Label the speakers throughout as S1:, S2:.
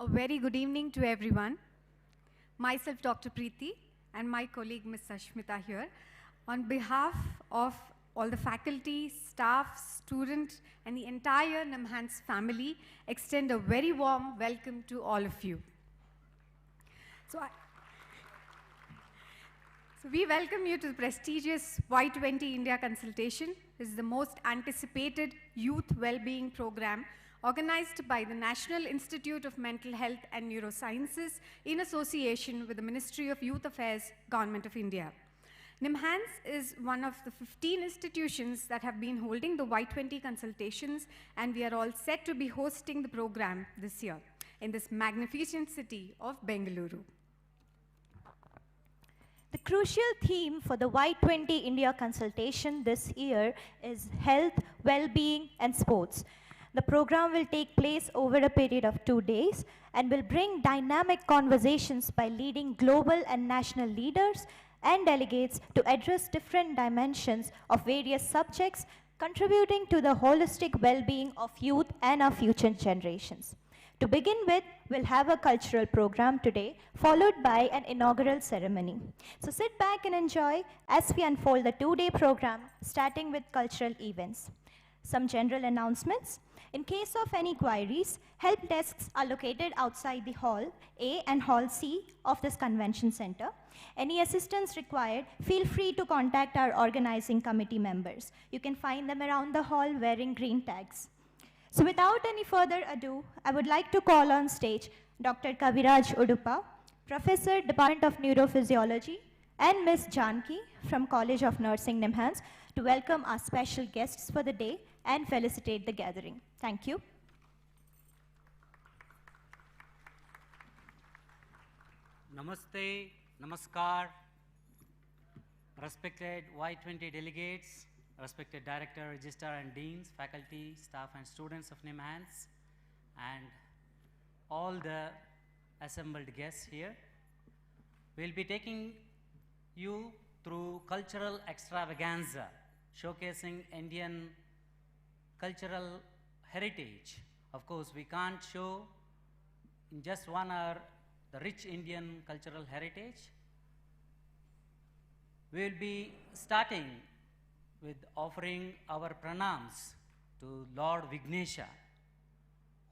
S1: A very good evening to everyone. Myself, Dr. Preeti, and my colleague, Ms. Ashmita here. On behalf of all the faculty, staff, students, and the entire Nimhans family, extend a very warm welcome to all of you. So we welcome you to the prestigious Y20 India Consultation. This is the most anticipated youth well-being program organized by the National Institute of Mental Health and Neurosciences in association with the Ministry of Youth Affairs, Government of India. Nimhans is one of the 15 institutions that have been holding the Y20 consultations, and we are all set to be hosting the program this year in this magnificent city of Bengaluru.
S2: The crucial theme for the Y20 India consultation this year is health, well-being, and sports. The program will take place over a period of 2 days and will bring dynamic conversations by leading global and national leaders and delegates to address different dimensions of various subjects, contributing to the holistic well-being of youth and our future generations. To begin with, we'll have a cultural program today, followed by an inaugural ceremony. So sit back and enjoy as we unfold the 2-day program, starting with cultural events. Some general announcements. In case of any queries, help desks are located outside the Hall A and Hall C of this convention center. Any assistance required, feel free to contact our organizing committee members. You can find them around the hall wearing green tags. So without any further ado, I would like to call on stage Dr. Kaviraj Udupa, Professor, Department of Neurophysiology, and Ms. Janki from College of Nursing, Nimhans, to welcome our special guests for the day and felicitate the gathering. Thank you.
S3: Namaste, Namaskar, respected Y20 delegates, respected Director, Registrar and Deans, faculty, staff and students of Nimhans, and all the assembled guests here. We'll be taking you through cultural extravaganza, showcasing Indian cultural heritage. Of course, we can't show in just 1 hour the rich Indian cultural heritage. We'll be starting with offering our pranams to Lord Vignesha,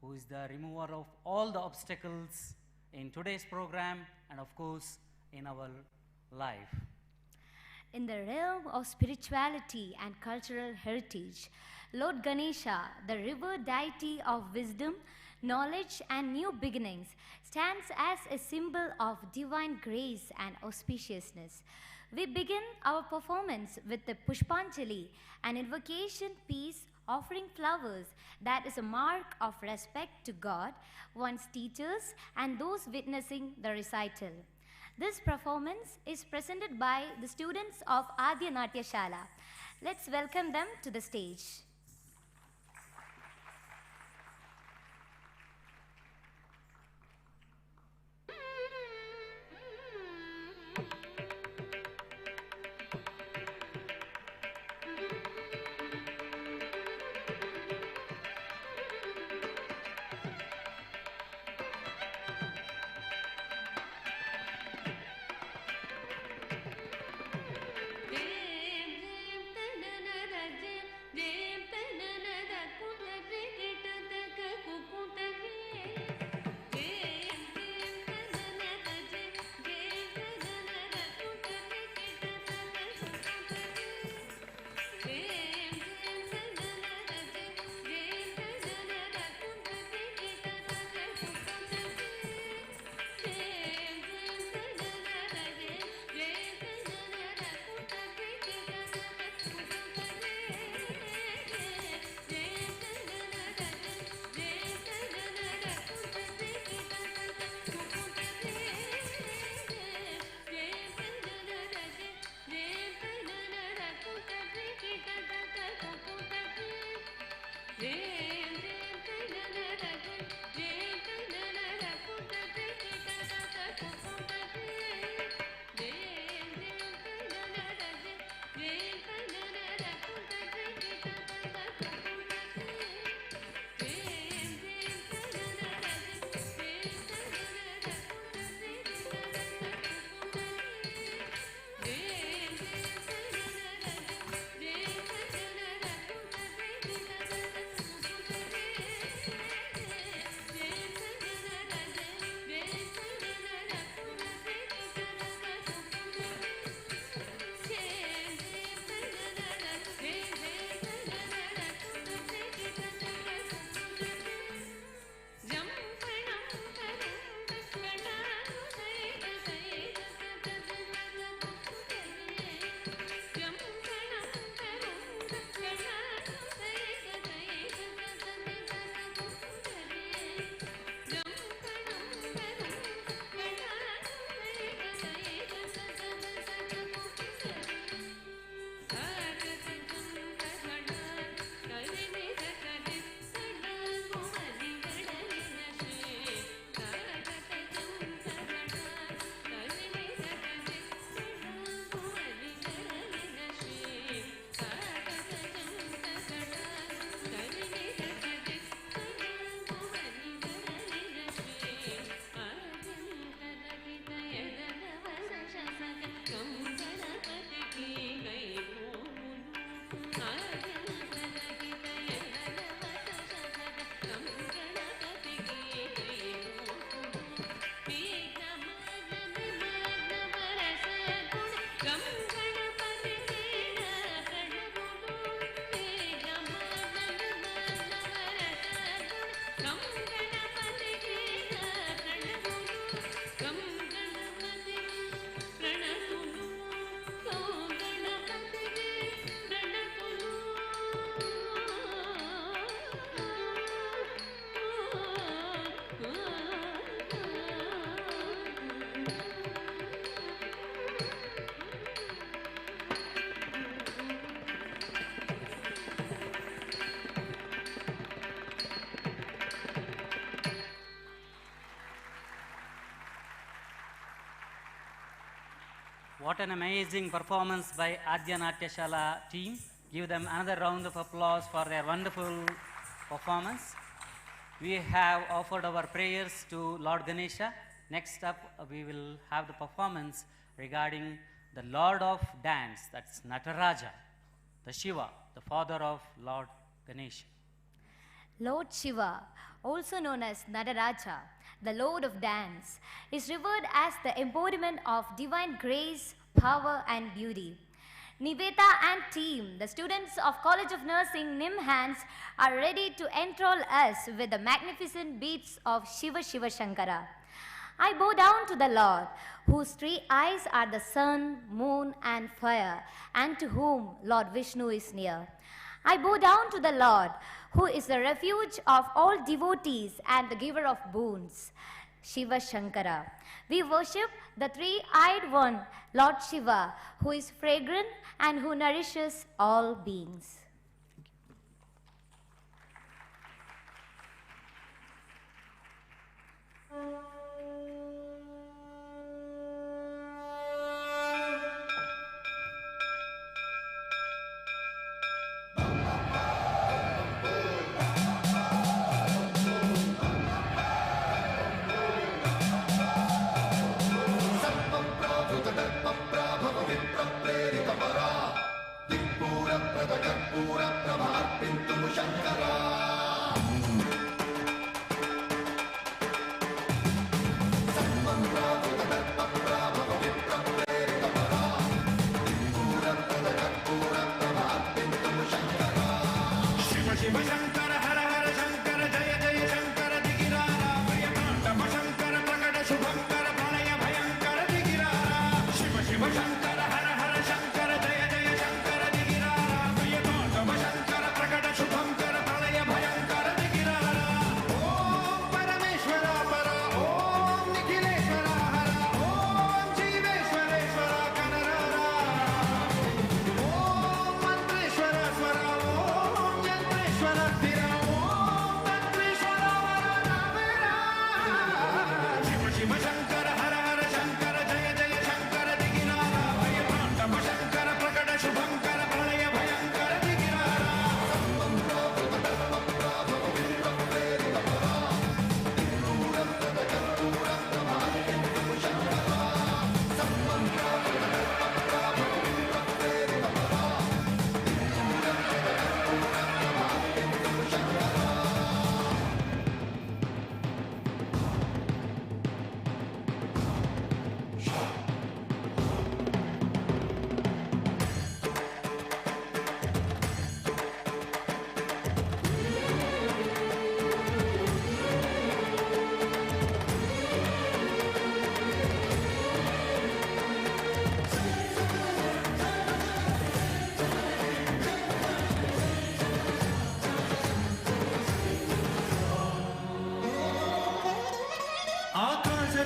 S3: who is the remover of all the obstacles in today's program and of course in our life.
S4: In the realm of spirituality and cultural heritage, Lord Ganesha, the revered deity of wisdom, knowledge and new beginnings, stands as a symbol of divine grace and auspiciousness. We begin our performance with the Pushpanjali, an invocation piece offering flowers that is a mark of respect to God, one's teachers, and those witnessing the recital. This performance is presented by the students of Adya Natya Shala. Let's welcome them to the stage.
S5: Dem
S3: what an amazing performance by Adya Natyashala team. Give them another round of applause for their wonderful performance. We have offered our prayers to Lord Ganesha. Next up, we will have the performance regarding the Lord of Dance, that's Nataraja, the Shiva, the father of Lord Ganesha.
S4: Lord Shiva, also known as Nataraja, the Lord of Dance, is revered as the embodiment of divine grace, power and beauty. Niveta and team, the students of College of Nursing Nimhans, are ready to enthrall us with the magnificent beats of Shiva Shiva Shankara. I bow down to the Lord, whose three eyes are the sun, moon and fire, and to whom Lord Vishnu is near. I bow down to the Lord, who is the refuge of all devotees and the giver of boons, Shiva Shankara. We worship the three-eyed one, Lord Shiva, who is fragrant and who nourishes all beings.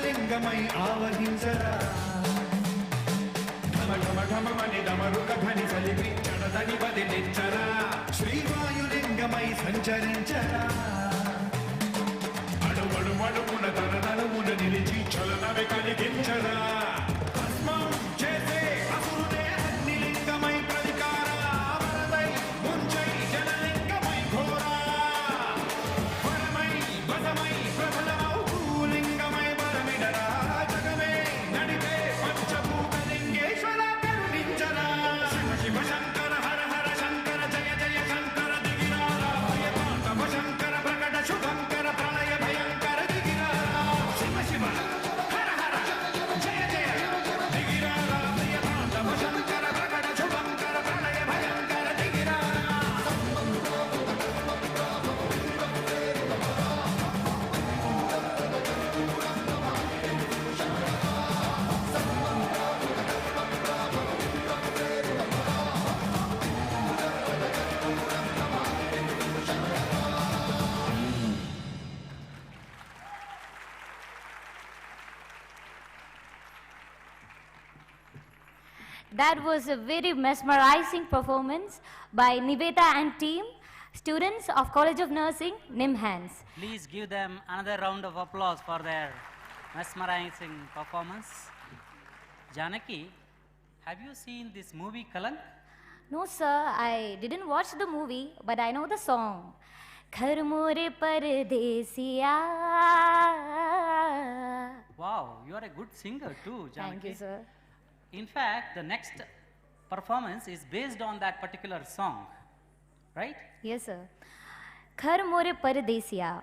S5: లింగమై ఆవహించరా ఢమ ఢమ ఢమమని డమరుక ధ్వని కలిపి చడదని బదిలించరా శ్రీవాయులింగమై సంచరించరా అడుమడు మడుమున తన నడుమున నిలిచి చలనమే కలిగించరా భస్మం చేసే అసురుడే అగ్నిలింగమై ప్రతికారా వరదై ముంచై జలలింగమై ఘోరా వరమై వసమై ప్రబలమౌ లింగమై బలమిడరా జగమే నడిపే పంచభూతలింగేశ్వర కరుణించరా శివ శివ శంకర హర హర శంకర జయ జయ శంకర దిగిరారా భయతాండవ శంకర ప్రకట శుభంకర ప్రళయ భయంకర దిగిరారా శివ శివ హర హర జయ జయ దిగిరారా భయతాండవ శంకర ప్రకట శుభంకర ప్రళయ భయంకర దిగిరారా
S4: That was a very mesmerizing performance by Niveta and team, students of College of Nursing, Nimhans.
S3: Please give them another round of applause for their mesmerizing performance. Janaki, Have you seen this movie Kalank?
S4: No, sir, I didn't watch the movie, but I know the song. घर मोरे परदेसिया.
S3: Wow, you are a good singer too, Janaki.
S4: Thank you, sir.
S3: In fact, the next performance is based on that particular song, right?
S4: Yes, sir. Ghar More Paradesiya.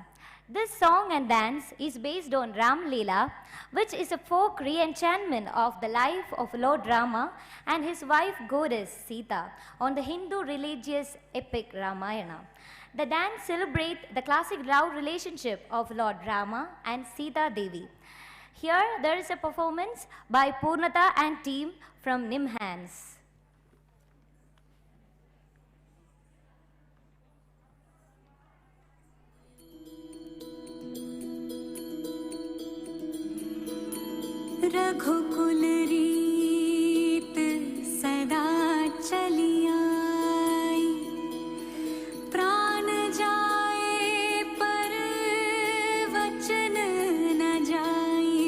S4: This song and dance is based on Ram Leela, which is a folk re-enchantment of the life of Lord Rama and his wife goddess Sita on the Hindu religious epic Ramayana. The dance celebrates the classic love relationship of Lord Rama and Sita Devi. Here there is a performance by Purnata and team from Nimhans.
S6: रघुकुल रीत सदा चली आई, प्राण जाए पर वचन न जाई।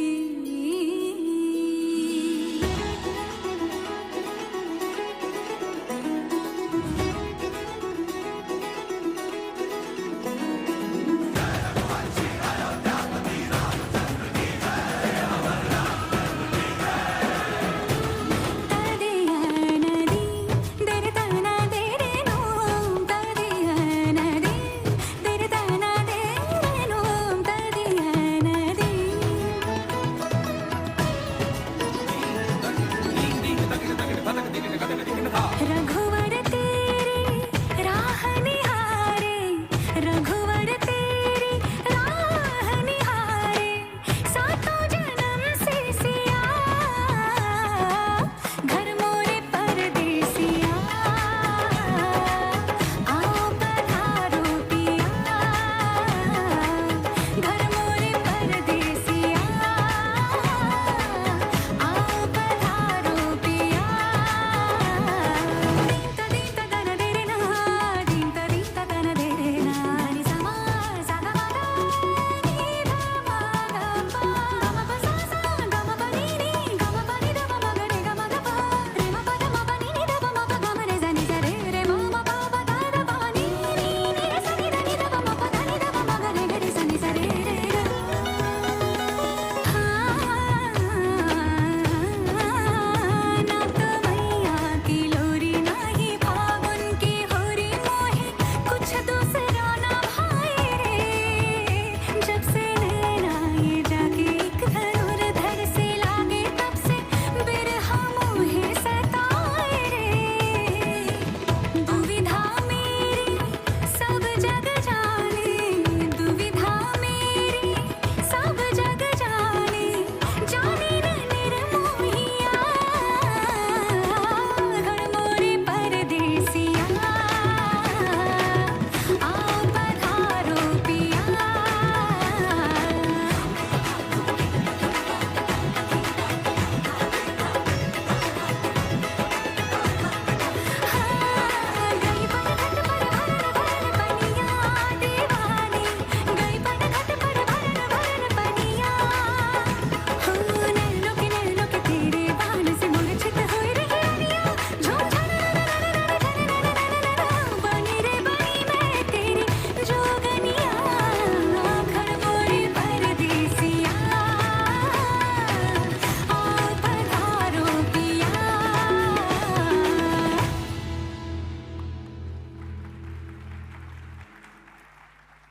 S6: रघुवर तेरी राह निहारे, रघुवर तेरी राह निहारे, सातों जन्म से सिया, घर मोरे परदेसिया, आओ पधारो पिया, घर मोरे परदेसिया, आओ पधारो पिया।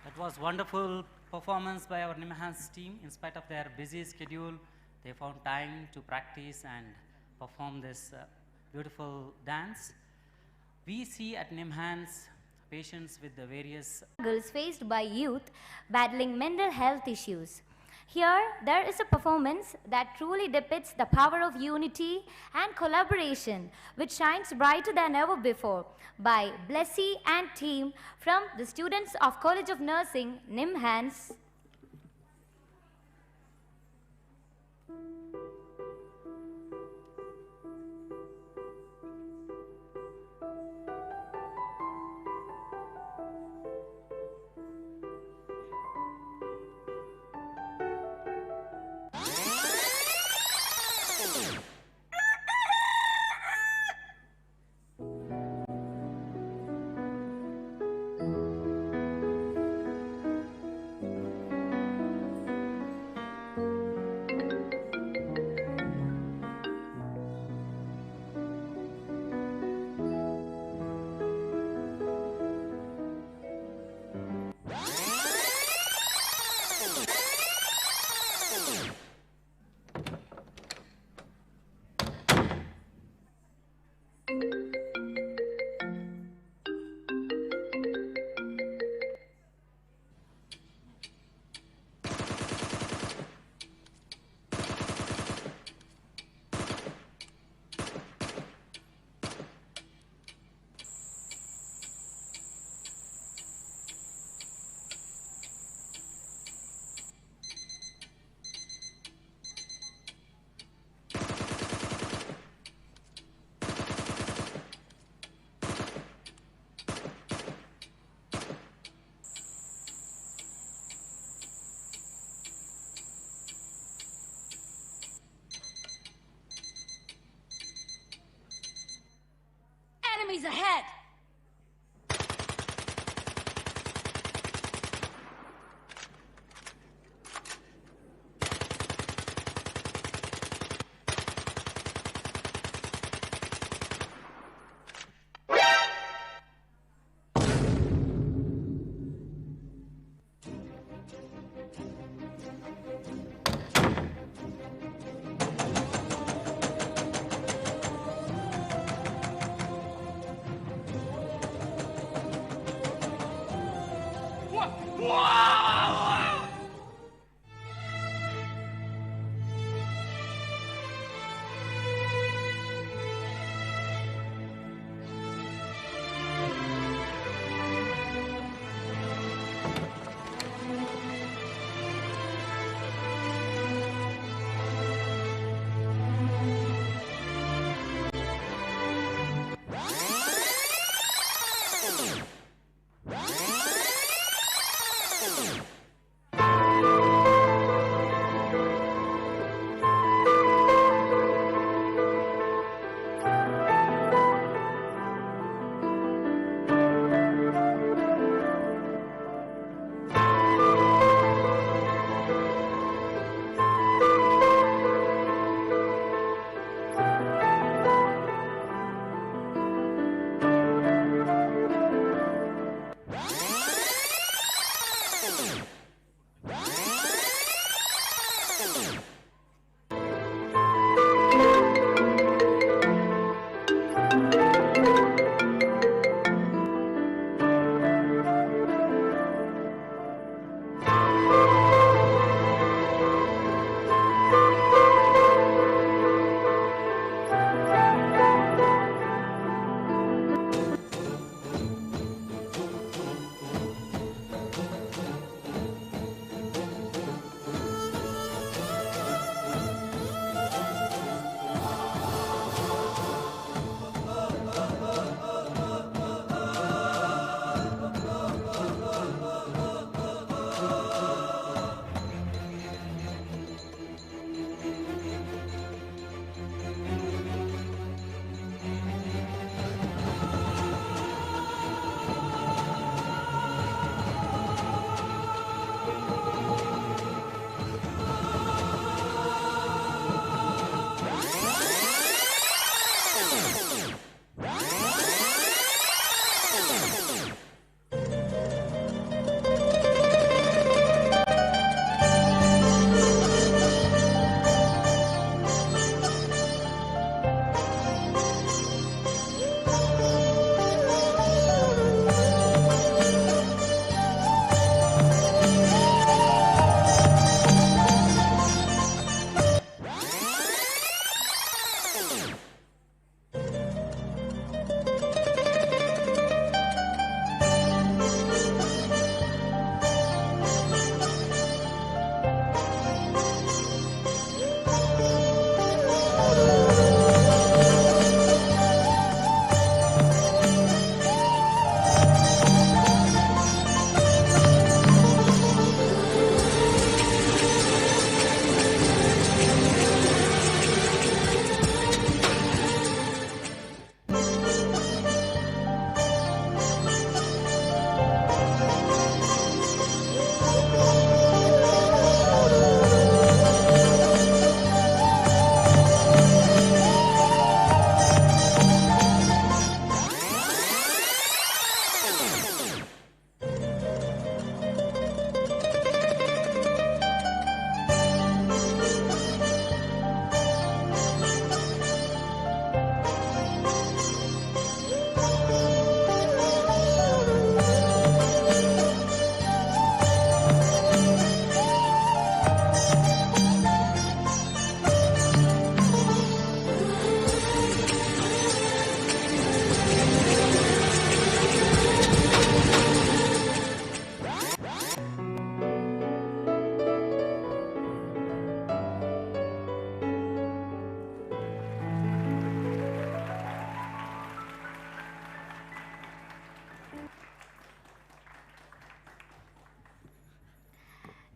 S3: That was wonderful performance by our Nimhans team. In spite of their busy schedule, they found time to practice and perform this beautiful dance. We see at Nimhans patients with the various
S4: Struggles faced by youth battling mental health issues. Here, there is a performance that truly depicts the power of unity and collaboration, which shines brighter than ever before, by Blessy and team from the students of College of Nursing, Nimhans. Enemies ahead!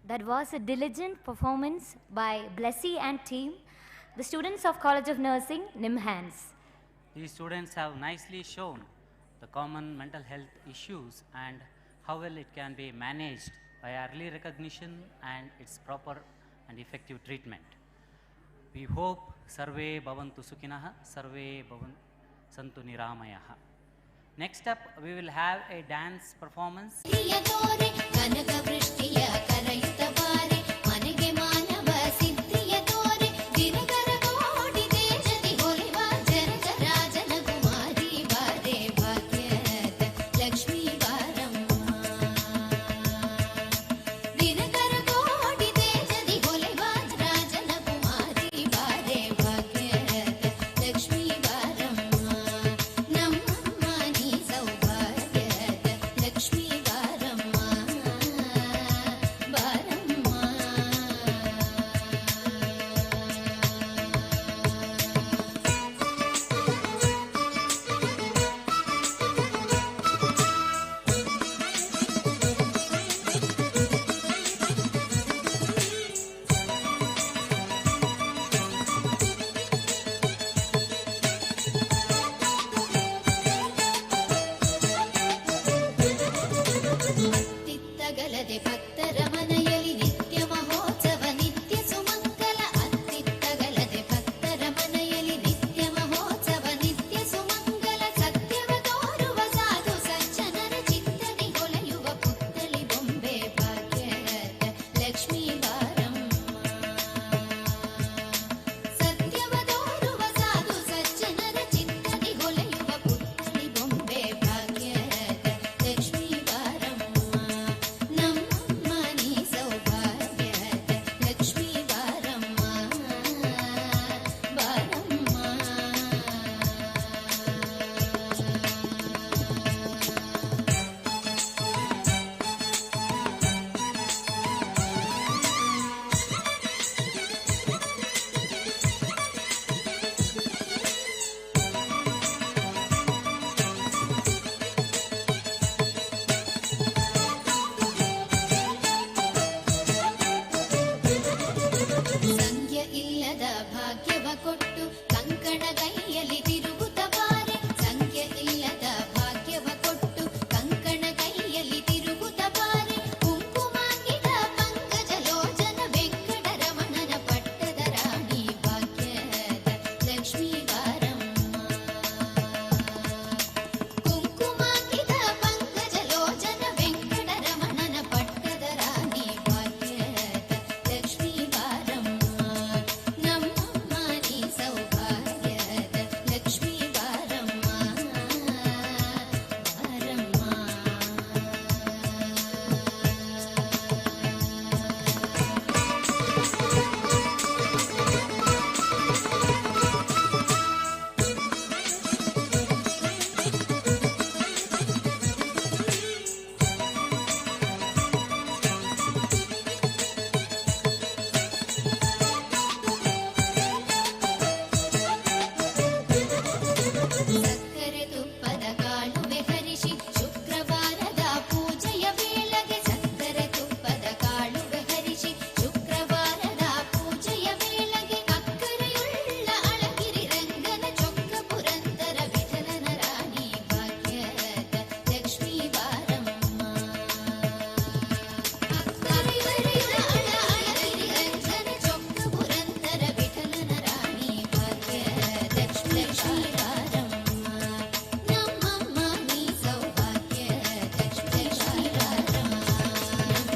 S4: That was a diligent performance by Blessy and team, the students of College of Nursing, Nimhans.
S3: These students have nicely shown the common mental health issues and how well it can be managed by early recognition and its proper and effective treatment. We hope Sarve Bhavantu Sukhinah, Sarve Santu Niramayaha. Next up, we will have a dance performance.
S6: ಸಿದ್ಧಿಯತೋರೆ ಕನಕ ವೃಷ್ಟಿಯ ಕರಯುತ್ತಬಾರೆ ಮನೆಗೆ ಮಾನವ ಸಿದ್ಧಿಯತೋರೆ ದಿನಕರ ಕೋಟಿ ತೇಜದಿ ಹೊಳೆವ ಜನಕ ರಾಜನ ಕುಮಾರಿ ಬಾರೆ ಭಾಗ್ಯದ ಲಕ್ಷ್ಮೀ ಬಾರಮ್ಮ ದಿನಕರ ಕೋಟಿ ತೇಜದಿ ಹೊಳೆವ ರಾಜನ ಕುಮಾರಿ ಬಾರೆ ಭಾಗ್ಯದ ಲಕ್ಷ್ಮೀ ಬಾರಮ್ಮ ನಮ್ಮಮ್ಮ ನೀ ಸೌಭಾಗ್ಯದ ಲಕ್ಷ್ಮೀ ಬಾರಮ್ಮ ಬಾರಮ್ಮ ಅತ್ತಿತ್ತಗಲದೆ ಭಕ್ತರ ಮನೆಯಲ್ಲಿ ನಿತ್ಯ ಮಹೋತ್ಸವ ನಿತ್ಯ ಸುಮಂಗಲ ಅತ್ತಿತ್ತಗಲದೆ ಭಕ್ತರ ಮನೆಯಲ್ಲಿ ನಿತ್ಯ ಮಹೋತ್ಸವ ನಿತ್ಯ ಸುಮಂಗಲ ಸತ್ಯವ ತೋರುವ ಸಾಧು ಸಜ್ಜನರ ಚಿತ್ತನೆ ಹೊಳೆಯುವ ಪುತ್ತಲಿ ಬೊಂಬೆ ಭಾಗ್ಯದ ಲಕ್ಷ್ಮೀ ಬಾರಮ್ಮ ಸತ್ಯವ ತೋರುವ ಸಾಧು ಸಜ್ಜನರ ಚಿತ್ತನೆ ಹೊಳೆಯುವ ಪುತ್ತಲಿ ಬೊಂಬೆ ಭಾಗ್ಯದ ಲಕ್ಷ್ಮೀ ಬಾರಮ್ಮ ನಮ್ಮಮ್ಮ ನೀ ಸೌಭಾಗ್ಯದ ಲಕ್ಷ್ಮೀ ಬಾರಮ್ಮ ಬಾರಮ್ಮ ಸಂಖ್ಯ ಇಲ್ಲದ ಭಾಗ್ಯವ ಕೊಟ್ಟು ಕಂಕಣಗೈಯಲ್ಲಿ ತಿರುಗುತ್ತ ಬಾರೆ ಸಂಖ್ಯ ಇಲ್ಲದ ಭಾಗ್ಯವ ಕೊಟ್ಟು ಕಂಕಣಗೈಯಲ್ಲಿ ತಿರುಗುತ್ತ ಬಾರೆ ಕುಂಕುಮಾಂಗಿದ ಪಂಕಜ ಲೋಚನ ವೆಂಕಟರಮಣನ ಪಟ್ಟದ ರಾಣಿ ಭಾಗ್ಯದ ಲಕ್ಷ್ಮೀ ಬಾರಮ್ಮ ಕುಂಕುಮಾಂಗಿದ ಪಂಕಜ ಲೋಚನ ವೆಂಕಟರಮಣನ ಪಟ್ಟದ ರಾಣಿ ಭಾಗ್ಯದ ಲಕ್ಷ್ಮೀ ಬಾರಮ್ಮ ನಮ್ಮಮ್ಮ ನೀ ಸೌಭಾಗ್ಯದ ಲಕ್ಷ್ಮೀ ಬಾರಮ್ಮ ಸಕ್ಕರೆ ತುಪ್ಪದ ಕಾಳುವೆ ಹರಿಸಿ ಶುಕ್ರವಾರದ ಪೂಜೆಯ ವೇಳೆಗೆ ಸಕ್ಕರೆ ತುಪ್ಪದ ಕಾಳುವೆ ಹರಿಸಿ ಶುಕ್ರವಾರದ ಪೂಜೆಯ ವೇಳೆಗೆ ಅಕ್ಕರೆಯುಳ್ಳ ಅಳಗಿರಿ ರಂಗನ ಚೊಕ್ಕ ಪುರಂದರ ವಿಠಲನ ರಾಣಿ ಭಾಗ್ಯದ ಲಕ್ಷ್ಮೀ ಬಾರಮ್ಮ ಅಕ್ಕರೆಯುಳ್ಳ ಅಳಗಿರಿ ರಂಗನ ಚೊಕ್ಕ ಪುರಂದರ ವಿಠಲನ ರಾಣಿ ಭಾಗ್ಯದ ಲಕ್ಷ್ಮೀ ಬಾರಮ್ಮ ನಮ್ಮಮ್ಮ ನೀ ಸೌಭಾಗ್ಯದ ಲಕ್ಷ್ಮೀ ಬಾರಮ್ಮ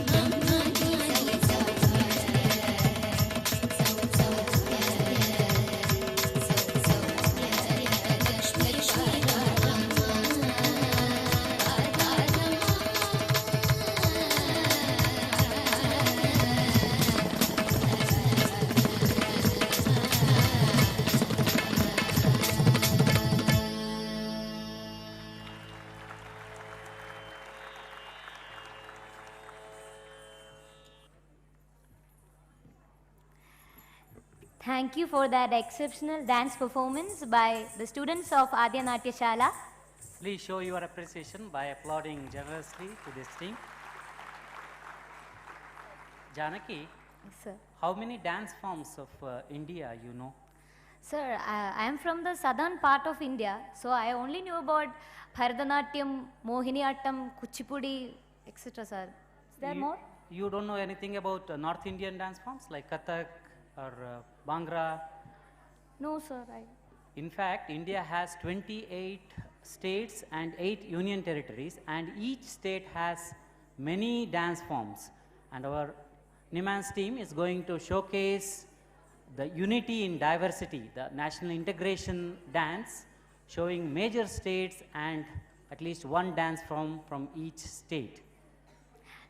S6: ನಮ್ಮಮ್ಮ ನೀ
S4: Thank you for that exceptional dance performance by the students of Adya Natya Shala.
S3: Please show your appreciation by applauding generously to this team. Janaki,
S4: Sir.
S3: how many dance forms of India you know?
S4: Sir, I am from the southern part of India, so I only knew about Bharatanatyam, Mohiniyattam, Kuchipudi, etc. Sir. Is there more?
S3: You don't know anything about North Indian dance forms like Kathak or Bhangra?
S4: No, sir.
S3: In fact, India has 28 states and 8 union territories, and each state has many dance forms. And our Nimhans team is going to showcase the unity in diversity, the national integration dance, showing major states and at least one dance form from each state.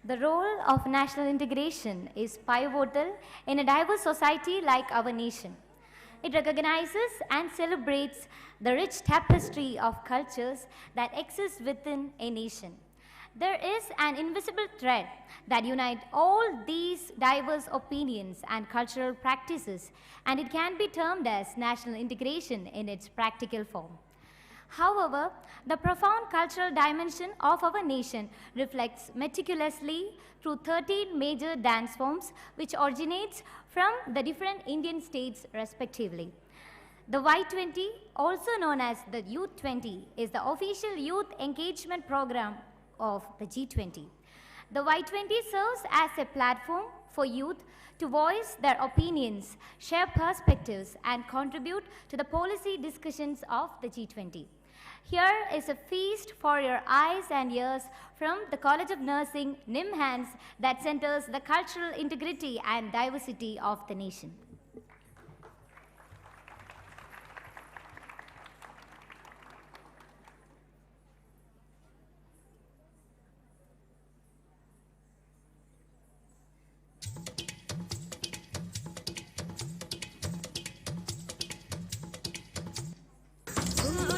S4: The role of national integration is pivotal in a diverse society like our nation. It recognizes and celebrates the rich tapestry of cultures that exist within a nation. There is an invisible thread that unites all these diverse opinions and cultural practices, and it can be termed as national integration in its practical form. However, the profound cultural dimension of our nation reflects meticulously through 13 major dance forms which originates from the different Indian states respectively. The Y20, also known as the Youth 20, is the official youth engagement program of the G20. The Y20 serves as a platform for youth to voice their opinions, share perspectives, and contribute to the policy discussions of the G20. Here is a feast for your eyes and ears from the College of Nursing, Nimhans, that centers the cultural integrity and diversity of the nation.
S6: Oh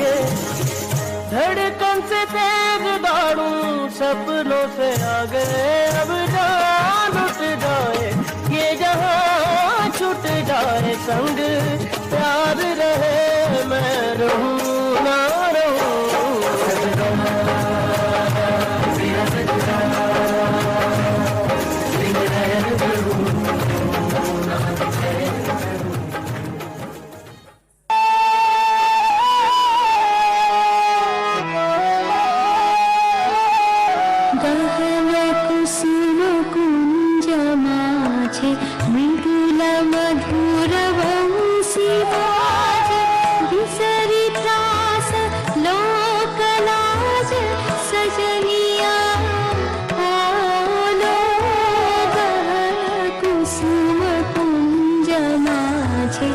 S7: आगे, धड़कन से तेज दौड़ूं सपनों से आगे। अब जान उठ जाए ये जहां छूट जाए, संग प्यार रहे मैं रहूं ना रहूं। सजना मेरा सजना, बिन नैन रहूं ना चैन रहूं।
S6: गहन कुसुम कुंज माझे, मृदुल मधुर वंशी बाजे। विसरी त्रास लोक लाज, सजनिया आलो। गहन कुसुम कुंज माझे।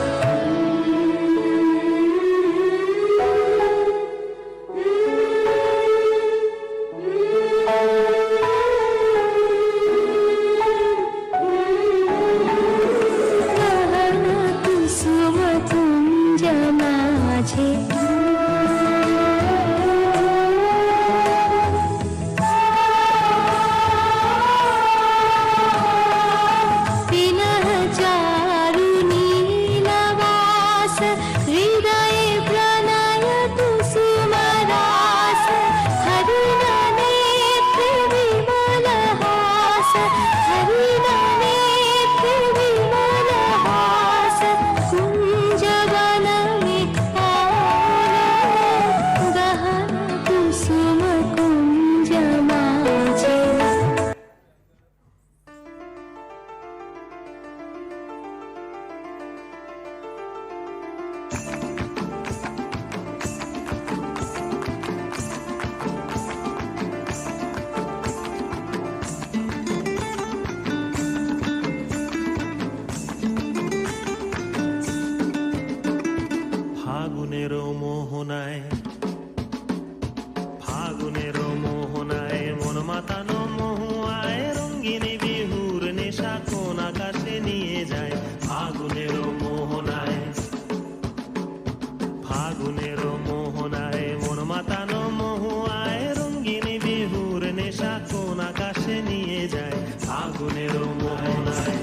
S6: कुसुम कुंज माझे। पिनः चारु नीलवास, हृदय प्रणय कुसुम रास। हरिण नेत्र विमल हास, हरिण नेत्र विमल हास। कुंज वन में आलो, गहन कुसुम कुंज माझे।
S8: ফাগুনেরও মোহনায়, ফাগুনেরও মোহনায় মন মাতানো মহুয়ায়। রঙ্গিনী বিহুর নেশা কোন আকাশে নিয়ে যায়। ফাগুনেরও মোহনায়, ফাগুনেরও মোহনায় মন মাতানো মহুয়ায়। রঙ্গিনী বিহুর নেশা কোন আকাশে নিয়ে যায়। ফাগুনেরও মোহনায়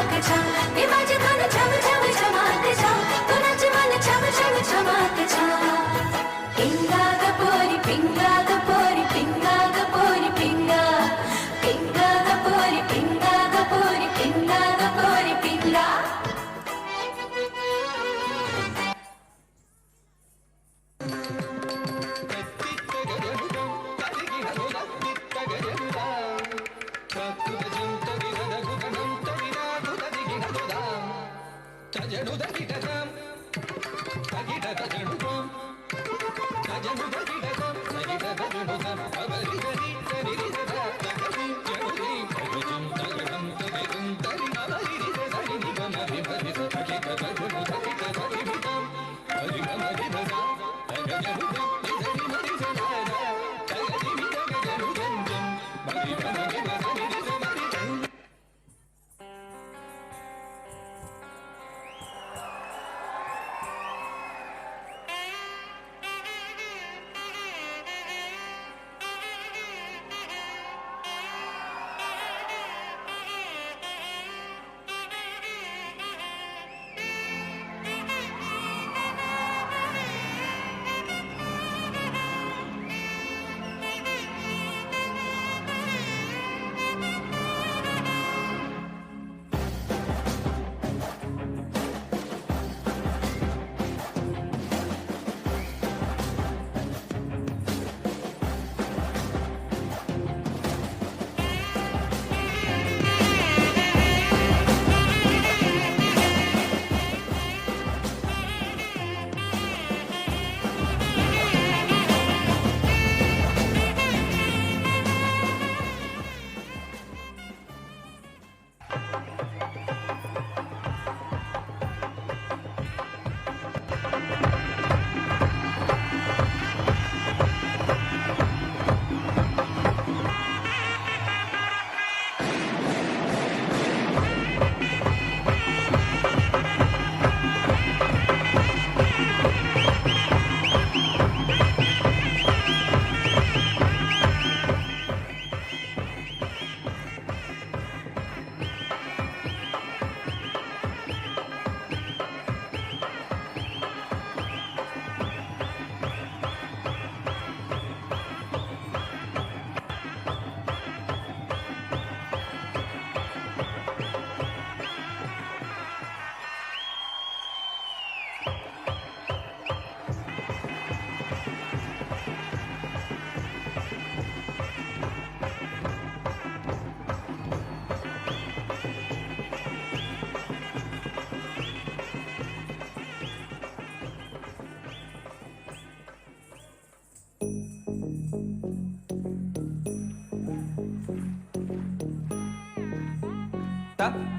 S6: के जा,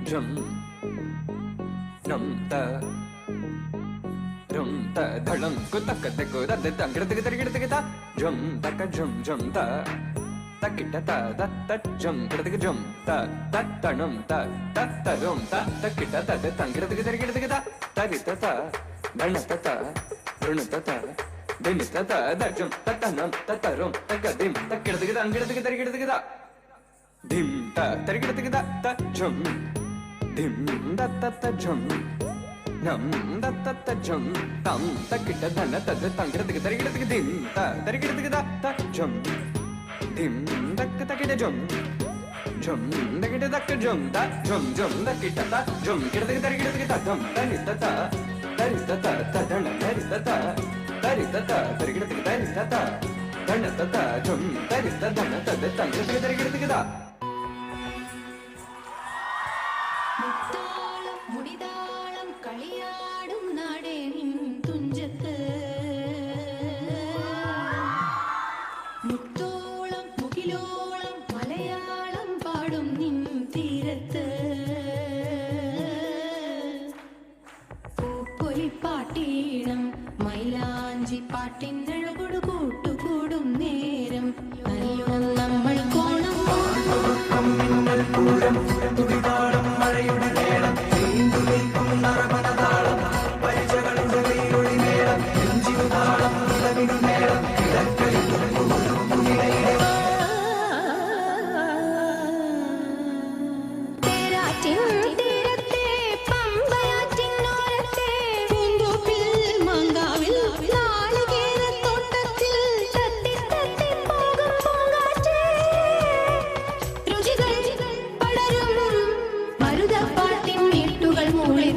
S9: Jum num ta rum ta dhalam kutak taku da da ngirta jum taka jum ta takita ta da ta jum ngirta jum ta tanum ta rum ta takita ta da ngirta tarita ta dhanata ta runata ta dinita ta da jum tanum rum takadim takirta ngirta dim ta tarigita ta jum dim da ta jum nam da ta jum tam takita dhana ta tangirta tarigita dim ta tarigita ta jum dim takita jum jum takita dak jum ta jum takita ta jum kirta tarigita dum tarita ta dhana tarita ta tarigita ta dhana ta jum tarita dhana ta tangirta tarigita
S6: മുടിതാളം കളിയാടും നാടേ നിൻ തുഞ്ചത്ത് മുത്തോളം മുകിലോളം മലയാളം പാടും നിൻ തീരത്ത് പൂപ്പൊലിപ്പാട്ടീണം മൈലാഞ്ചി പാട്ടിനഴകൊടു കൂട്ടുകൂടും നേരം നല്ലോണം നമ്മൾ കോണം തുടിതാളം മഴയുടെ മേളം നീണ്ടു നിൽക്കും നറമനതാളം പരിചകളുടെ വെയിലൊളി മേളം നെഞ്ചിരുതാളം നിലവിനു മേളം കിടക്കയിൽ തീരത്തെ പമ്പയാറ്റിനോരത്തെ പൂന്തോപ്പിൽ മങ്കാവിൽ നാളികേരത്തോട്ടത്തിൽ തട്ടി തട്ടി പോകും പൂങ്കാറ്റേ രുചികൾ പടരും മരുതപ്പാട്ടിൻ വീട്ടുകൾ മൂളി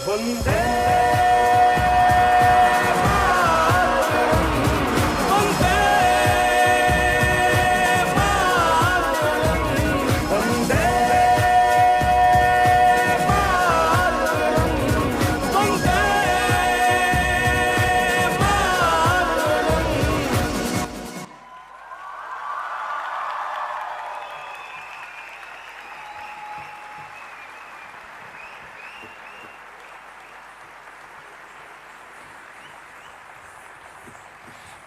S7: वंदे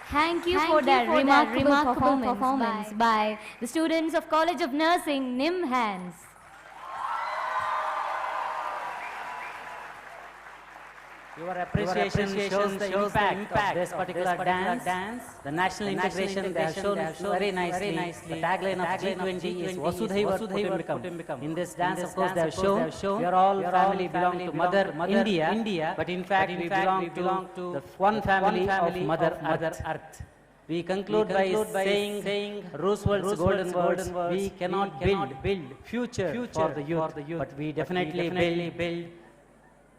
S4: Thank you for that remarkable performance by the students of College of Nursing, Nimhans.
S3: Your appreciation shows the impact of this particular dance. The national integration they have shown very nicely. The tagline of G20 is Vasudhaiva Kutumbakam. In this dance, of course, they have shown we are all family belong to Mother India, but in fact we belong to the one family of Mother Earth. We conclude by saying Roosevelt's golden words, we cannot build future for the youth, but we definitely build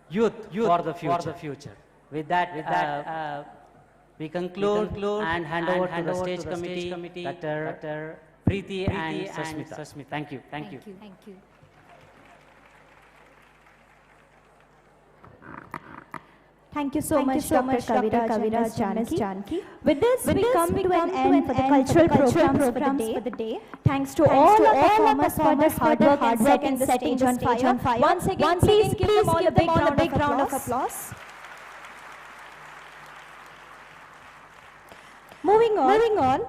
S3: youth for the future. With that, we conclude and hand over to the stage committee, Dr. Preeti and Sasmita. Thank you.
S4: Thank you.
S2: Thank you so much, Dr. Kaviraj Janaki. With this, we come to an end for the cultural programs for the day. Thanks to all our performers for their hard work and setting the stage on fire. Once again, please give them all a big round of applause. Moving on,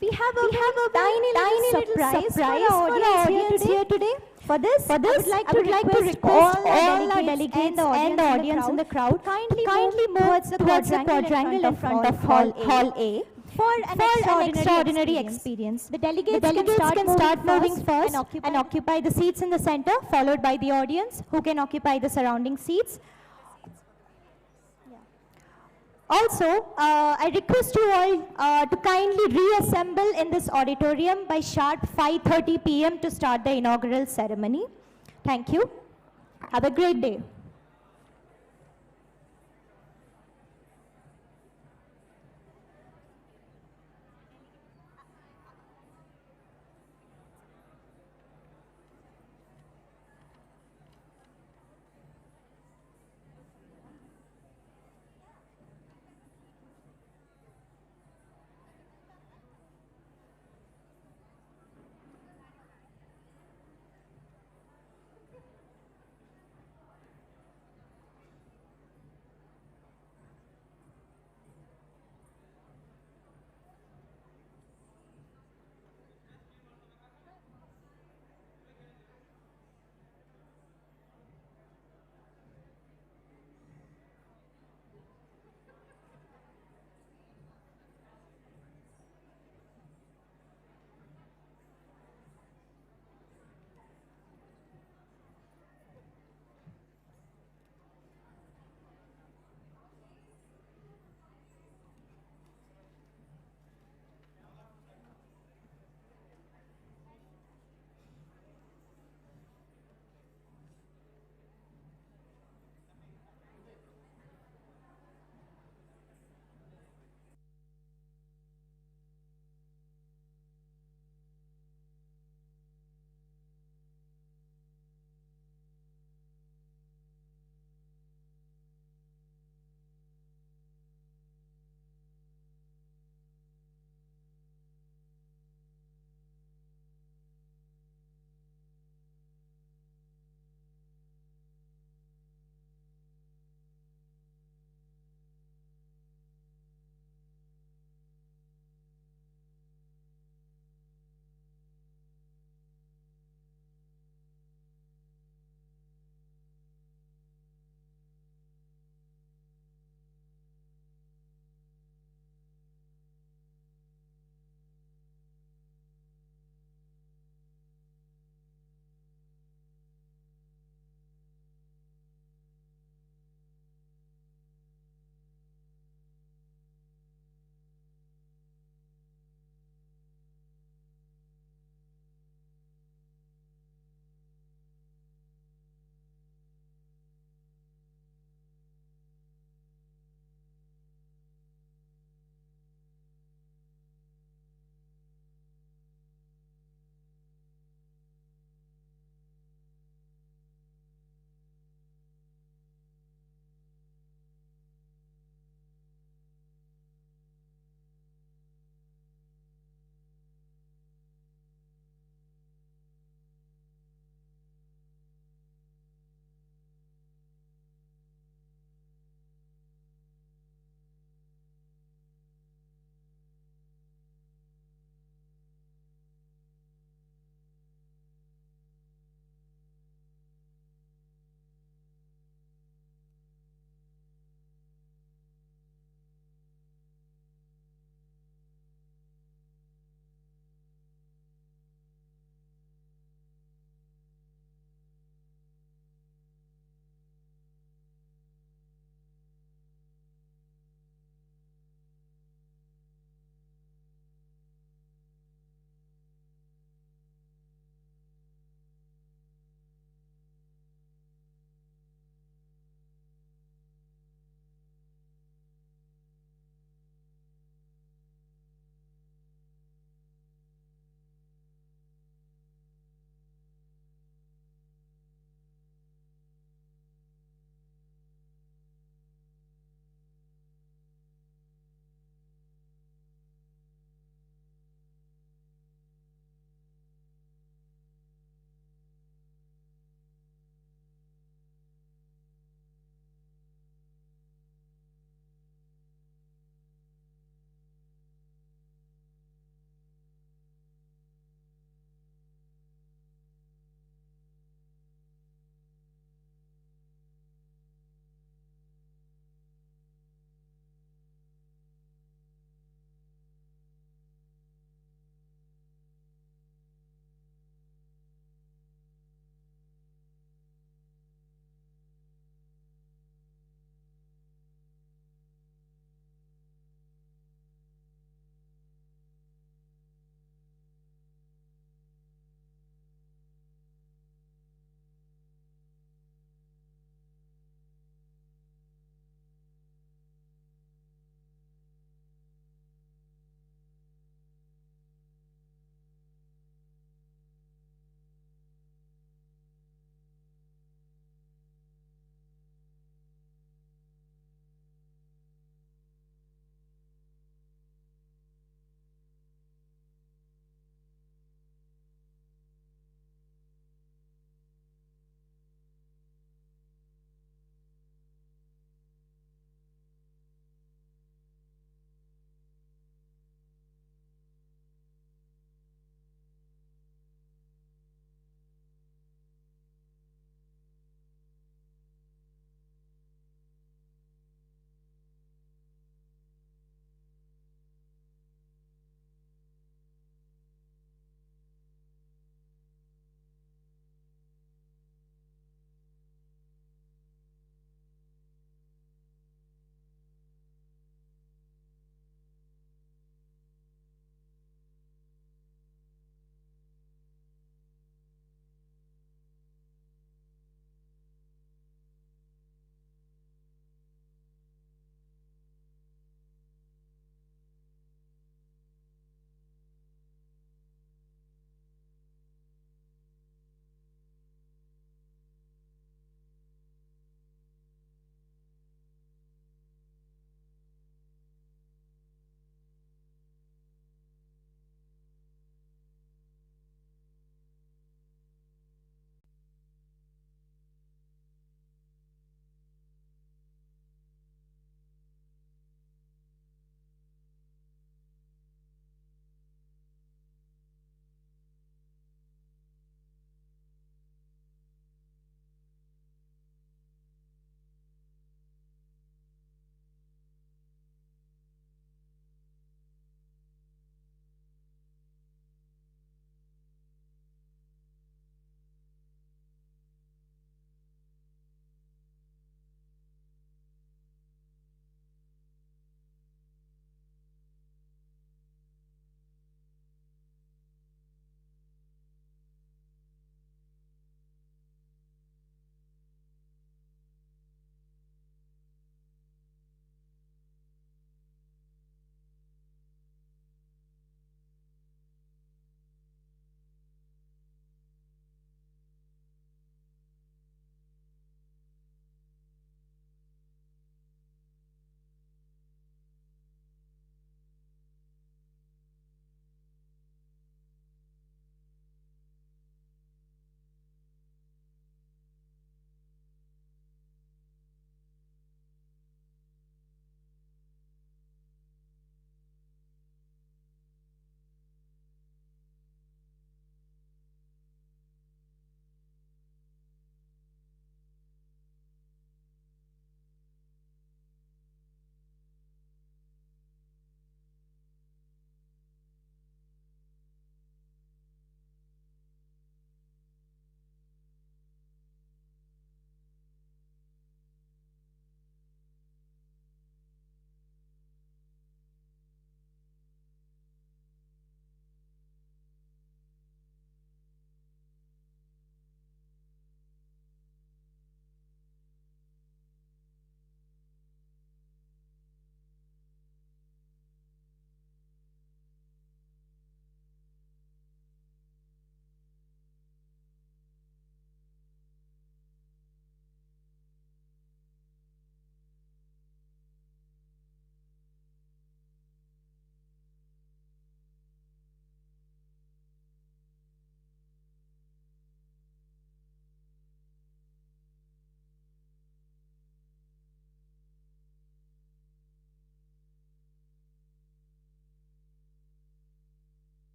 S2: we have a tiny little surprise for our audience here today. For this, I would like to request all our delegates and the audience in the crowd kindly move towards the quadrangle in front of Hall A for an extraordinary experience. The delegates can start moving first and occupy the seats in the center, followed by the audience, who can occupy the surrounding seats. Also, I request you all to kindly reassemble in this auditorium by sharp 5:30 p.m. to start the inaugural ceremony. Thank you. Have a great day.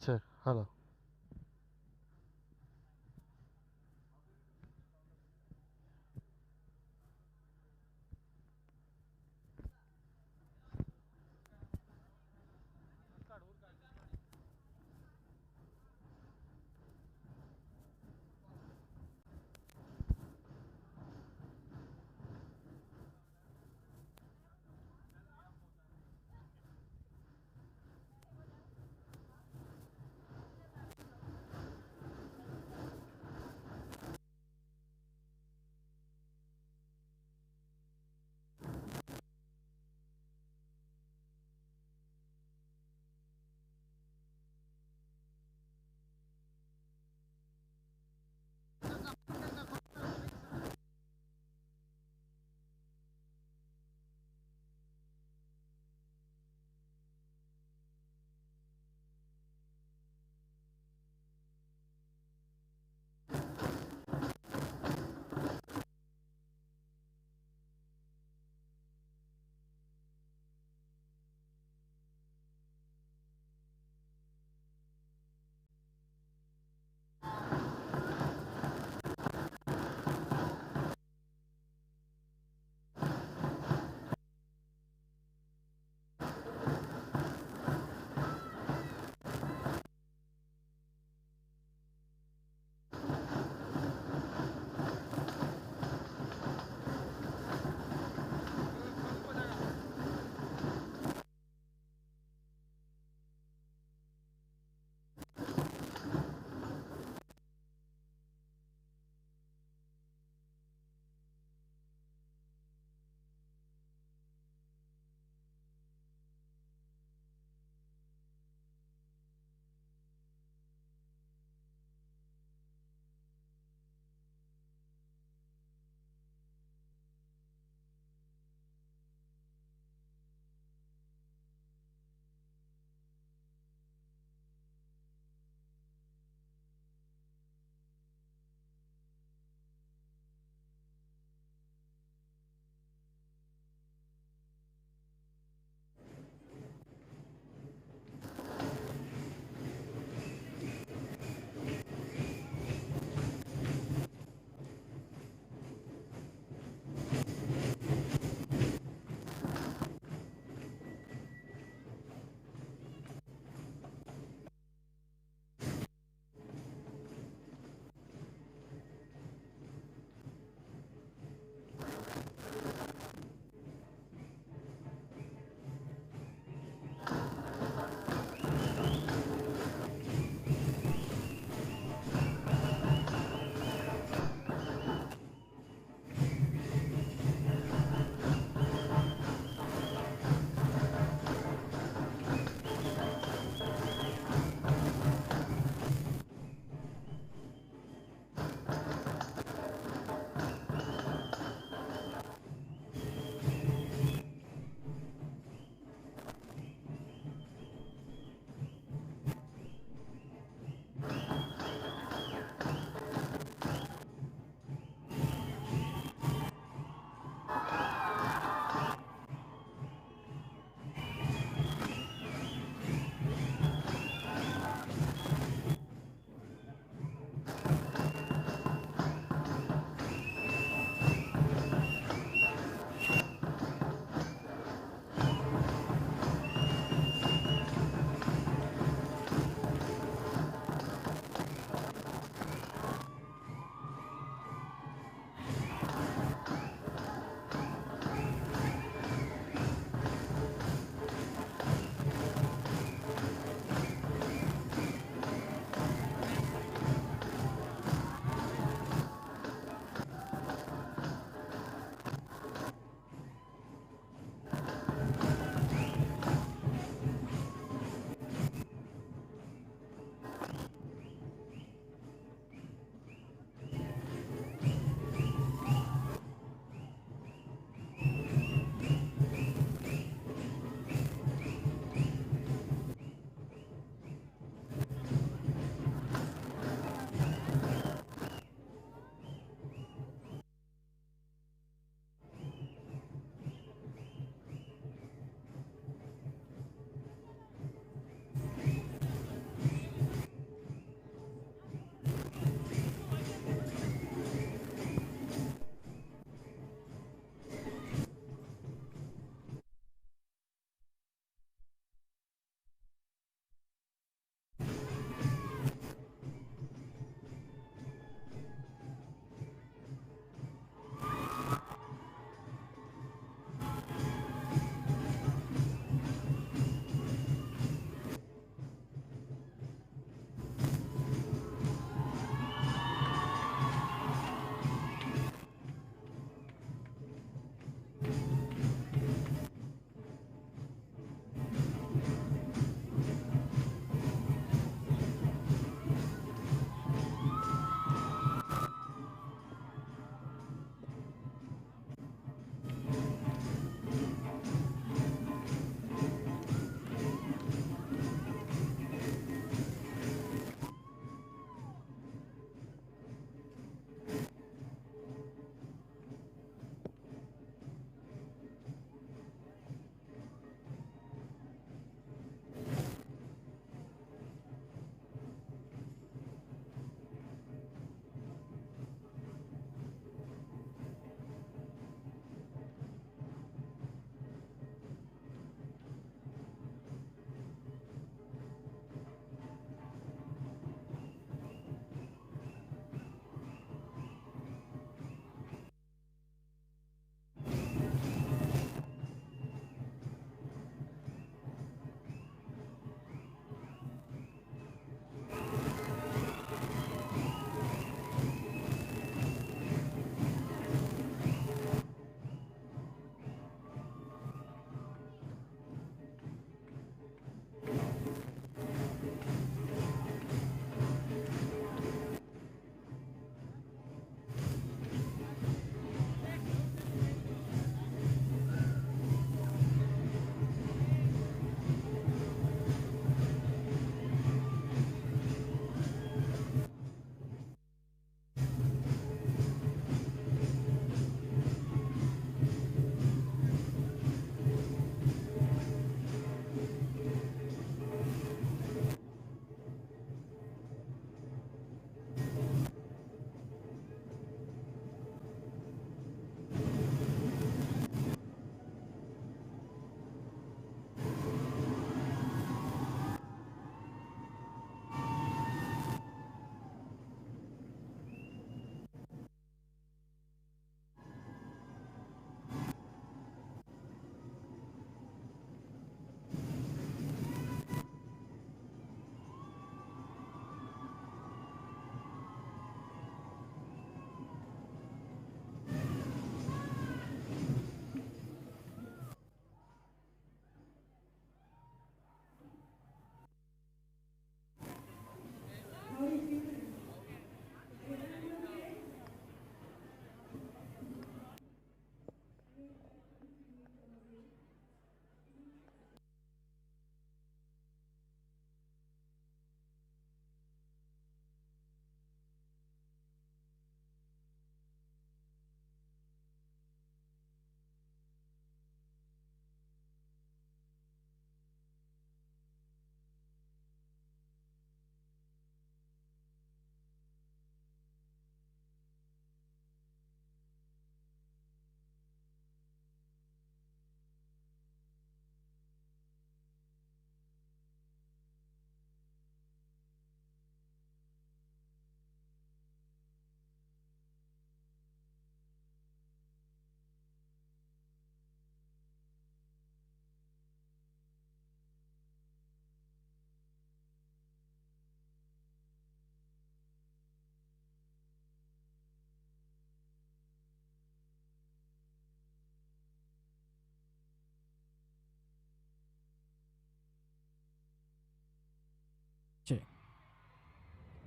S10: check. Hello.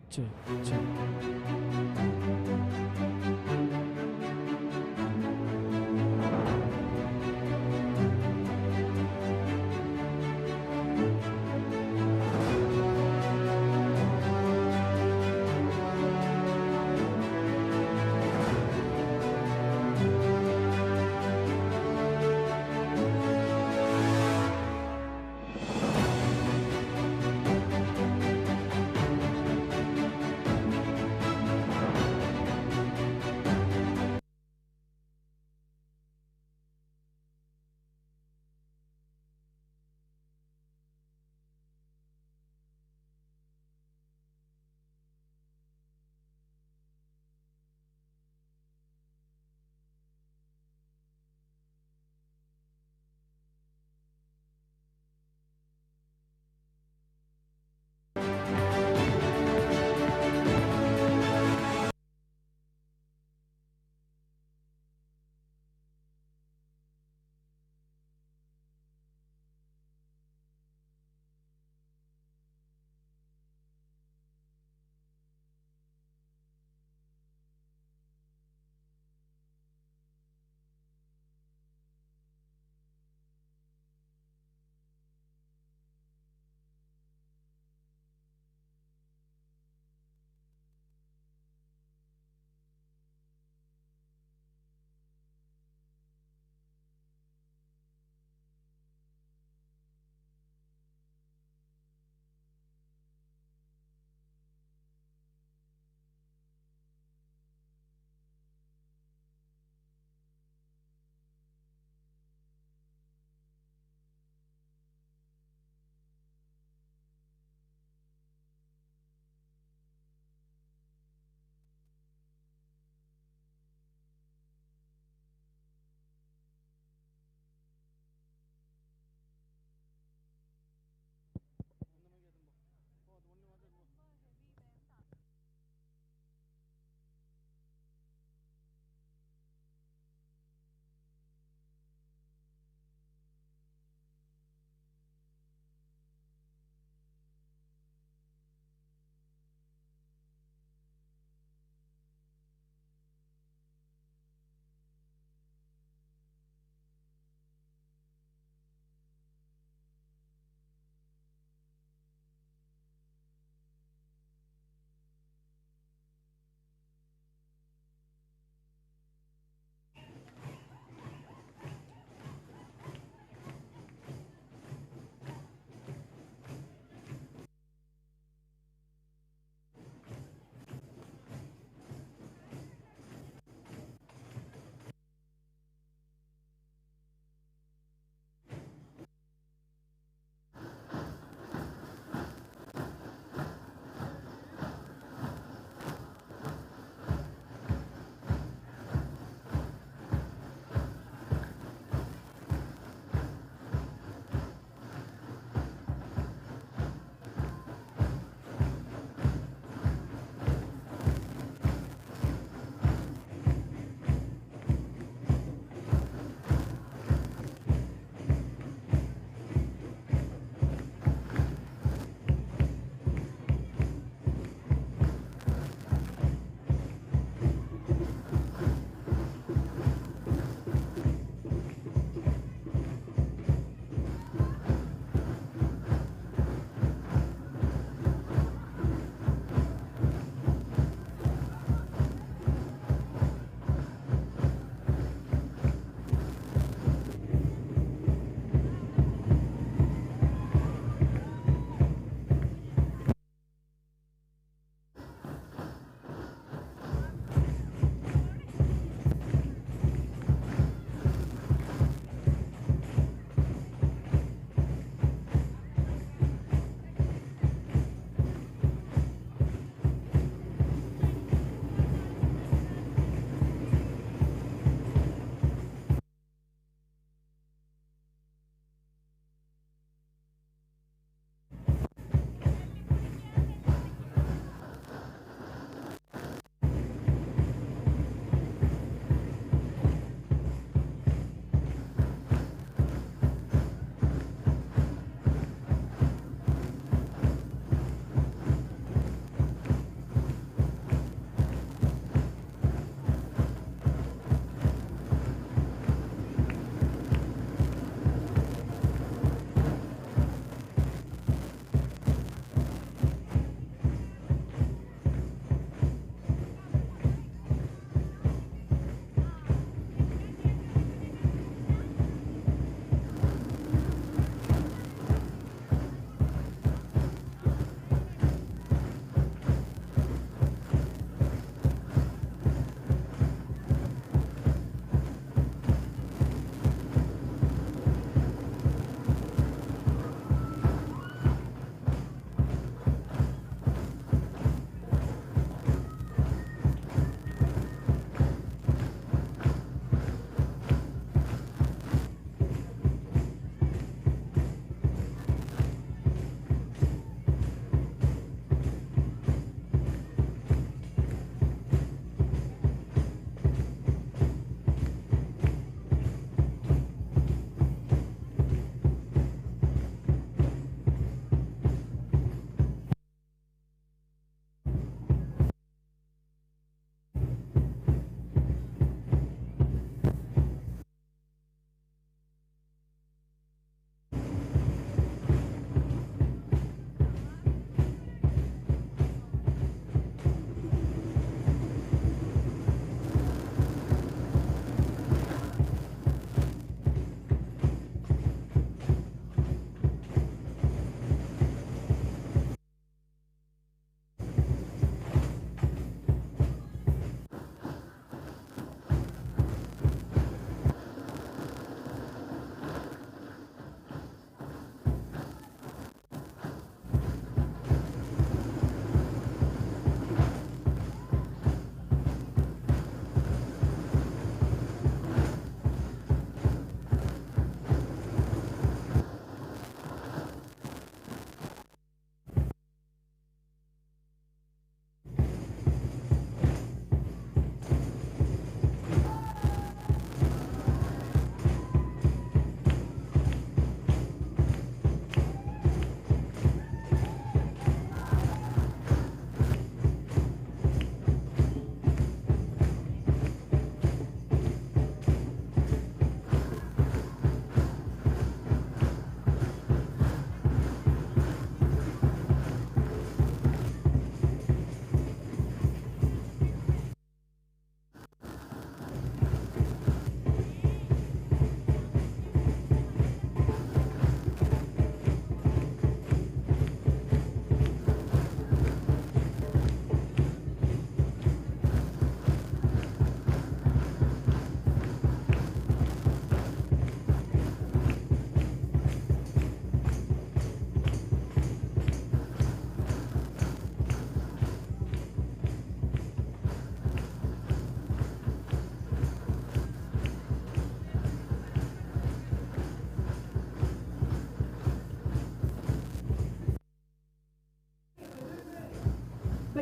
S7: check, check.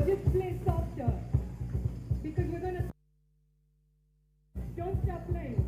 S10: Would you play softer? Because we're gonna... Don't stop playing.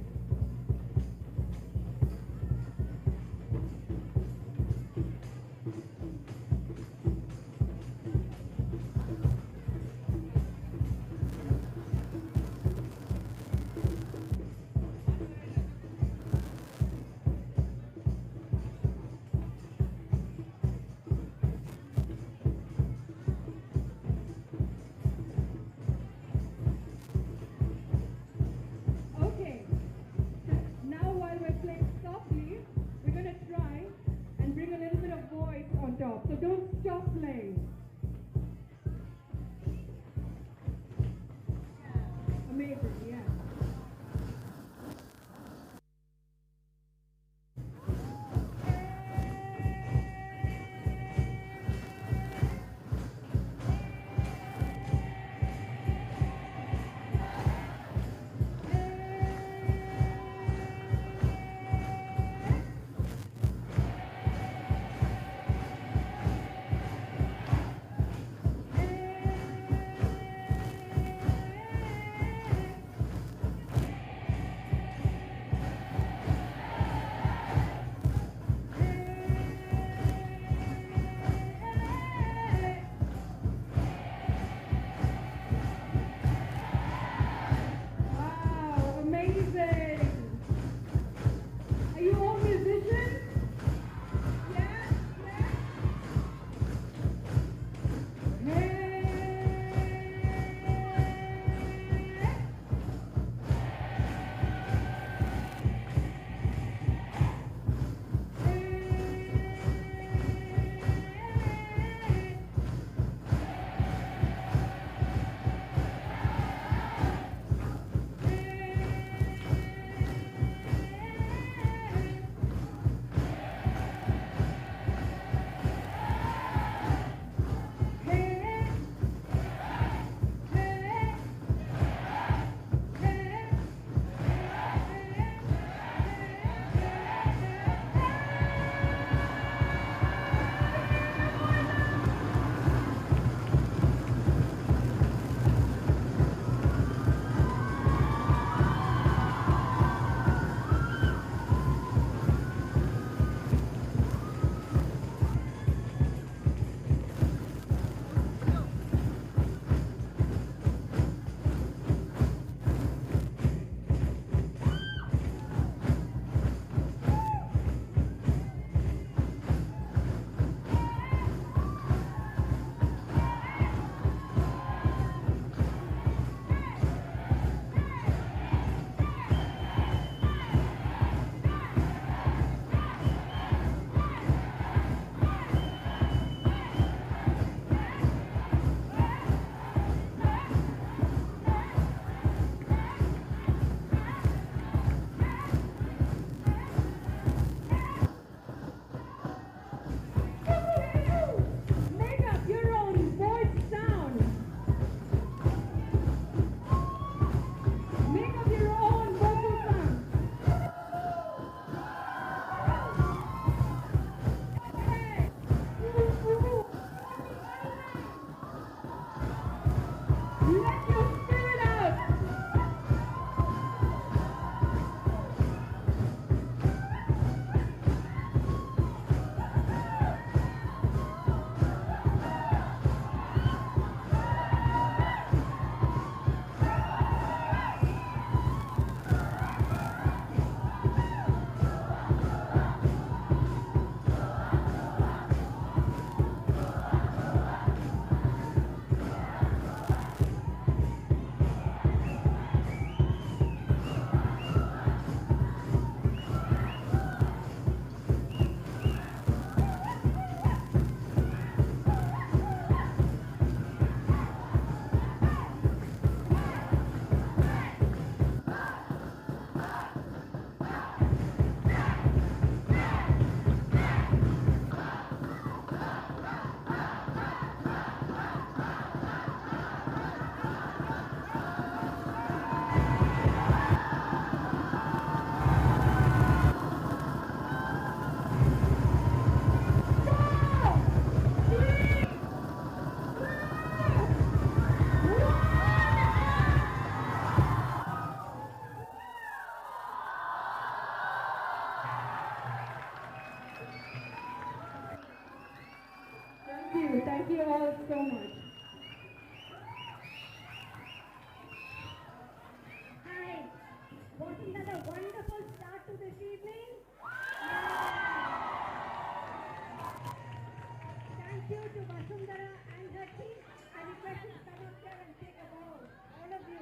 S10: you to Vasundhara and her team. I request you to come up here and take a bow. All of you.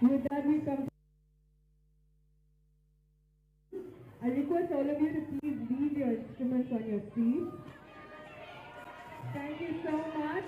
S10: Come. With that, we come. I request all of you to please leave your instruments on your seats. Thank you so much.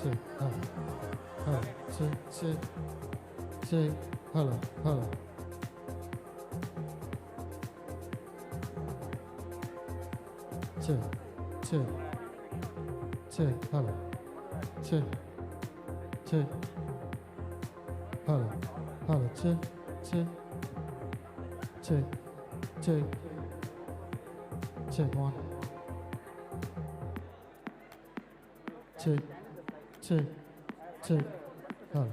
S11: check, hello, hello, check, check, check, hello, hello. Check, check, check, hello, check, check, hello, hello, check, check, check, check, check one. Check, check, check, hello.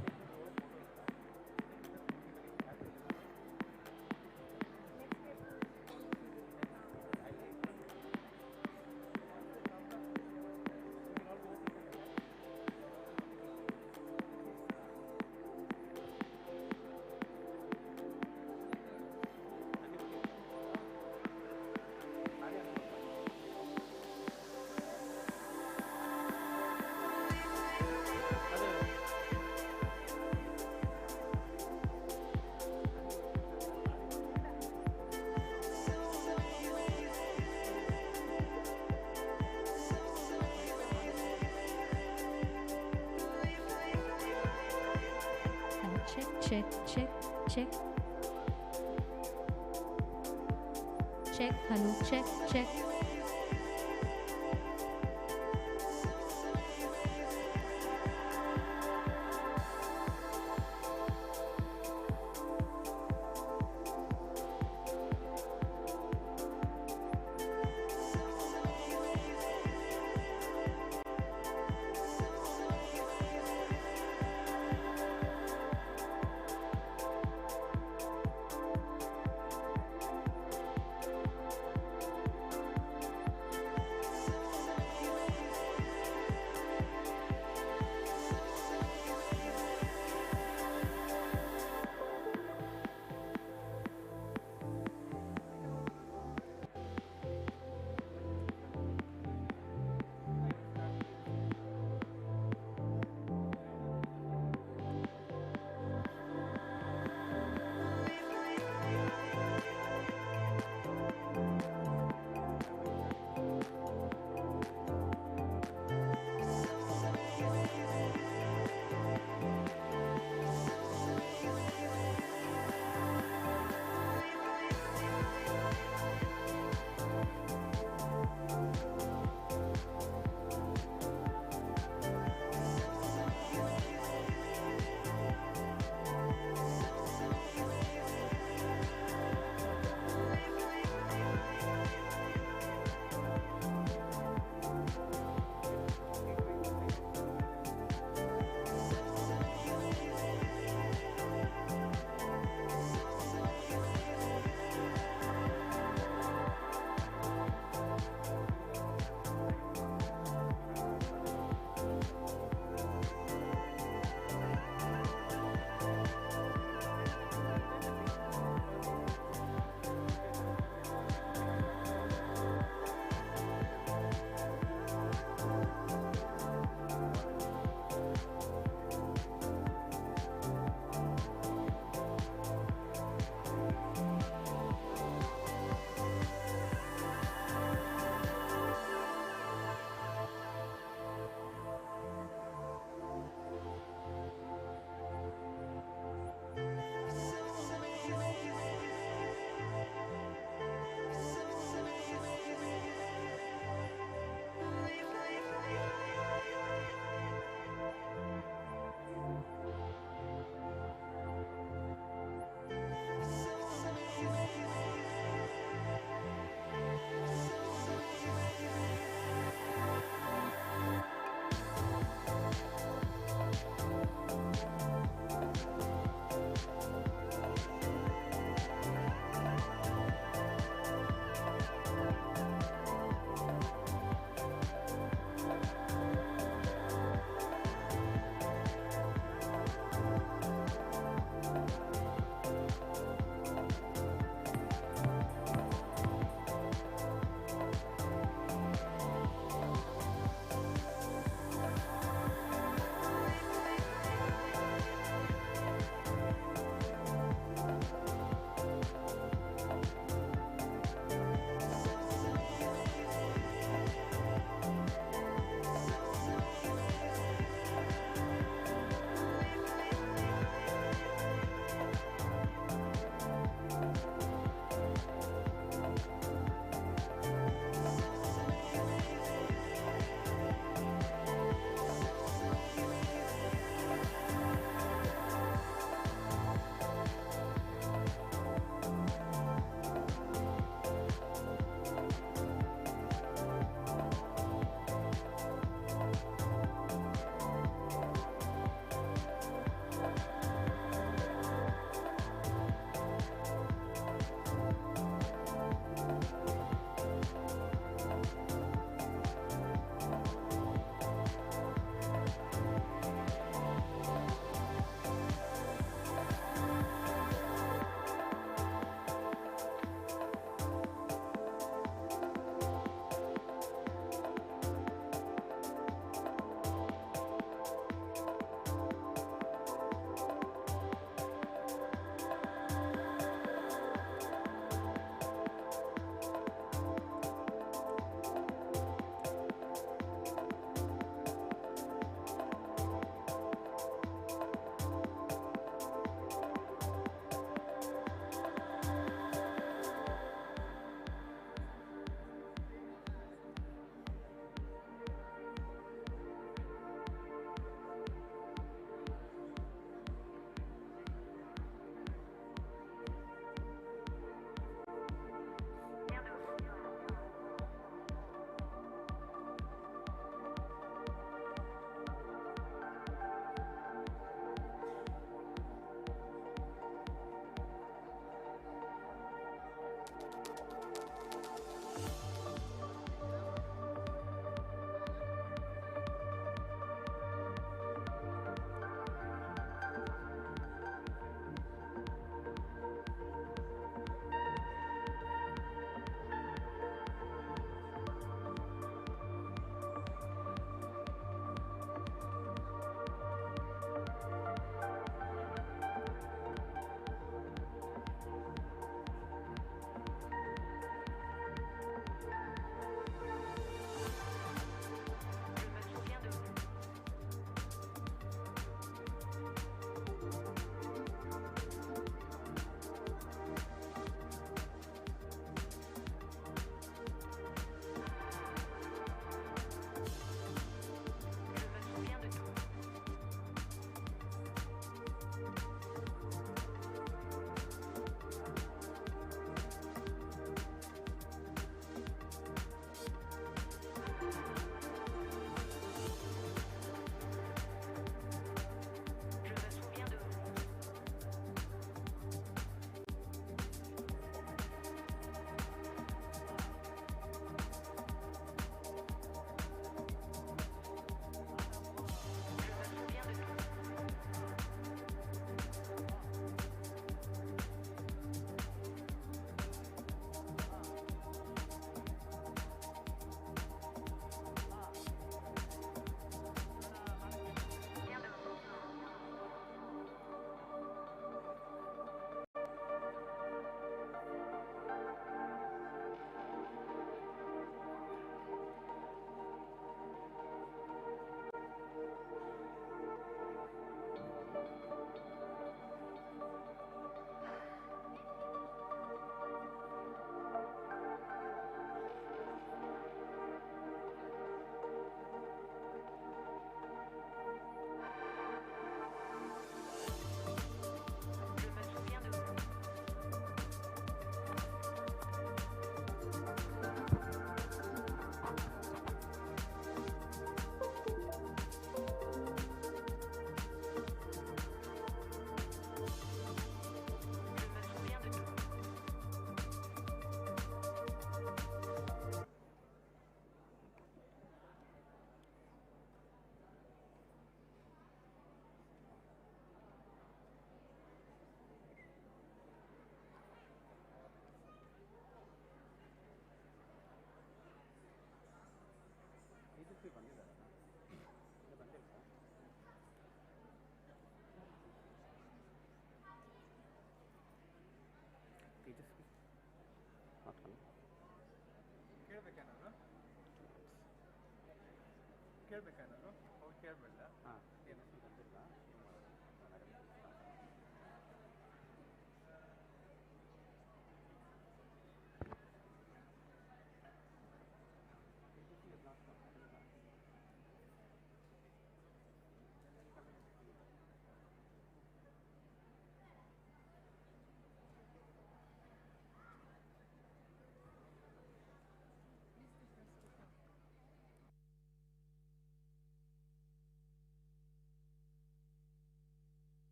S12: Check, check, check. Check, hello, check, check.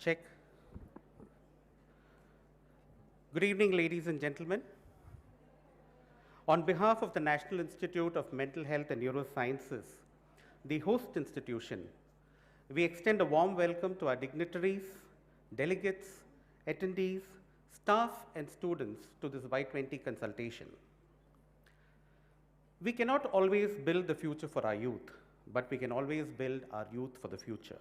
S13: Check. Good evening, ladies and gentlemen. On behalf of the National Institute of Mental Health and Neurosciences, the host institution, we extend a warm welcome to our dignitaries, delegates, attendees, staff, and students to this Y20 consultation. We cannot always build the future for our youth, but we can always build our youth for the future.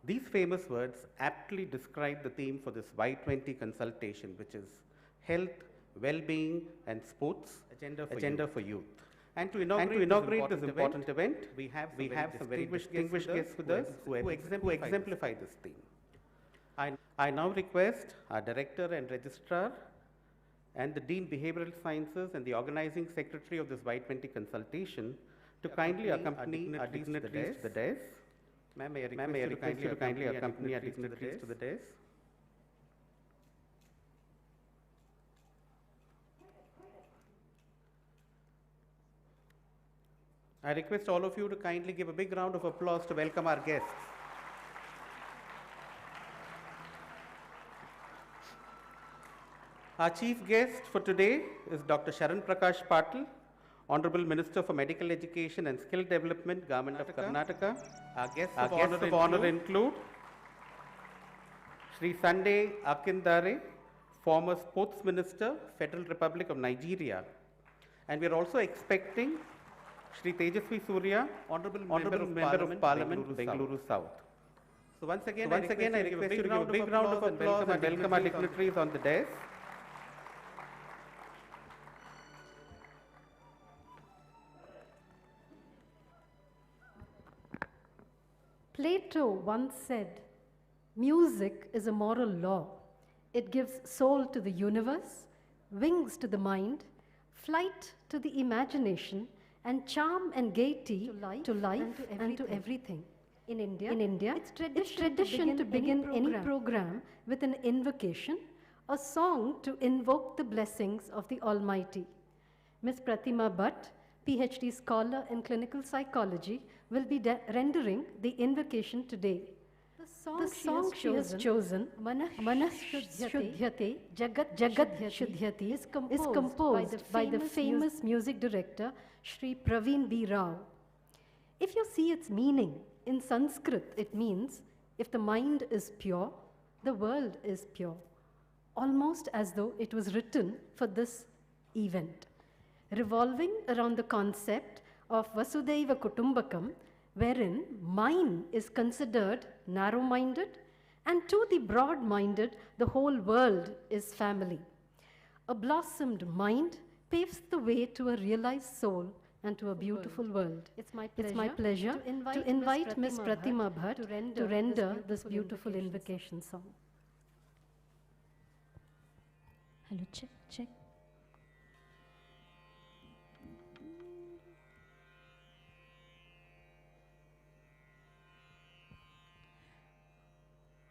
S13: These famous words aptly describe the theme for this Y20 consultation, which is health, well-being, and sports agenda for youth. And to inaugurate this important event, we have some very distinguished guests with us who exemplify this theme. I now request our Director and Registrar and the Dean Behavioral Sciences and the Organizing Secretary of this Y20 consultation to kindly accompany our dignitaries to the dais. Ma'am, may I request you to kindly accompany our dignitaries to the dais? I request all of you to kindly give a big round of applause to welcome our guests. Our chief guest for today is Dr. Sharan Prakash Patil, Honorable Minister for Medical Education and Skill Development, Government of Karnataka. Our guests of honor include Shri Sunday Akindare, former Sports Minister, Federal Republic of Nigeria. And we are also expecting Shri Tejasvi Surya, Honorable Member of Parliament, Bengaluru South. So once again, I request you to give a big round of applause and welcome our dignitaries on the dais.
S14: Plato once said, "Music is a moral law. It gives soul to the universe, wings to the mind, flight to the imagination, and charm and gaiety to life and to everything." In India, it's tradition to begin any program with an invocation, a song to invoke the blessings of the Almighty. Ms. Pratima Bhatt, PhD scholar in clinical psychology, will be rendering the invocation today. The song she has chosen, Manah Shuddhyate, Jagat Shuddhyate, is composed by the famous music director, Shri Praveen B. Rao. If you see its meaning, in Sanskrit it means, if the mind is pure, the world is pure. Almost as though it was written for this event. Revolving around the concept of Vasudhaiva Kutumbakam, wherein mine is considered narrow-minded, and to the broad-minded, the whole world is family. A blossomed mind paves the way to a realized soul and to a beautiful world. It's my pleasure to invite Ms. Pratima Bhatt to render this beautiful invocation song.
S12: Hello, check, check.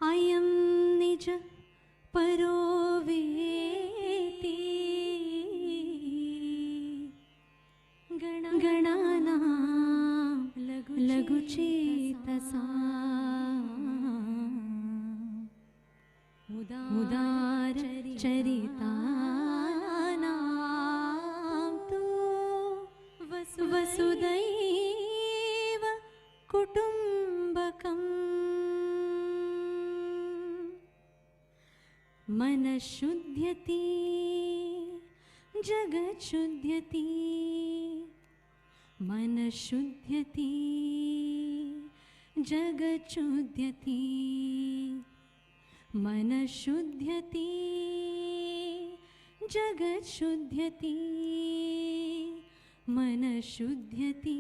S15: अयं निज परो वेति गणानां लघुचेतसा उदारचरितानां तु वसुदैव कुटुम्बकम् मनशुद्ध्यति जगच्छुद्ध्यति मनशुद्ध्यति जगच्छुद्ध्यति मनः शुध्यति जगत् शुध्यति मनः शुध्यति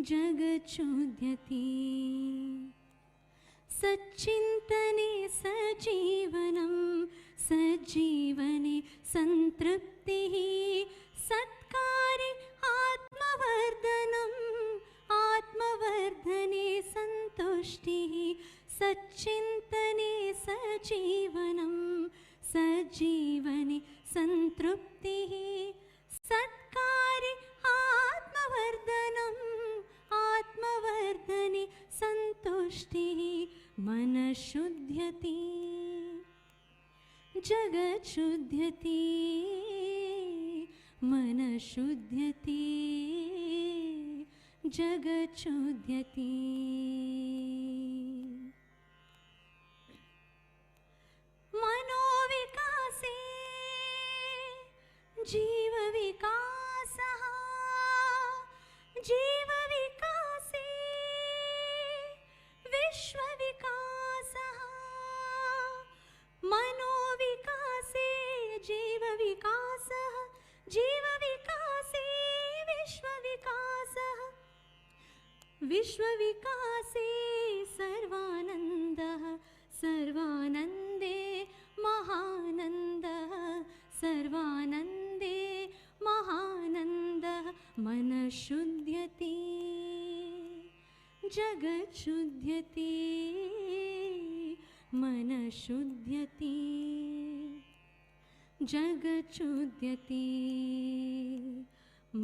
S15: जगत् शुध्यति सच्चिन्तने सजीवनं सज्जीवने संतृप्तिः सत्कारे आत्मवर्धनम् आत्मवर्धने संतुष्टिः सच्चिन्तने सजीवनं सज्जीवने संतृप्तिः सत्कारे आत्मवर्धनम् आत्मवर्धने संतुष्टिः मनः शुध्यति जगत् शुध्यति मनः शुध्यति जगत् शुध्यति मनोविकासे जीवविकासः जीवविकासे विश्वविकासः मनोविकासे जीवविकासः जीवविकासे विश्वविकासः विश्वविकासे सर्वानन्दः सर्वानन्दे महानन्दः सर्वानन्दे महानन्दः मनः शुध्यति जगत् शुध्यति मनः शुध्यति जगत् शुध्यति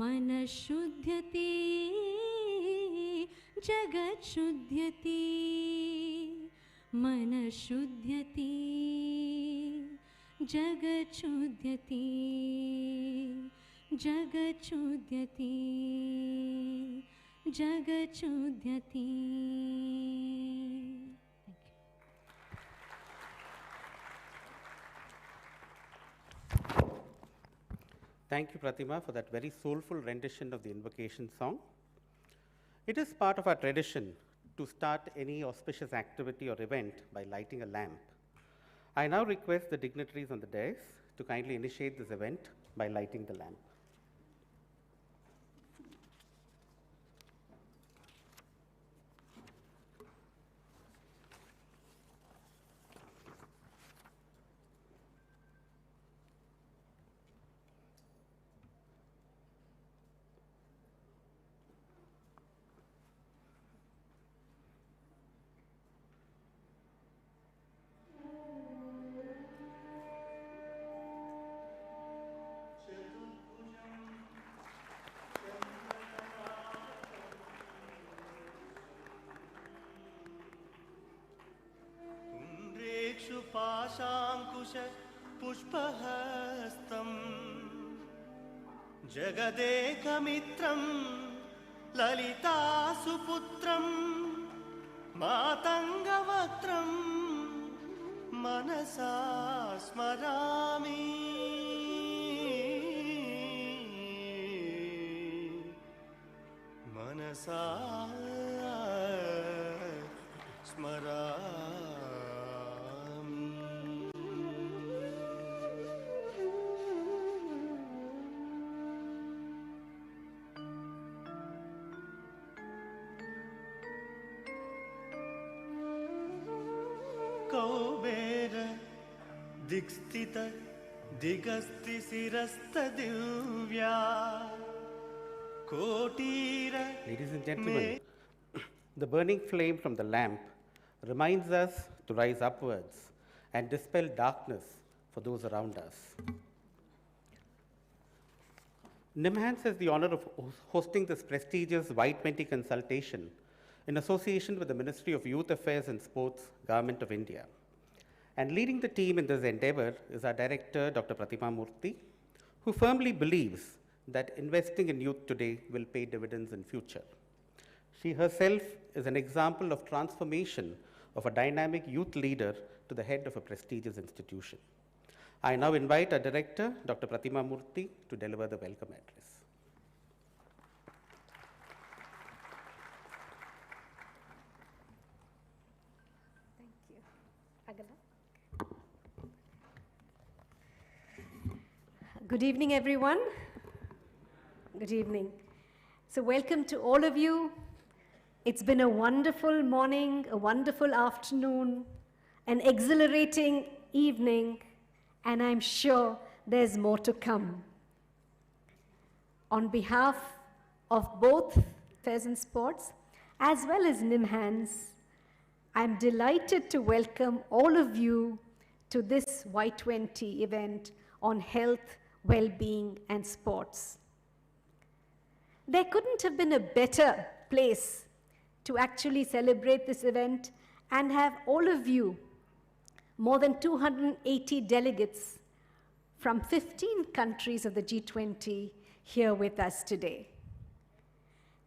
S15: मनः शुध्यति जगत् शुध्यति मनः शुध्यति जगत् शुध्यति जगत् शुध्यति जगत् शुध्यति
S13: Thank you, Pratima, for that very soulful rendition of the invocation song. It is part of our tradition to start any auspicious activity or event by lighting a lamp. I now request the dignitaries on the dais to kindly initiate this event by lighting the lamp.
S16: पाशाङ्कुश पुष्पहस्तं जगदेकमित्रं ललितासुपुत्रं मातङ्गवक्त्रं मनसा स्मरामि मनसा स्मरामि कौबेर दिक्स्थित दिगस्तिशिरस्तदिव्या कोटीर.
S13: Ladies and gentlemen, the burning flame from the lamp reminds us to rise upwards and dispel darkness for those around us. Nimhans has the honor of hosting this prestigious Y20 Consultation in association with the Ministry of Youth Affairs and Sports, Government of India. And leading the team in this endeavor is our director, Dr. Pratima Murthy, who firmly believes that investing in youth today will pay dividends in future. She herself is an example of transformation of a dynamic youth leader to the head of a prestigious institution. I now invite our director, Dr. Pratima Murthy, to deliver the welcome address.
S1: Thank you.
S14: Good evening, everyone. Good evening. So welcome to all of you. It's been a wonderful morning, a wonderful afternoon, an exhilarating evening, and I'm sure there's more to come. On behalf of both Affairs and Sports, as well as Nimhans, I'm delighted to welcome all of you to this Y20 event on health, well-being, and sports. There couldn't have been a better place to actually celebrate this event and have all of you, more than 280 delegates from 15 countries of the G20, here with us today.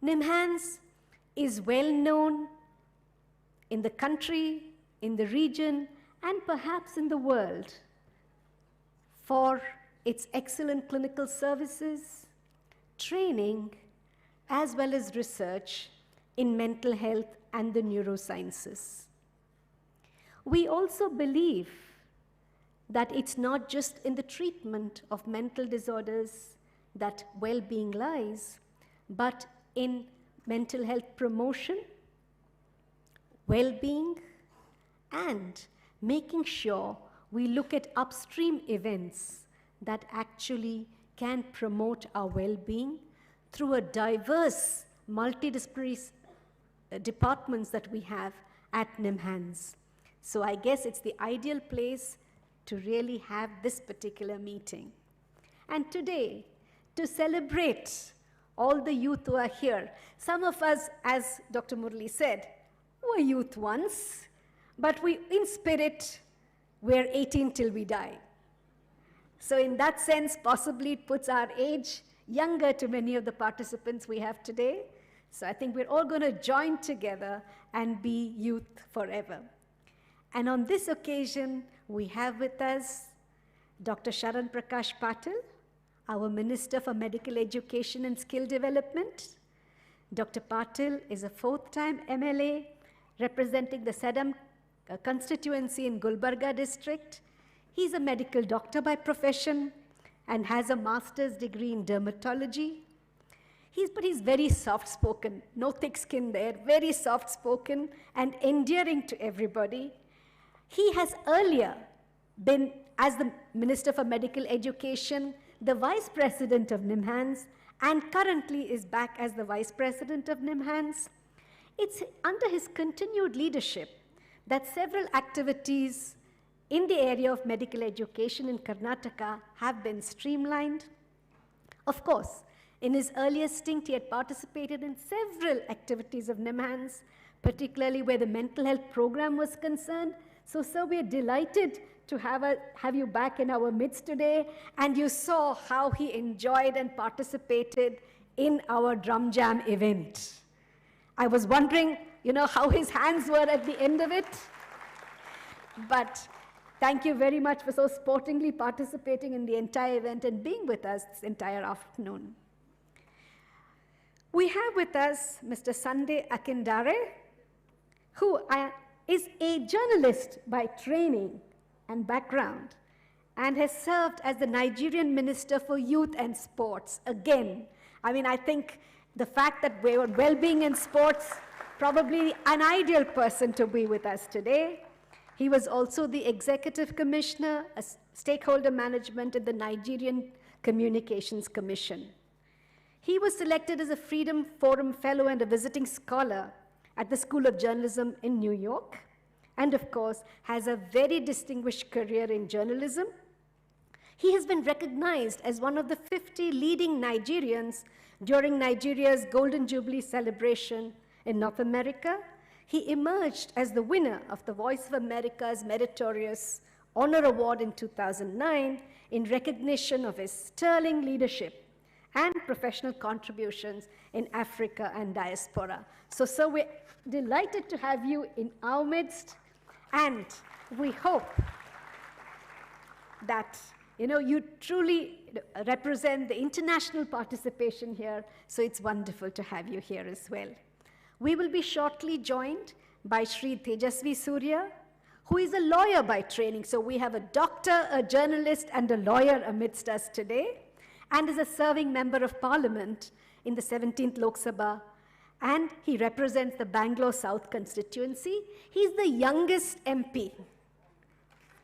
S14: Nimhans is well known in the country, in the region, and perhaps in the world for its excellent clinical services, training, as well as research in mental health and the neurosciences. We also believe that it's not just in the treatment of mental disorders that well-being lies, but in mental health promotion, well-being, and making sure we look at upstream events that actually can promote our well-being through a diverse multidisciplinary departments that we have at Nimhans. So I guess it's the ideal place to really have this particular meeting. And today, to celebrate all the youth who are here. Some of us, as Dr. Murli said, were youth once, but in spirit, we're 18 till we die. So in that sense, possibly it puts our age younger to many of the participants we have today. So I think we're all going to join together and be youth forever. And on this occasion, we have with us Dr. Sharan Prakash Patil, our Minister for Medical Education and Skill Development. Dr. Patil is a fourth-time MLA representing the Sedam constituency in Gulbarga district. He's a medical doctor by profession and has a master's degree in dermatology. But he's very soft-spoken, no thick skin there, very soft-spoken and endearing to everybody. He has earlier been, as the Minister for Medical Education, the Vice President of Nimhans, and currently is back as the Vice President of Nimhans. It's under his continued leadership that several activities in the area of medical education in Karnataka have been streamlined. Of course, in his earlier stint, he had participated in several activities of Nimhans, particularly where the mental health program was concerned. So, sir, we are delighted to have you back in our midst today, and you saw how he enjoyed and participated in our drum jam event. I was wondering, how his hands were at the end of it, but thank you very much for so sportingly participating in the entire event and being with us this entire afternoon. We have with us Mr. Sunday Akindare, who is a journalist by training and background, and has served as the Nigerian Minister for Youth and Sports. Again, I think the fact that we were well-being and sports, probably an ideal person to be with us today. He was also the Executive Commissioner, Stakeholder Management at the Nigerian Communications Commission. He was selected as a Freedom Forum Fellow and a visiting scholar at the School of Journalism in New York, and of course, has a very distinguished career in journalism. He has been recognized as one of the 50 leading Nigerians during Nigeria's Golden Jubilee celebration in North America. He emerged as the winner of the Voice of America's Meritorious Honor Award in 2009 in recognition of his sterling leadership and professional contributions in Africa and diaspora. So, sir, we're delighted to have you in our midst, and we hope that you truly represent the international participation here, so it's wonderful to have you here as well. We will be shortly joined by Shri Tejasvi Surya,
S17: who is a lawyer by training. So we have a doctor, a journalist, and a lawyer amidst us today, and is a serving member of parliament in the 17th Lok Sabha, and he represents the Bangalore South constituency. He's the youngest MP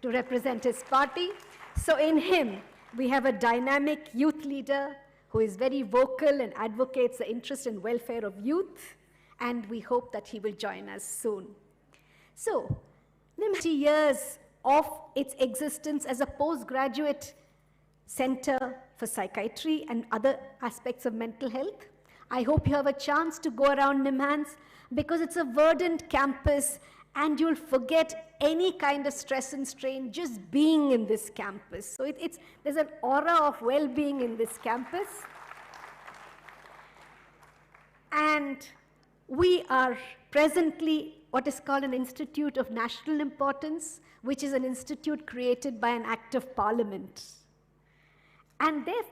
S17: to represent his party. So in him, we have a dynamic youth leader who is very vocal and advocates the interest and welfare of youth, and we hope that he will join us soon. So, 20 years of its existence as a postgraduate center for psychiatry and other aspects of mental health. I hope you have a chance to go around Nimhans because it's a verdant campus and you'll forget any kind of stress and strain just being in this campus. So there's an aura of well-being in this campus. And we are presently what is called an institute of national importance, which is an institute created by an act of parliament.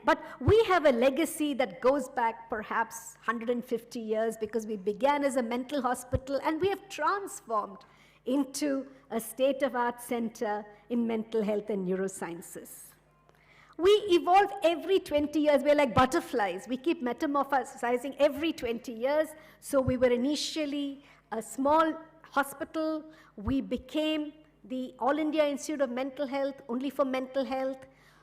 S17: But we have a legacy that goes back perhaps 150 years because we began as a mental hospital and we have transformed into a state-of-art center in mental health and neurosciences. We evolve every 20 years. We're like butterflies. We keep metamorphosizing every 20 years. So we were initially a small hospital. We became the All India Institute of Mental Health, only for mental health.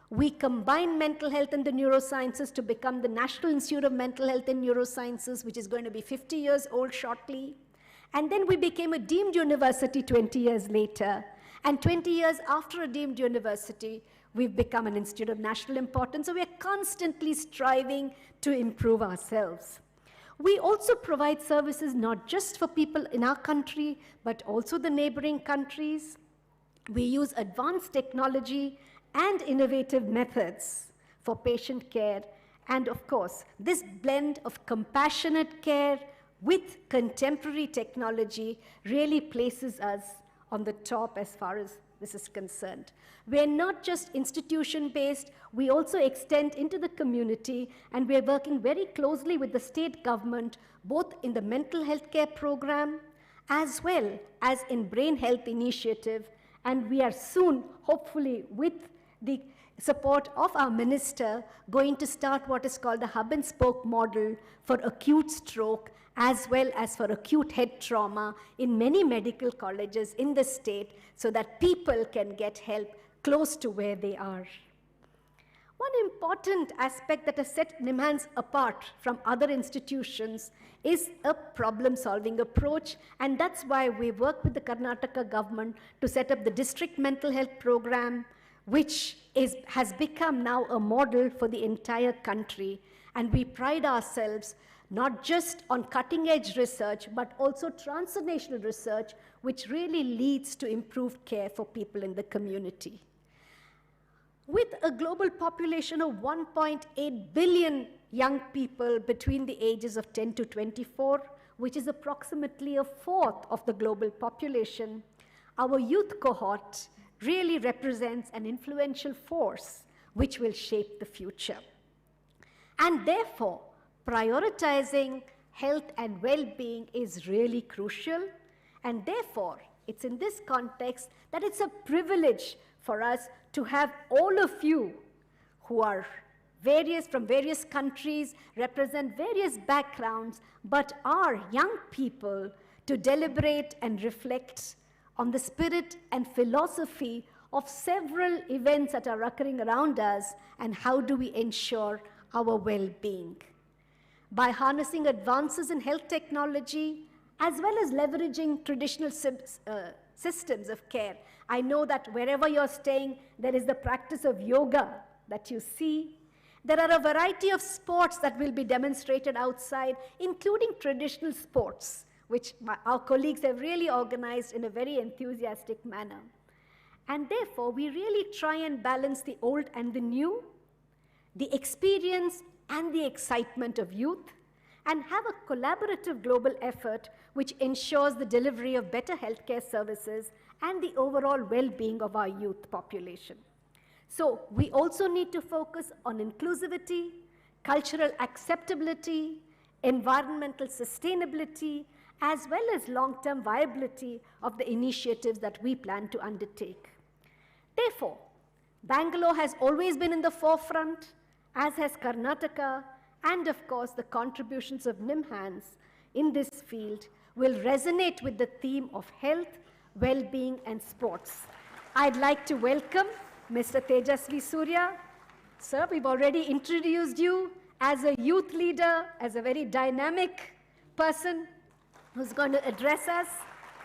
S17: We combined mental health and the neurosciences to become the National Institute of Mental Health and Neurosciences, which is going to be 50 years old shortly. And then we became a deemed university 20 years later. And 20 years after a deemed university, we've become an institute of national importance. So we are constantly striving to improve ourselves. We also provide services not just for people in our country, but also the neighboring countries. We use advanced technology and innovative methods for patient care. And of course, this blend of compassionate care with contemporary technology really places us on the top as far as this is concerned. We're not just institution-based, we also extend into the community, and we're working very closely with the state government, both in the mental health care program, as well as in brain health initiative, and we are soon, hopefully, with the support of our minister, going to start what is called a hub and spoke model for acute stroke as well as for acute head trauma in many medical colleges in the state so that people can get help close to where they are. One important aspect that has set Nimhans apart from other institutions is a problem-solving approach, and that's why we work with the Karnataka government to set up the district mental health program, which has become now a model for the entire country. And we pride ourselves not just on cutting-edge research, but also transnational research, which really leads to improved care for people in the community. With a global population of 1.8 billion young people between the ages of 10 to 24, which is approximately a fourth of the global population, our youth cohort really represents an influential force which will shape the future. And therefore, prioritizing health and well-being is really crucial, and therefore, it's in this context that it's a privilege for us to have all of you who are from various countries, represent various backgrounds, but are young people to deliberate and reflect on the spirit and philosophy of several events that are occurring around us and how do we ensure our well-being. By harnessing advances in health technology, as well as leveraging traditional systems of care. I know that wherever you're staying, there is the practice of yoga that you see. There are a variety of sports that will be demonstrated outside, including traditional sports, which our colleagues have really organized in a very enthusiastic manner. And therefore, we really try and balance the old and the new, the experience and the excitement of youth, and have a collaborative global effort which ensures the delivery of better healthcare services and the overall well-being of our youth population. So we also need to focus on inclusivity, cultural acceptability, environmental sustainability, as well as long-term viability of the initiatives that we plan to undertake. Therefore, Bangalore has always been in the forefront, as has Karnataka, and of course the contributions of Nimhans in this field will resonate with the theme of health, well-being and sports. I'd like to welcome Mr. Tejasvi Surya. Sir, we've already introduced you as a youth leader, as a very dynamic person who's going to address us.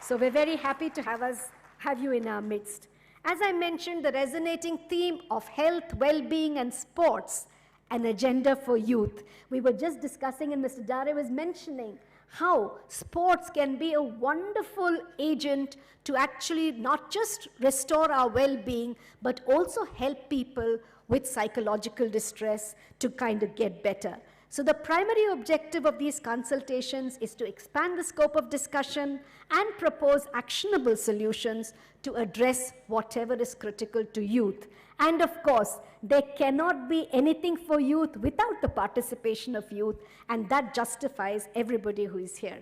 S17: So we're very happy to have you in our midst. As I mentioned, the resonating theme of health, well-being and sports, an agenda for youth. We were just discussing, and Mr. Dare was mentioning how sports can be a wonderful agent to actually not just restore our well-being, but also help people with psychological distress to kind of get better. So the primary objective of these consultations is to expand the scope of discussion and propose actionable solutions to address whatever is critical to youth. And of course, there cannot be anything for youth without the participation of youth, and that justifies everybody who is here.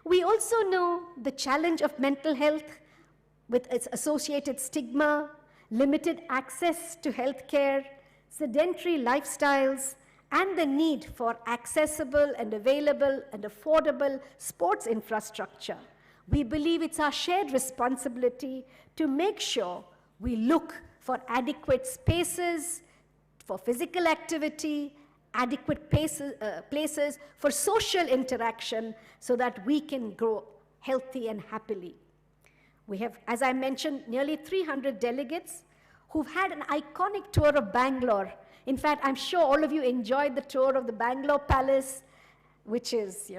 S17: We also know the challenge of mental health with its associated stigma, limited access to healthcare, sedentary lifestyles, and the need for accessible and available and affordable sports infrastructure. We believe it's our shared responsibility to make sure we look for adequate spaces for physical activity, adequate places for social interaction so that we can grow healthy and happily. We have, as I mentioned, nearly 300 delegates who've had an iconic tour of Bangalore. In fact, I'm sure all of you enjoyed the tour of the Bangalore Palace, which is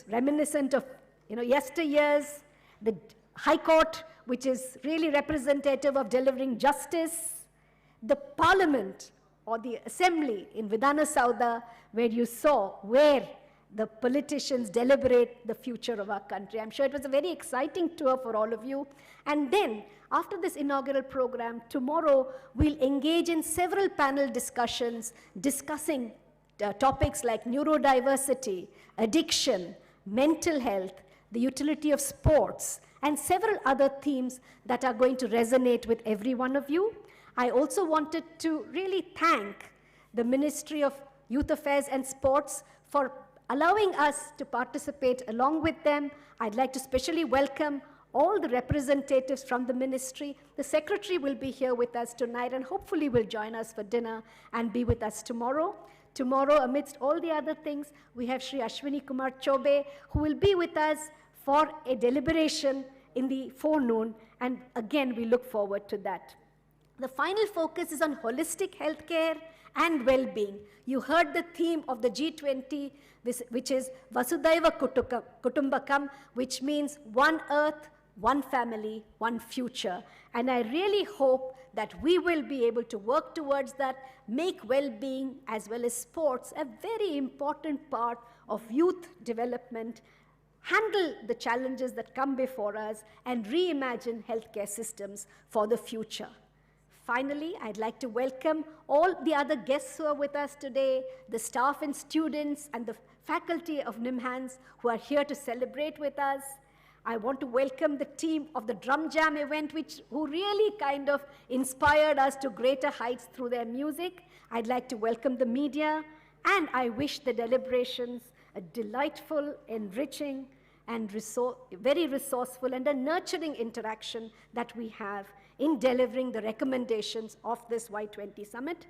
S17: reminiscent of, yesteryears, the High Court, which is really representative of delivering justice, the Parliament or the Assembly in Vidhana Saudha, where you saw where the politicians deliberate the future of our country. I'm sure it was a very exciting tour for all of you. And then, after this inaugural program, tomorrow we'll engage in several panel discussions discussing topics like neurodiversity, addiction, mental health, the utility of sports, and several other themes that are going to resonate with every one of you. I also wanted to really thank the Ministry of Youth Affairs and Sports for allowing us to participate along with them. I'd like to specially welcome all the representatives from the ministry. The secretary will be here with us tonight and hopefully will join us for dinner and be with us tomorrow. Tomorrow, amidst all the other things, we have Sri Ashwini Kumar Chobe, who will be with us for a deliberation in the forenoon, and again, we look forward to that. The final focus is on holistic healthcare and well-being. You heard the theme of the G20, which is Vasudhaiva Kutumbakam, which means one earth, one family, one future. And I really hope that we will be able to work towards that, make well-being as well as sports a very important part of youth development, handle the challenges that come before us, and reimagine healthcare systems for the future. Finally, I'd like to welcome all the other guests who are with us today, the staff and students and the faculty of Nimhans who are here to celebrate with us. I want to welcome the team of the Drum Jam event, who really kind of inspired us to greater heights through their music. I'd like to welcome the media, and I wish the deliberations a delightful, enriching, and very resourceful and a nurturing interaction that we have in delivering the recommendations of this Y20 Summit.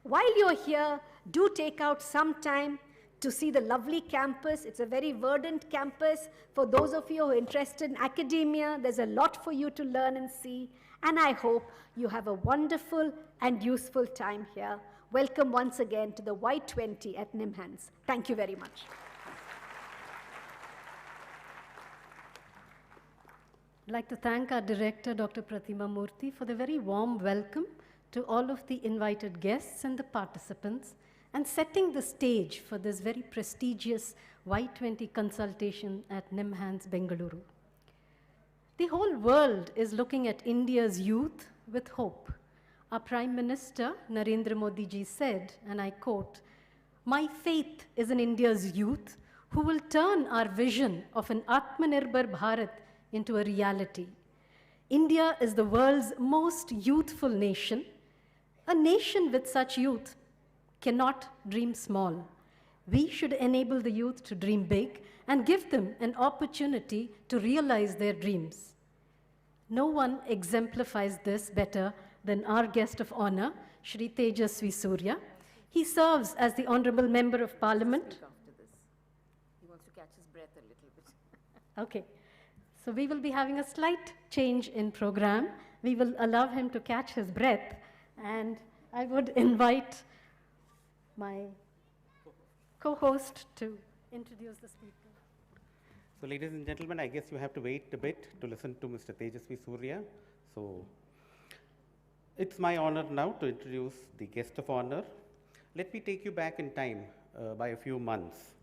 S17: While you're here, do take out some time to see the lovely campus. It's a very verdant campus. For those of you who are interested in academia, there's a lot for you to learn and see. And I hope you have a wonderful and useful time here. Welcome once again to the Y20 at Nimhans. Thank you very much.
S14: I'd like to thank our director, Dr. Pratima Murthy, for the very warm welcome to all of the invited guests and the participants, and setting the stage for this very prestigious Y20 consultation at Nimhans, Bengaluru. The whole world is looking at India's youth with hope. Our Prime Minister, Narendra Modi ji, said, and I quote, "My faith is in India's youth, who will turn our vision of an Atmanirbhar Bharat into a reality. India is the world's most youthful nation. A nation with such youth cannot dream small. We should enable the youth to dream big and give them an opportunity to realize their dreams. No one exemplifies this better than our guest of honor, Shri Tejasvi Surya. He serves as the Honorable Member of Parliament.
S18: He wants to catch his breath a little bit.
S14: Okay, so we will be having a slight change in program. We will allow him to catch his breath, and I would invite my co-host to introduce the speaker.
S13: So ladies and gentlemen, I guess you have to wait a bit to listen to Mr. Tejasvi Surya. So it's my honor now to introduce the guest of honor. Let me take you back in time by a few months.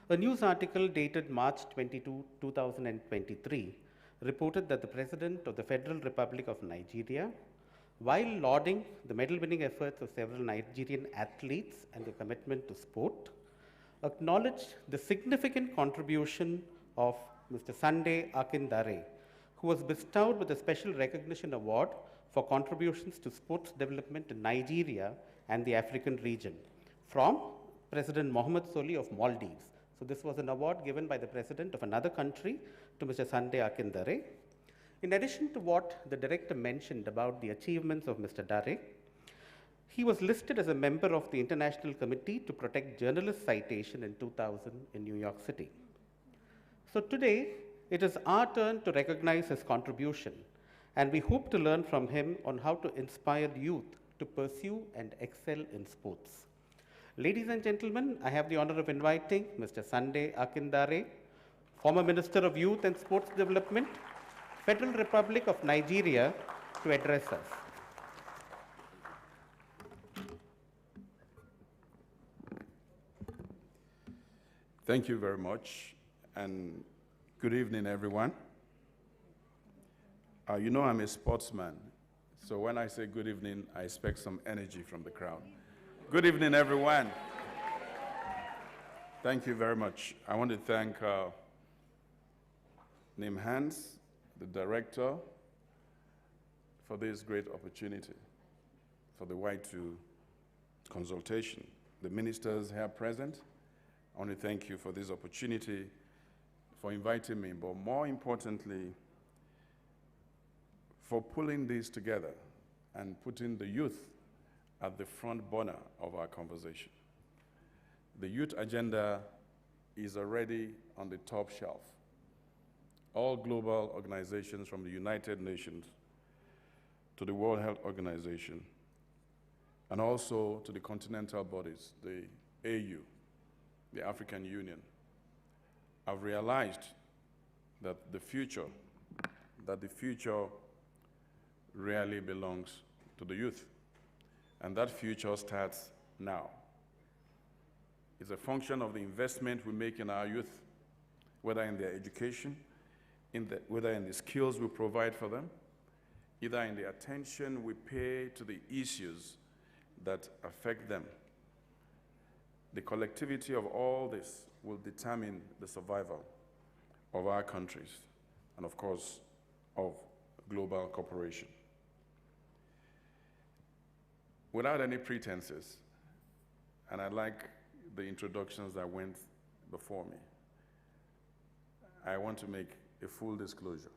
S13: A news article dated March 22, 2023 reported that the President of the Federal Republic of Nigeria, while lauding the medal-winning efforts of several Nigerian athletes and their commitment to sport, acknowledged the significant contribution of Mr. Sunday Akindare, who was bestowed with a special recognition award for contributions to sports development in Nigeria and the African region from President Mohammed Soli of Maldives. So this was an award given by the president of another country to Mr. Sunday Akindare. In addition to what the director mentioned about the achievements of Mr. Dare, he was listed as a member of the International Committee to Protect Journalist Citation in 2000 in New York City. So today, it is our turn to recognize his contribution, and we hope to learn from him on how to inspire youth to pursue and excel in sports. Ladies and gentlemen, I have the honor of inviting Mr. Sunday Akindare, former Minister of Youth and Sports Development, Federal Republic of Nigeria, to address us.
S19: Thank you very much, and good evening, everyone. You know I'm a sportsman, so when I say good evening, I expect some energy from the crowd. Good evening, everyone. Thank you very much. I want to thank Nimhans, the director, for this great opportunity for the Y20 Consultation. The ministers here present, I want to thank you for this opportunity, for inviting me, but more importantly, for pulling this together and putting the youth at the front burner of our conversation. The youth agenda is already on the top shelf. All global organizations, from the United Nations to the World Health Organization, and also to the continental bodies, the AU, the African Union, have realized that the future really belongs to the youth. And that future starts now. It's a function of the investment we make in our youth, whether in their education, whether in the skills we provide for them, either in the attention we pay to the issues that affect them. The collectivity of all this will determine the survival of our countries and, of course, of global cooperation. Without any pretenses, and I like the introductions that went before me, I want to make a full disclosure.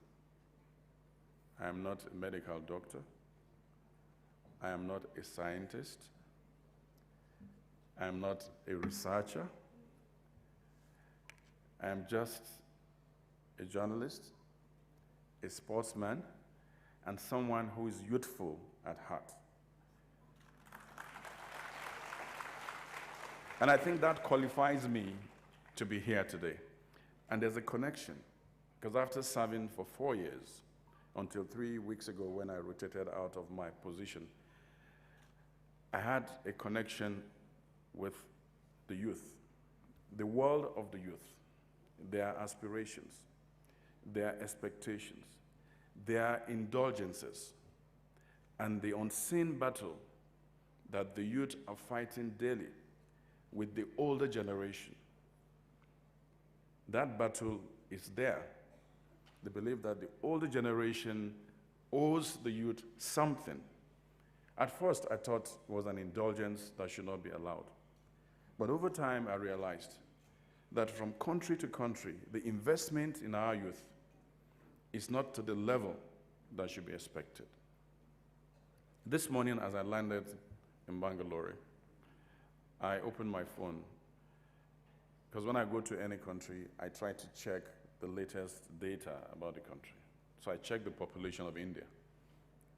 S19: I am not a medical doctor. I am not a scientist. I am not a researcher. I am just a journalist, a sportsman, and someone who is youthful at heart. And I think that qualifies me to be here today. And there's a connection, because after serving for 4 years, until 3 weeks ago when I rotated out of my position, I had a connection with the youth, the world of the youth, their aspirations, their expectations, their indulgences, and the unseen battle that the youth are fighting daily with the older generation That battle is there. They believe that the older generation owes the youth something. At first, I thought it was an indulgence that should not be allowed. But over time, I realized that from country to country, the investment in our youth is not to the level that should be expected. This morning, as I landed in Bengaluru, I opened my phone, because when I go to any country, I try to check the latest data about the country. So I checked the population of India.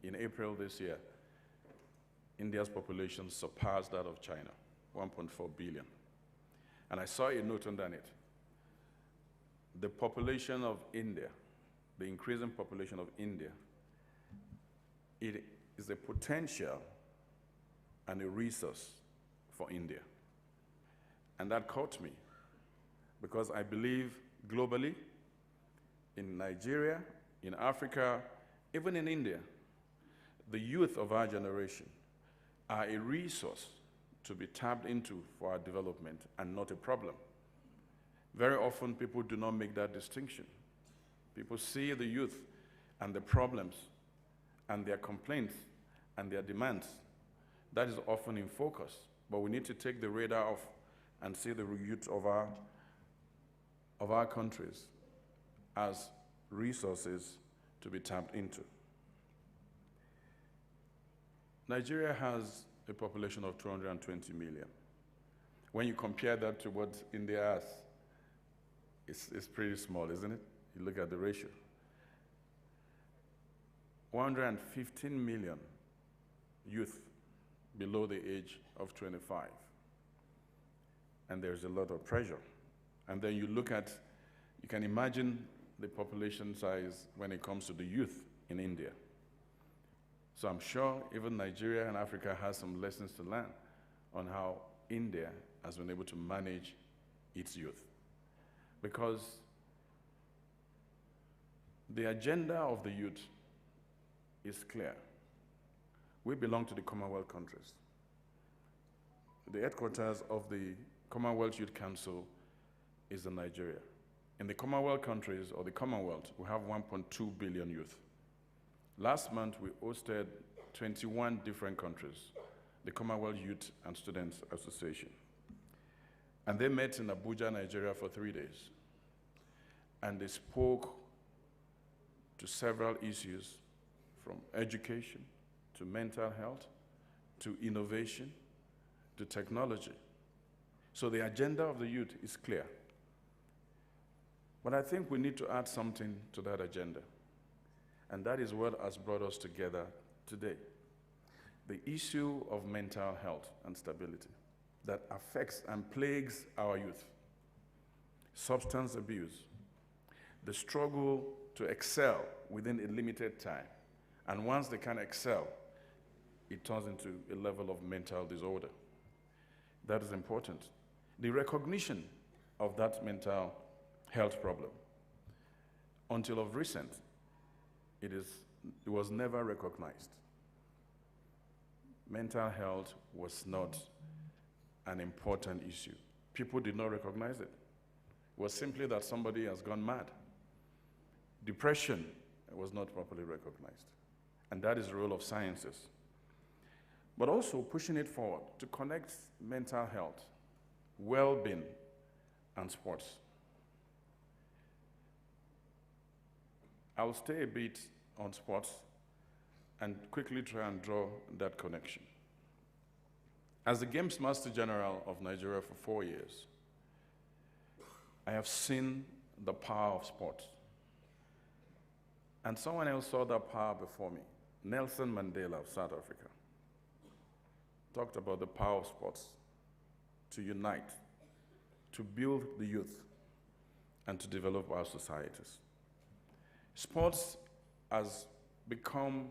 S19: In April this year, India's population surpassed that of China, 1.4 billion. And I saw a note underneath. The population of India, the increasing population of India, it is a potential and a resource for India. And that caught me, because I believe globally, in Nigeria, in Africa, even in India, the youth of our generation are a resource to be tapped into for our development and not a problem. Very often, people do not make that distinction. People see the youth and the problems and their complaints and their demands. That is often in focus, but we need to take the radar off and see the youth of our countries as resources to be tapped into. Nigeria has a population of 220 million. When you compare that to what India has, it's pretty small, isn't it? You look at the ratio. 115 million youth below the age of 25. And there's a lot of pressure. And then you can imagine the population size when it comes to the youth in India. So I'm sure even Nigeria and Africa has some lessons to learn on how India has been able to manage its youth. Because the agenda of the youth is clear. We belong to the Commonwealth countries. The headquarters of the Commonwealth Youth Council is in Nigeria. In the Commonwealth countries, or the Commonwealth, we have 1.2 billion youth. Last month, we hosted 21 different countries, the Commonwealth Youth and Students Association. And they met in Abuja, Nigeria for 3 days. And they spoke to several issues, from education, to mental health, to innovation, to technology. So the agenda of the youth is clear. But I think we need to add something to that agenda. And that is what has brought us together today. The issue of mental health and stability that affects and plagues our youth. Substance abuse, the struggle to excel within a limited time. And once they can excel, it turns into a level of mental disorder. That is important. The recognition of that mental health problem. Until of recent, it was never recognized. Mental health was not an important issue. People did not recognize it. It was simply that somebody has gone mad. Depression was not properly recognized. And that is the role of sciences. But also pushing it forward to connect mental health, well-being, and sports. I'll stay a bit on sports and quickly try and draw that connection. As the Games Master General of Nigeria for 4 years, I have seen the power of sport. And someone else saw that power before me. Nelson Mandela of South Africa talked about the power of sports to unite, to build the youth, and to develop our societies. Sports has become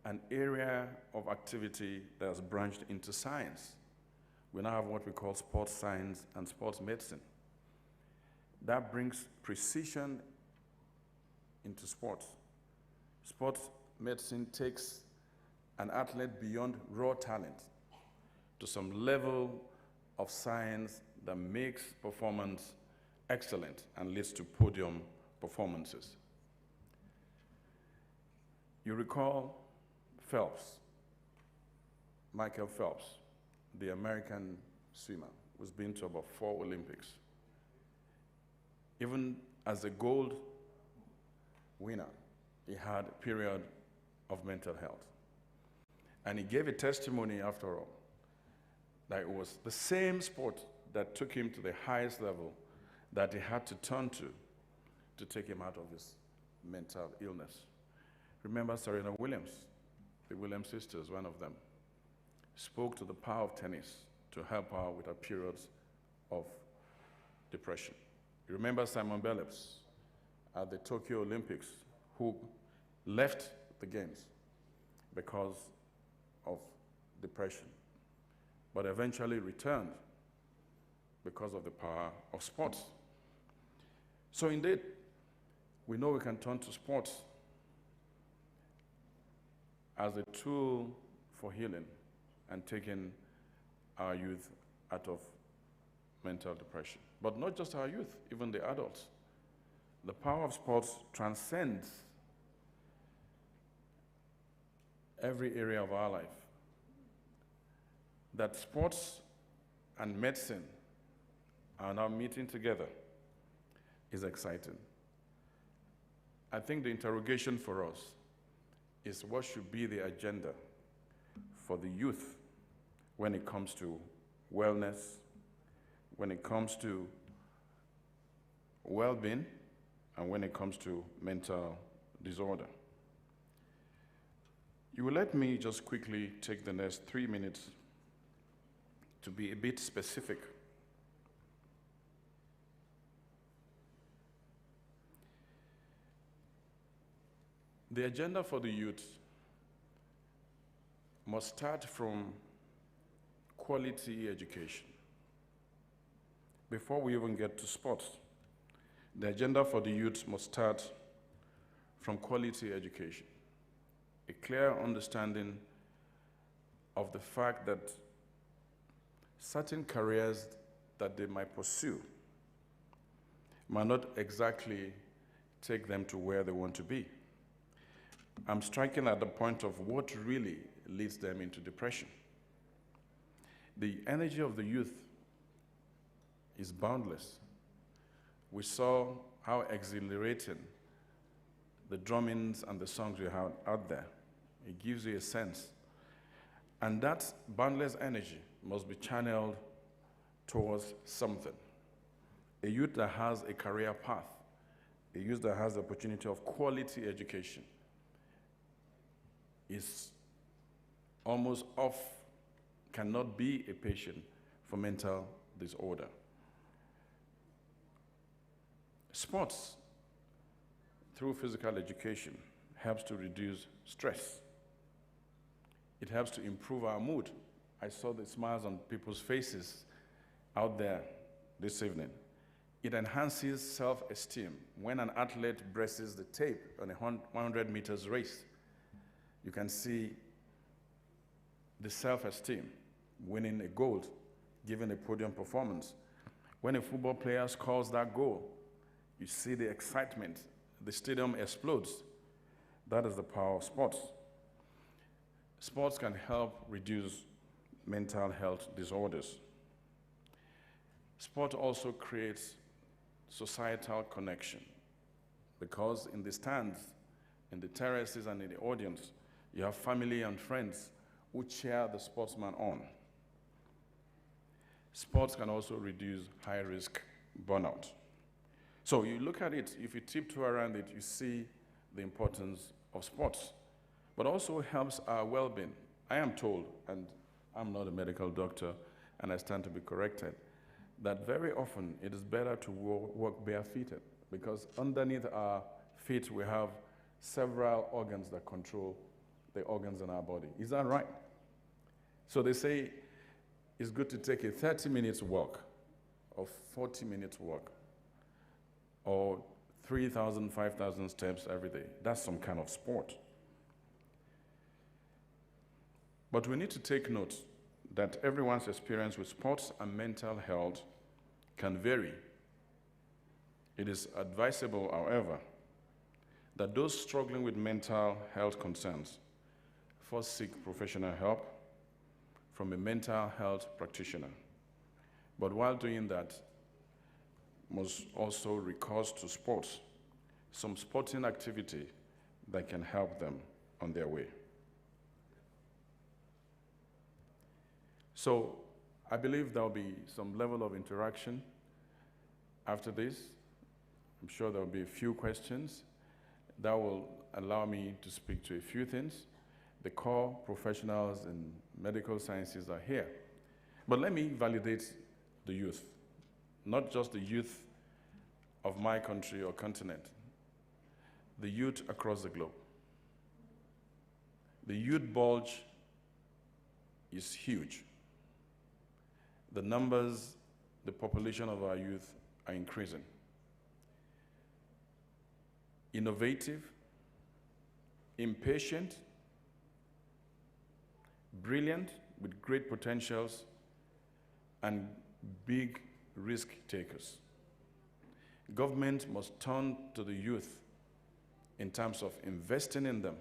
S19: an area of activity that has branched into science. We now have what we call sports science and sports medicine. That brings precision into sports. Sports medicine takes an athlete beyond raw talent to some level of science that makes performance excellent and leads to podium performances. You recall Phelps, Michael Phelps, the American swimmer, who's been to about 4 Olympics. Even as a gold winner, he had a period of mental health. And he gave a testimony, after all, that it was the same sport that took him to the highest level that he had to turn to take him out of his mental illness. Remember Serena Williams, the Williams sisters, one of them, spoke to the power of tennis to help her with her periods of depression. You remember Simon Biles at the Tokyo Olympics, who left the games because of depression, but eventually returned because of the power of sports. So indeed, we know we can turn to sports as a tool for healing and taking our youth out of mental depression. But not just our youth, even the adults. The power of sports transcends every area of our life. That sports and medicine are now meeting together is exciting. I think the interrogation for us is what should be the agenda for the youth when it comes to wellness, when it comes to well-being, and when it comes to mental disorder. You will let me just quickly take the next 3 minutes to be a bit specific. The agenda for the youth must start from quality education. Before we even get to sports, the agenda for the youth must start from quality education. A clear understanding of the fact that certain careers that they might pursue might not exactly take them to where they want to be. I'm striking at the point of what really leads them into depression. The energy of the youth is boundless. We saw how exhilarating the drummings and the songs we have out there. It gives you a sense. And that boundless energy must be channeled towards something. A youth that has a career path, a youth that has the opportunity of quality education is almost off, cannot be a patient for mental disorder. Sports, through physical education, helps to reduce stress. It helps to improve our mood. I saw the smiles on people's faces out there this evening. It enhances self-esteem. When an athlete braces the tape on a 100 meters race, you can see the self-esteem, winning a gold, giving a podium performance. When a football player scores that goal, you see the excitement. The stadium explodes. That is the power of sports. Sports can help reduce mental health disorders. Sport also creates societal connection because in the stands, in the terraces, and in the audience, you have family and friends who cheer the sportsman on. Sports can also reduce high-risk burnout. So you look at it, if you tiptoe around it, you see the importance of sports, but also helps our well-being. I am told, and I'm not a medical doctor, and I stand to be corrected, that very often it is better to walk barefooted because underneath our feet we have several organs that control the organs in our body. Is that right? So they say it's good to take a 30 minutes walk or 40 minutes walk or 3,000, 5,000 steps every day. That's some kind of sport. But we need to take note that everyone's experience with sports and mental health can vary. It is advisable, however, that those struggling with mental health concerns first seek professional help from a mental health practitioner. But while doing that, must also recourse to sports, some sporting activity that can help them on their way. So I believe there'll be some level of interaction after this. I'm sure there'll be a few questions that will allow me to speak to a few things. The core professionals in medical sciences are here. But let me validate the youth, not just the youth of my country or continent, the youth across the globe. The youth bulge is huge. The numbers, the population of our youth are increasing. Innovative, impatient, brilliant, with great potentials, and big risk takers. Government must turn to the youth in terms of investing in them,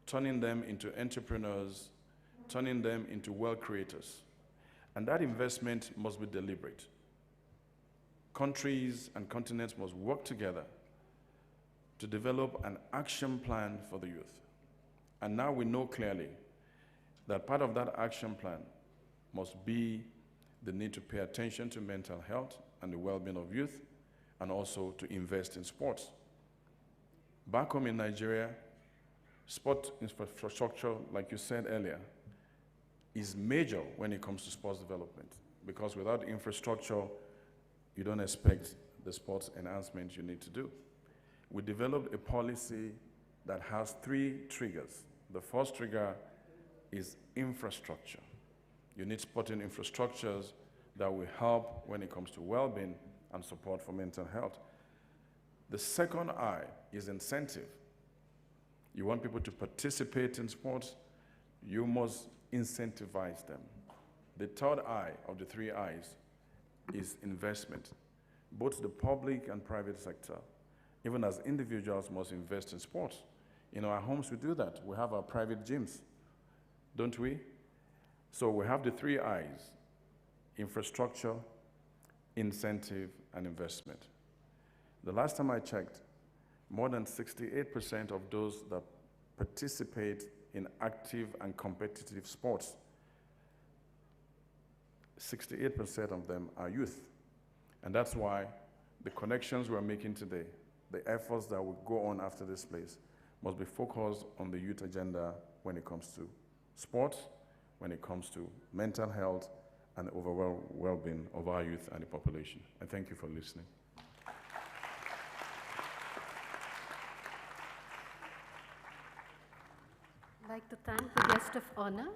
S19: turning them into entrepreneurs, turning them into wealth creators. And that investment must be deliberate. Countries and continents must work together to develop an action plan for the youth. And now we know clearly that part of that action plan must be the need to pay attention to mental health and the well-being of youth, and also to invest in sports. Back home in Nigeria, sport infrastructure, like you said earlier, is major when it comes to sports development, because without infrastructure, you don't expect the sports enhancement you need to do. We developed a policy that has 3 triggers. The first trigger is infrastructure. You need sporting infrastructures that will help when it comes to well-being and support for mental health. The second I is incentive. You want people to participate in sports, you must incentivize them. The third I of the 3 I's is investment. Both the public and private sector, even as individuals, must invest in sports. In our homes, we do that. We have our private gyms, don't we? So we have the 3 I's: infrastructure, incentive, and investment. The last time I checked, more than 68% of those that participate in active and competitive sports, 68% of them are youth. And that's why the connections we're making today, the efforts that will go on after this place, must be focused on the youth agenda when it comes to sports, when it comes to mental health, and the overall well-being of our youth and the population. And thank you for listening.
S14: I'd like to thank the guest of honor,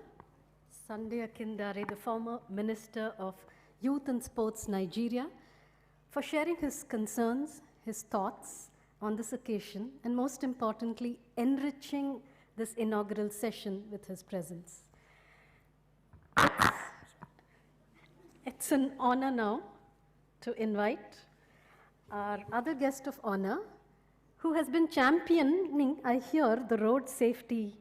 S14: Sunday Akindare, the former Minister of Youth and Sports Nigeria, for sharing his concerns, his thoughts on this occasion, and most importantly, enriching this inaugural session with his presence. It's an honor now to invite our other guest of honor, who has been championing, I hear, the Road Safety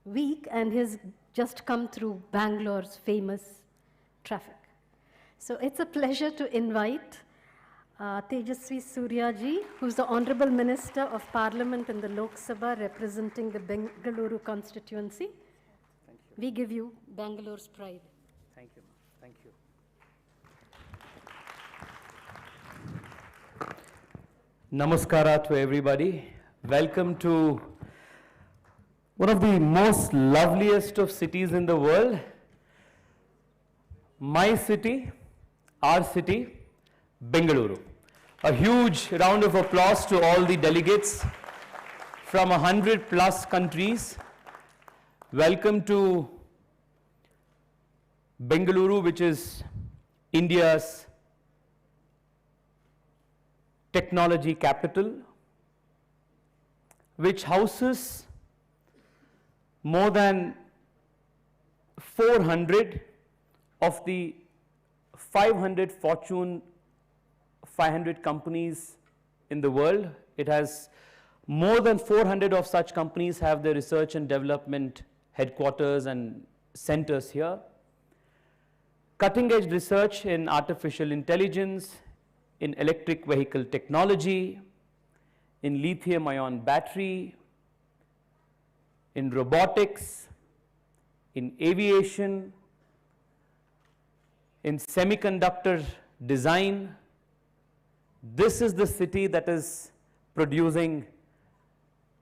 S14: Week and has just come through Bangalore's famous traffic. So it's a pleasure to invite Tejasvi Suryaji, who's the Honorable Minister of Parliament in the Lok Sabha representing the Bengaluru constituency.
S20: Thank you.
S14: We give you Bangalore's pride.
S20: Thank you. Thank you. Namaskara to everybody. Welcome to one of the most loveliest of cities in the world. My city, our city, Bengaluru. A huge round of applause to all the delegates from 100+ countries. Welcome to Bengaluru, which is India's technology capital, which houses more than 400 of the 500 Fortune 500 companies in the world. It has more than 400 of such companies have their research and development headquarters and centers here. Cutting edge research in artificial intelligence, in electric vehicle technology, in lithium ion battery, in robotics, in aviation, in semiconductor design. This is the city that is producing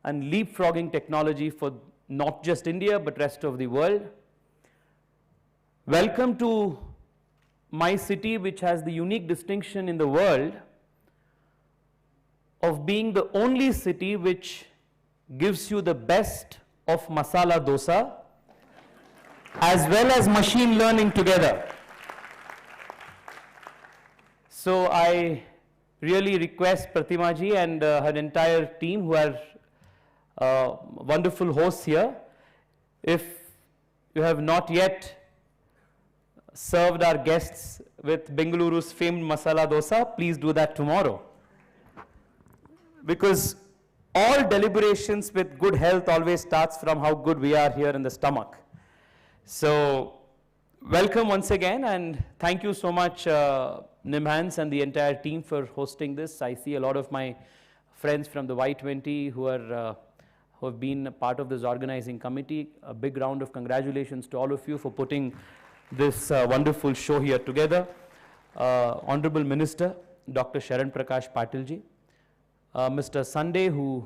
S20: and leapfrogging technology for not just India but rest of the world. Welcome to my city, which has the unique distinction in the world of being the only city which gives you the best of masala dosa as well as machine learning together. So I really request Pratima ji and her entire team, who are wonderful hosts here, if you have not yet served our guests with Bengaluru's famed masala dosa, please do that tomorrow. Because all deliberations with good health always starts from how good we are here in the stomach. So welcome once again, and thank you so much Nimhans and the entire team for hosting this. I see a lot of my friends from the Y20 who have been a part of this organizing committee. A big round of congratulations to all of you for putting this wonderful show here together. Honorable Minister Dr. Sharan Prakash Patil ji, Mr. Sunday, who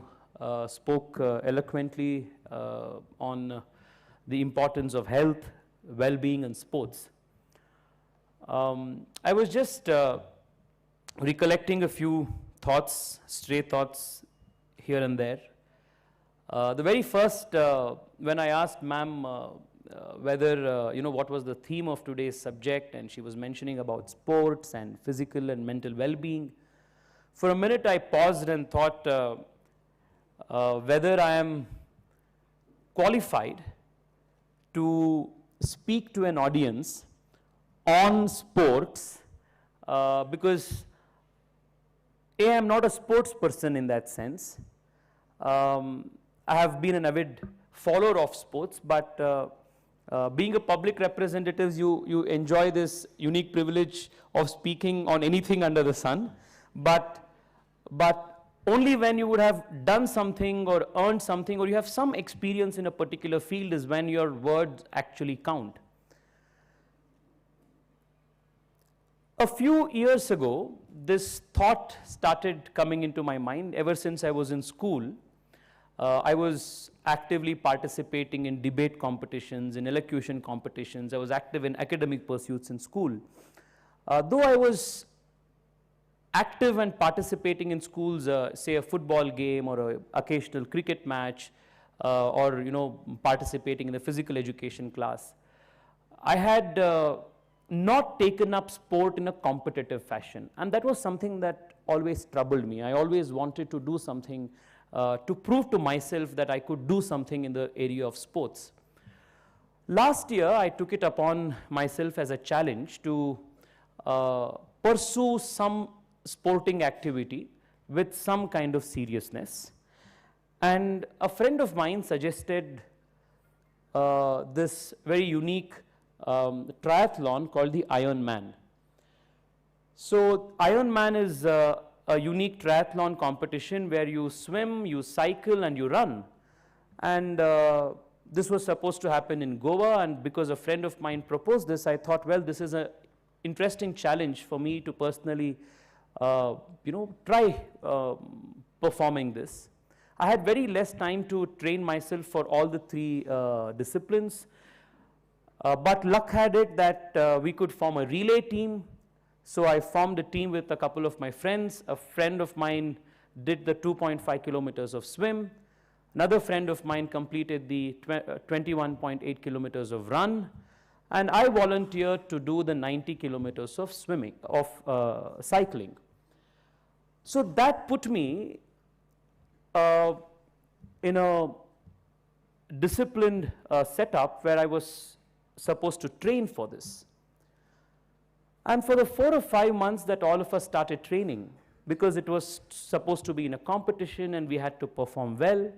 S20: spoke eloquently on the importance of health, well-being and sports. I was just recollecting a few thoughts, stray thoughts here and there. The very first, when I asked ma'am whether, what was the theme of today's subject, and she was mentioning about sports and physical and mental well-being, for a minute I paused and thought whether I am qualified to speak to an audience on sports, because I am not a sports person in that sense. I have been an avid follower of sports, but being a public representative, you enjoy this unique privilege of speaking on anything under the sun, but only when you would have done something or earned something or you have some experience in a particular field is when your words actually count. A few years ago, this thought started coming into my mind. Ever since I was in school, I was actively participating in debate competitions, in elocution competitions. I was active in academic pursuits in school. Though I was active and participating in schools, say a football game or an occasional cricket match, or participating in a physical education class, I had not taken up sport in a competitive fashion, and that was something that always troubled me. I always wanted to do something to prove to myself that I could do something in the area of sports. Last year, I took it upon myself as a challenge to pursue some sporting activity with some kind of seriousness, and a friend of mine suggested this very unique triathlon called the Ironman. So Ironman is a unique triathlon competition where you swim, you cycle and you run, and this was supposed to happen in Goa, and because a friend of mine proposed this, I thought, well, this is an interesting challenge for me to personally try performing this. I had very less time to train myself for all the three disciplines, but luck had it that we could form a relay team. So I formed a team with a couple of my friends. A friend of mine did the 2.5 kilometers of swim. Another friend of mine completed the 21.8 kilometers of run. And I volunteered to do the 90 kilometers of cycling. So that put me in a disciplined setup where I was supposed to train for this. And for the 4 or 5 months that all of us started training, because it was supposed to be in a competition and we had to perform well,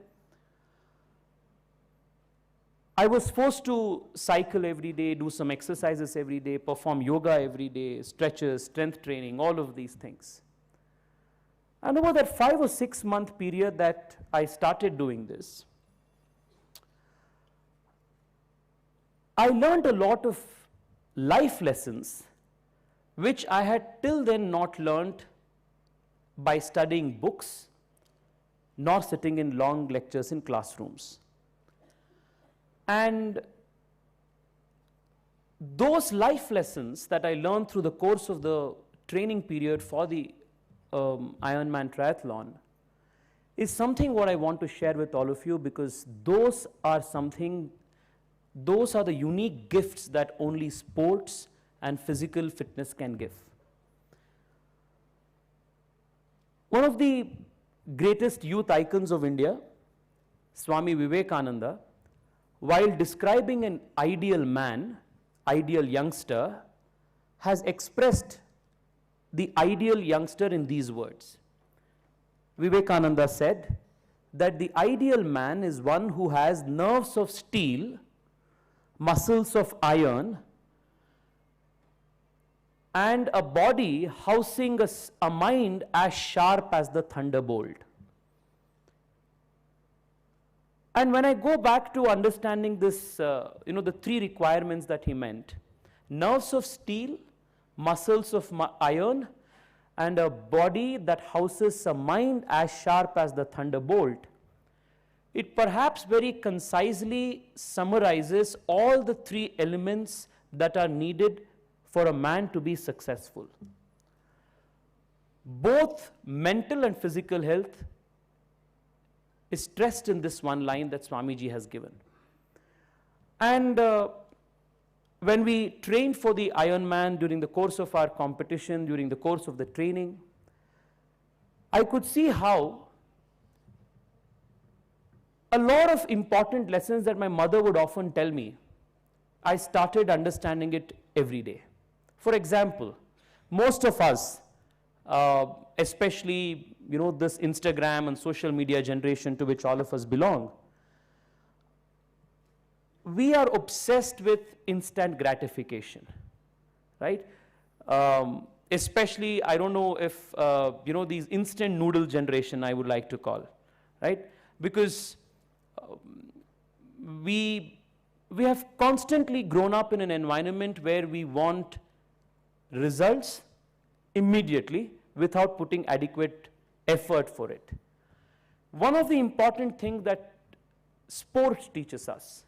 S20: I was forced to cycle every day, do some exercises every day, perform yoga every day, stretches, strength training, all of these things. And over that 5 or 6 month period that I started doing this, I learned a lot of life lessons which I had till then not learned by studying books nor sitting in long lectures in classrooms. And those life lessons that I learned through the course of the training period for the Ironman triathlon is something what I want to share with all of you, because those are the unique gifts that only sports and physical fitness can give. One of the greatest youth icons of India, Swami Vivekananda, while describing an ideal man, ideal youngster, has expressed the ideal youngster in these words. Vivekananda said that the ideal man is one who has nerves of steel, muscles of iron, and a body housing a mind as sharp as the thunderbolt. And when I go back to understanding this, the 3 requirements that he meant, nerves of steel, muscles of iron, and a body that houses a mind as sharp as the thunderbolt, it perhaps very concisely summarizes all the 3 elements that are needed for a man to be successful. Both mental and physical health is stressed in this one line that Swamiji has given. And when we trained for the Ironman during the course of our competition, during the course of the training, I could see how a lot of important lessons that my mother would often tell me, I started understanding it every day. For example, most of us, especially this Instagram and social media generation to which all of us belong, we are obsessed with instant gratification, right? Especially, I don't know if, these instant noodle generation I would like to call, right? Because we have constantly grown up in an environment where we want results immediately without putting adequate effort for it. One of the important things that sports teaches us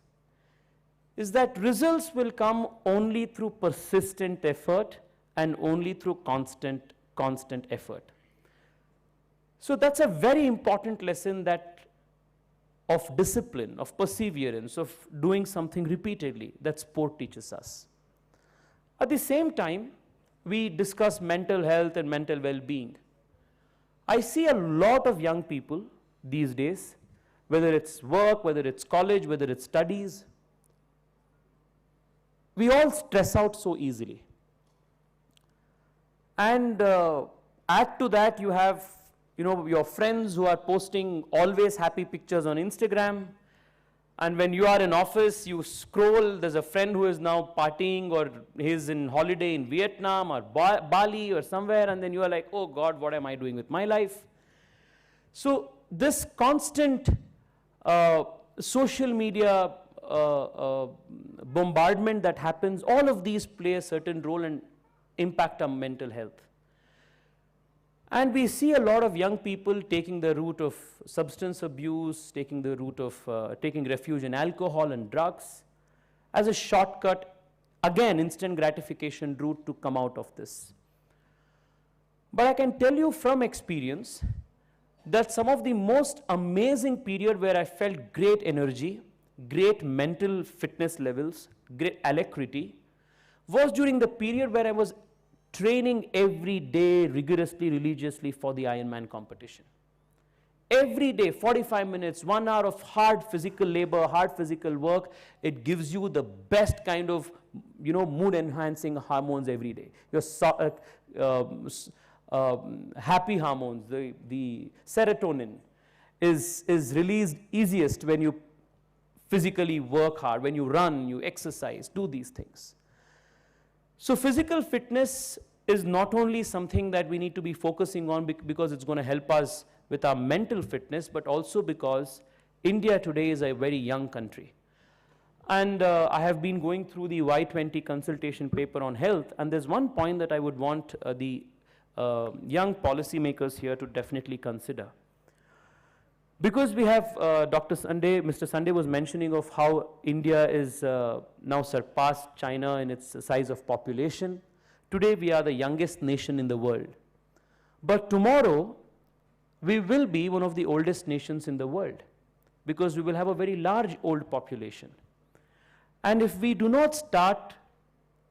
S20: is that results will come only through persistent effort and only through constant effort. So that's a very important lesson of discipline, of perseverance, of doing something repeatedly that sport teaches us. At the same time, we discuss mental health and mental well-being. I see a lot of young people these days, whether it's work, whether it's college, whether it's studies, we all stress out so easily. And add to that, you have your friends who are posting always happy pictures on Instagram, and when you are in office, you scroll, there's a friend who is now partying or he's in holiday in Vietnam or Bali or somewhere, and then you are like, oh God, what am I doing with my life? So this constant social media bombardment that happens, all of these play a certain role and impact our mental health. And we see a lot of young people taking the route of substance abuse, taking the route of taking refuge in alcohol and drugs as a shortcut, again, instant gratification route to come out of this. But I can tell you from experience that some of the most amazing period where I felt great energy, great mental fitness levels, great alacrity, was during the period where I was training every day rigorously, religiously for the Ironman competition. Every day, 45 minutes, 1 hour of hard physical labor, hard physical work, it gives you the best kind of mood enhancing hormones every day. Your happy hormones, the serotonin is released easiest when you physically work hard, when you run, you exercise, do these things. So physical fitness is not only something that we need to be focusing on because it's going to help us with our mental fitness, but also because India today is a very young country. And I have been going through the Y20 consultation paper on health, and there's one point that I would want the young policymakers here to definitely consider. Because we have Dr. Sunday, Mr. Sunday was mentioning of how India is now surpassed China in its size of population. Today we are the youngest nation in the world. But tomorrow we will be one of the oldest nations in the world because we will have a very large old population. And if we do not start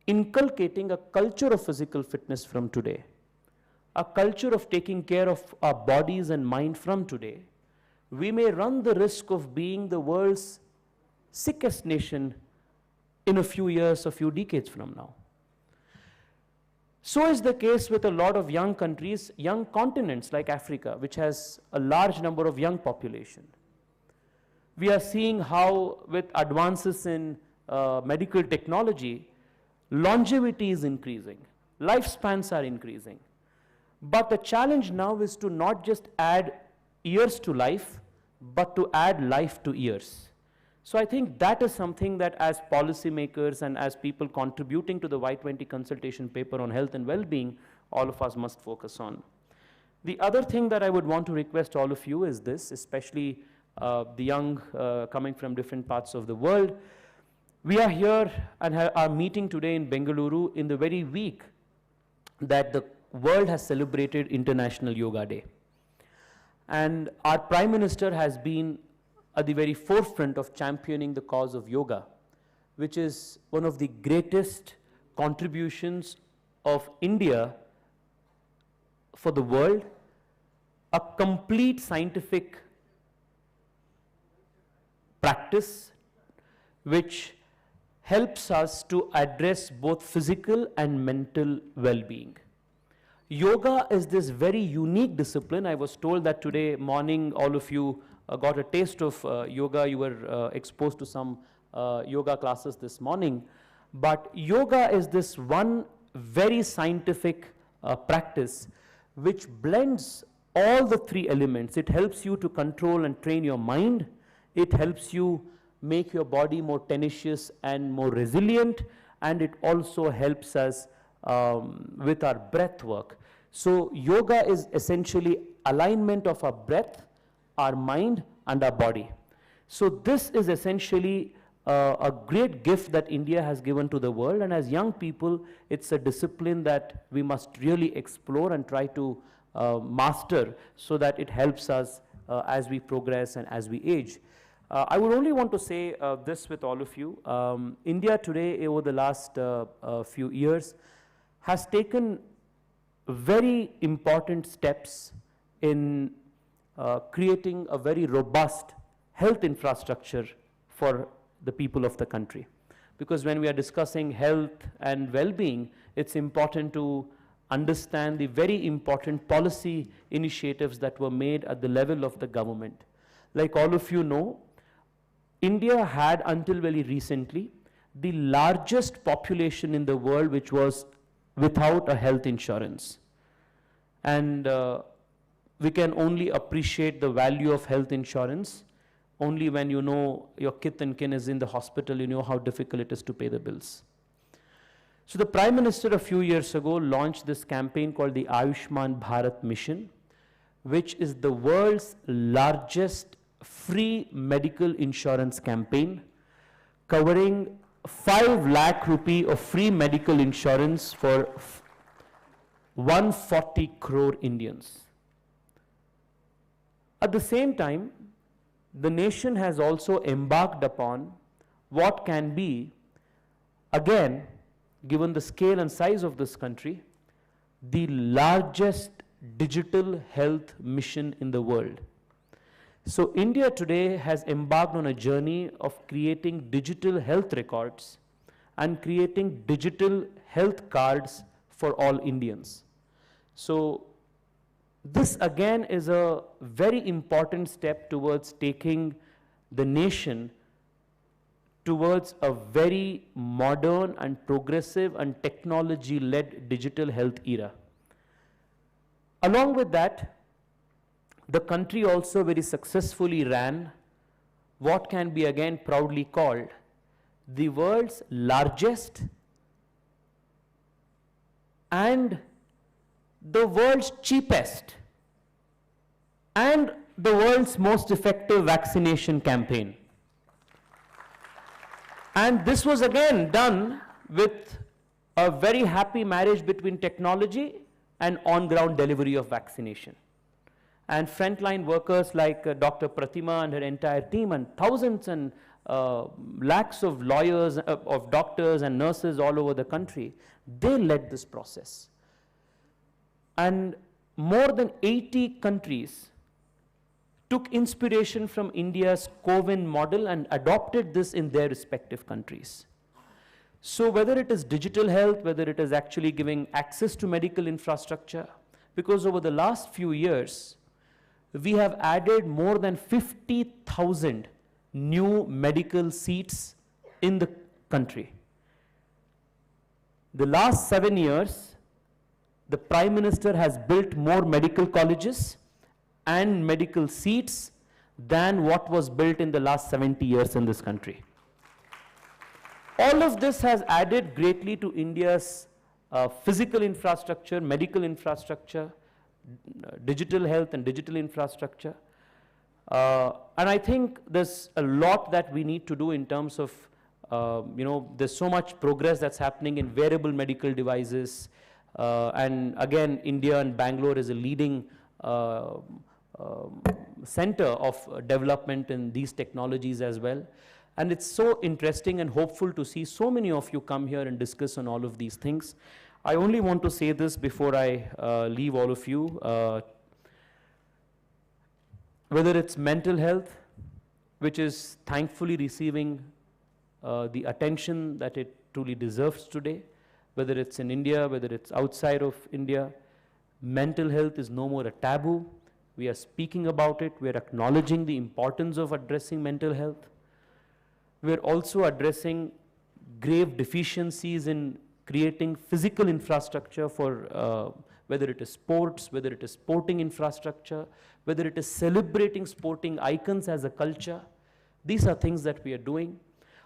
S20: inculcating a culture of physical fitness from today, a culture of taking care of our bodies and mind from today, we may run the risk of being the world's sickest nation in a few years, a few decades from now. So is the case with a lot of young countries, young continents like Africa, which has a large number of young population. We are seeing how with advances in medical technology, longevity is increasing, lifespans are increasing. But the challenge now is to not just add years to life, but to add life to years. So I think that is something that as policymakers and as people contributing to the Y20 consultation paper on health and well-being, all of us must focus on. The other thing that I would want to request all of you is this, especially the young coming from different parts of the world. We are here and are meeting today in Bengaluru in the very week that the world has celebrated International Yoga Day. And our Prime Minister has been at the very forefront of championing the cause of yoga, which is one of the greatest contributions of India for the world, a complete scientific practice which helps us to address both physical and mental well-being. Yoga is this very unique discipline. I was told that today morning all of you got a taste of yoga. You were exposed to some yoga classes this morning. But yoga is this one very scientific practice which blends all the three elements. It helps you to control and train your mind. It helps you make your body more tenacious and more resilient. And it also helps us with our breath work. So yoga is essentially alignment of our breath, our mind and our body. So this is essentially a great gift that India has given to the world, and as young people it's a discipline that we must really explore and try to master so that it helps us as we progress and as we age. I would only want to say this with all of you. India today over the last few years has taken very important steps in creating a very robust health infrastructure for the people of the country. Because when we are discussing health and well-being, it's important to understand the very important policy initiatives that were made at the level of the government. Like all of you know, India had until very recently the largest population in the world which was without a health insurance. And we can only appreciate the value of health insurance only when you know your kith and kin is in the hospital, you know how difficult it is to pay the bills. So the Prime Minister a few years ago launched this campaign called the Ayushman Bharat Mission, which is the world's largest free medical insurance campaign, covering 5 lakh rupee of free medical insurance for 140 crore Indians. At the same time, the nation has also embarked upon what can be, again, given the scale and size of this country, the largest digital health mission in the world. So India today has embarked on a journey of creating digital health records, and creating digital health cards for all Indians. So this again is a very important step towards taking the nation towards a very modern and progressive and technology-led digital health era. Along with that, the country also very successfully ran what can be again proudly called the world's largest and the world's cheapest and the world's most effective vaccination campaign. And this was again done with a very happy marriage between technology and on-ground delivery of vaccination. And frontline workers like Dr. Pratima and her entire team, and thousands and lakhs of lawyers, of doctors and nurses all over the country, they led this process. And more than 80 countries took inspiration from India's CoWIN model and adopted this in their respective countries. So whether it is digital health, whether it is actually giving access to medical infrastructure, because over the last few years, we have added more than 50,000 new medical seats in the country. The last 7 years, the Prime Minister has built more medical colleges and medical seats than what was built in the last 70 years in this country. All of this has added greatly to India's physical infrastructure, medical infrastructure, digital health and digital infrastructure. And I think there's a lot that we need to do in terms of, there's so much progress that's happening in wearable medical devices. And again, India and Bangalore is a leading center of development in these technologies as well. And it's so interesting and hopeful to see so many of you come here and discuss on all of these things. I only want to say this before I leave all of you. Whether it's mental health, which is thankfully receiving the attention that it truly deserves today, whether it's in India, whether it's outside of India, mental health is no more a taboo. We are speaking about it. We are acknowledging the importance of addressing mental health. We are also addressing grave deficiencies in creating physical infrastructure for whether it is sports, whether it is sporting infrastructure, whether it is celebrating sporting icons as a culture. These are things that we are doing.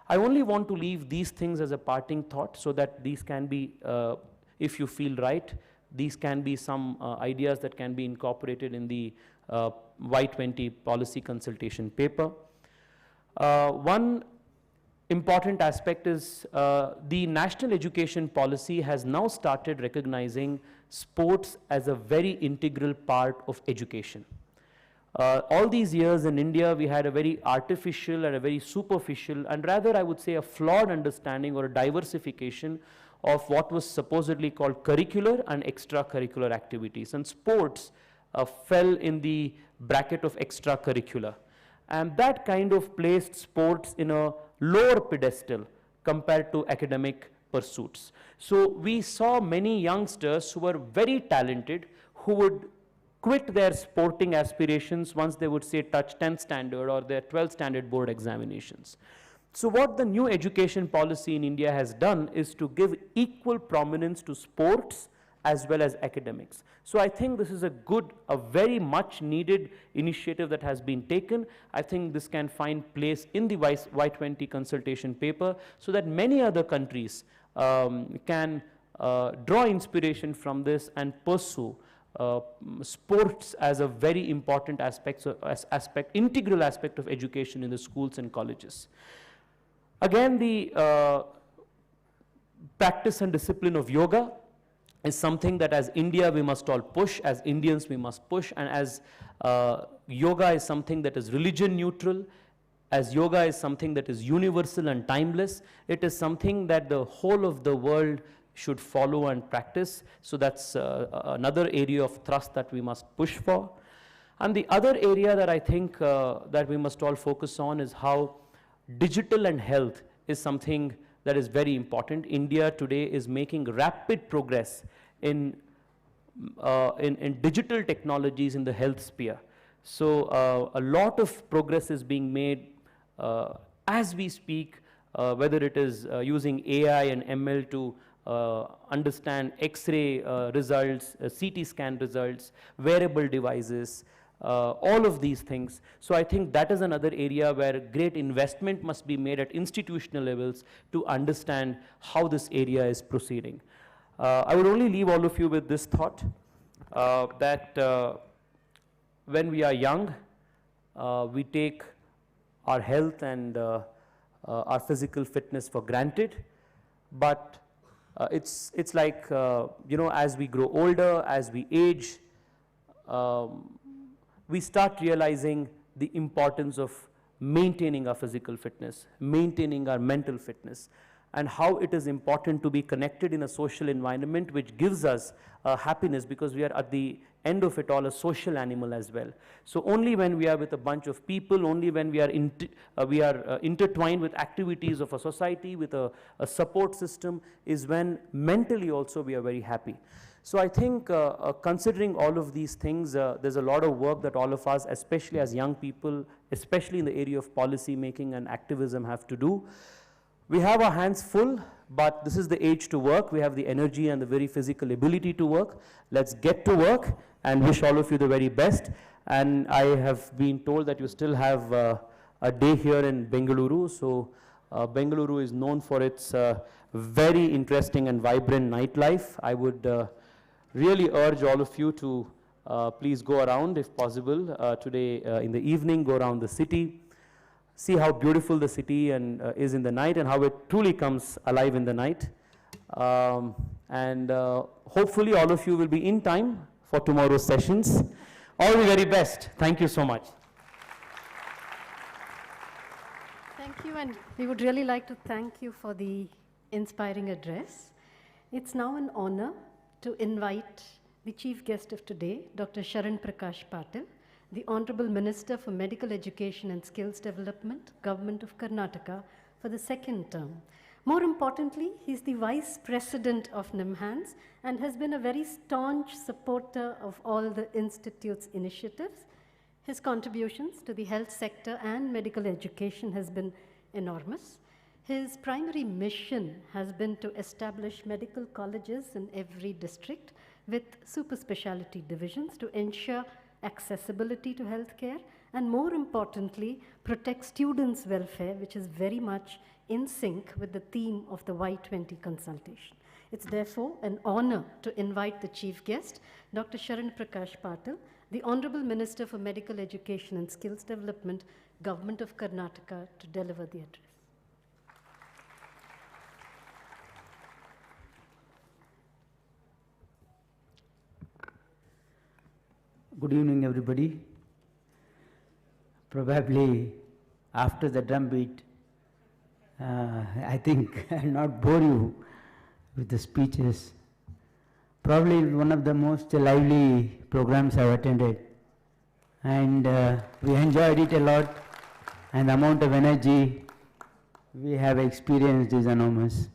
S20: I only want to leave these things as a parting thought so that these can be, if you feel right, these can be some ideas that can be incorporated in the Y20 policy consultation paper. One important aspect is the national education policy has now started recognizing sports as a very integral part of education. All these years in India, we had a very artificial and a very superficial, and rather I would say a flawed understanding or a diversification of what was supposedly called curricular and extracurricular activities. And sports fell in the bracket of extracurricular. And that kind of placed sports in a lower pedestal compared to academic pursuits. So we saw many youngsters who were very talented who would quit their sporting aspirations once they would say touch 10th standard or their 12th standard board examinations. So what the new education policy in India has done is to give equal prominence to sports as well as academics. So I think this is a good, a very much needed initiative that has been taken. I think this can find place in the Y20 consultation paper so that many other countries can draw inspiration from this and pursue sports as a very important aspect, integral aspect of education in the schools and colleges. Again, the practice and discipline of yoga is something that as India we must all push, as Indians we must push, and as yoga is something that is religion neutral, as yoga is something that is universal and timeless, it is something that the whole of the world should follow and practice. So that's another area of thrust that we must push for. And the other area that I think that we must all focus on is how digital and health is something that is very important. India today is making rapid progress in digital technologies in the health sphere. So a lot of progress is being made as we speak, whether it is using AI and ML to understand X-ray results, CT scan results, wearable devices, all of these things. So I think that is another area where great investment must be made at institutional levels to understand how this area is proceeding. I would only leave all of you with this thought, that when we are young, we take our health and our physical fitness for granted, but it's like, you know, as we grow older, as we age, we start realizing the importance of maintaining our physical fitness, maintaining our mental fitness, and how it is important to be connected in a social environment which gives us happiness, because we are at the end of it all a social animal as well. So only when we are with a bunch of people, only when we are intertwined with activities of a society, with a support system, is when mentally also we are very happy. So I think considering all of these things, there's a lot of work that all of us, especially as young people, especially in the area of policy making and activism, have to do. We have our hands full, but this is the age to work. We have the energy and the very physical ability to work. Let's get to work and wish all of you the very best. And I have been told that you still have a day here in Bengaluru. So Bengaluru is known for its very interesting and vibrant nightlife. I would really urge all of you to please go around, if possible, today in the evening, go around the city. See how beautiful the city and is in the night, and how it truly comes alive in the night. Hopefully all of you will be in time for tomorrow's sessions. All the very best. Thank you so much.
S14: Thank you, and we would really like to thank you for the inspiring address. It's now an honor to invite the chief guest of today, Dr. Sharan Prakash Patil, the Honorable Minister for Medical Education and Skills Development, Government of Karnataka, for the second term. More importantly, he's the Vice President of Nimhans and has been a very staunch supporter of all the Institute's initiatives. His contributions to the health sector and medical education has been enormous. His primary mission has been to establish medical colleges in every district with super specialty divisions to ensure accessibility to healthcare, and more importantly, protect students' welfare, which is very much in sync with the theme of the Y20 consultation. It's therefore an honor to invite the chief guest, Dr. Sharan Prakash Patil, the Honorable Minister for Medical Education and Skills Development, Government of Karnataka, to deliver the address.
S21: Good evening, everybody. Probably after the drum beat, I think I'll not bore you with the speeches. Probably one of the most lively programs I've attended, and we enjoyed it a lot, and the amount of energy we have experienced is enormous.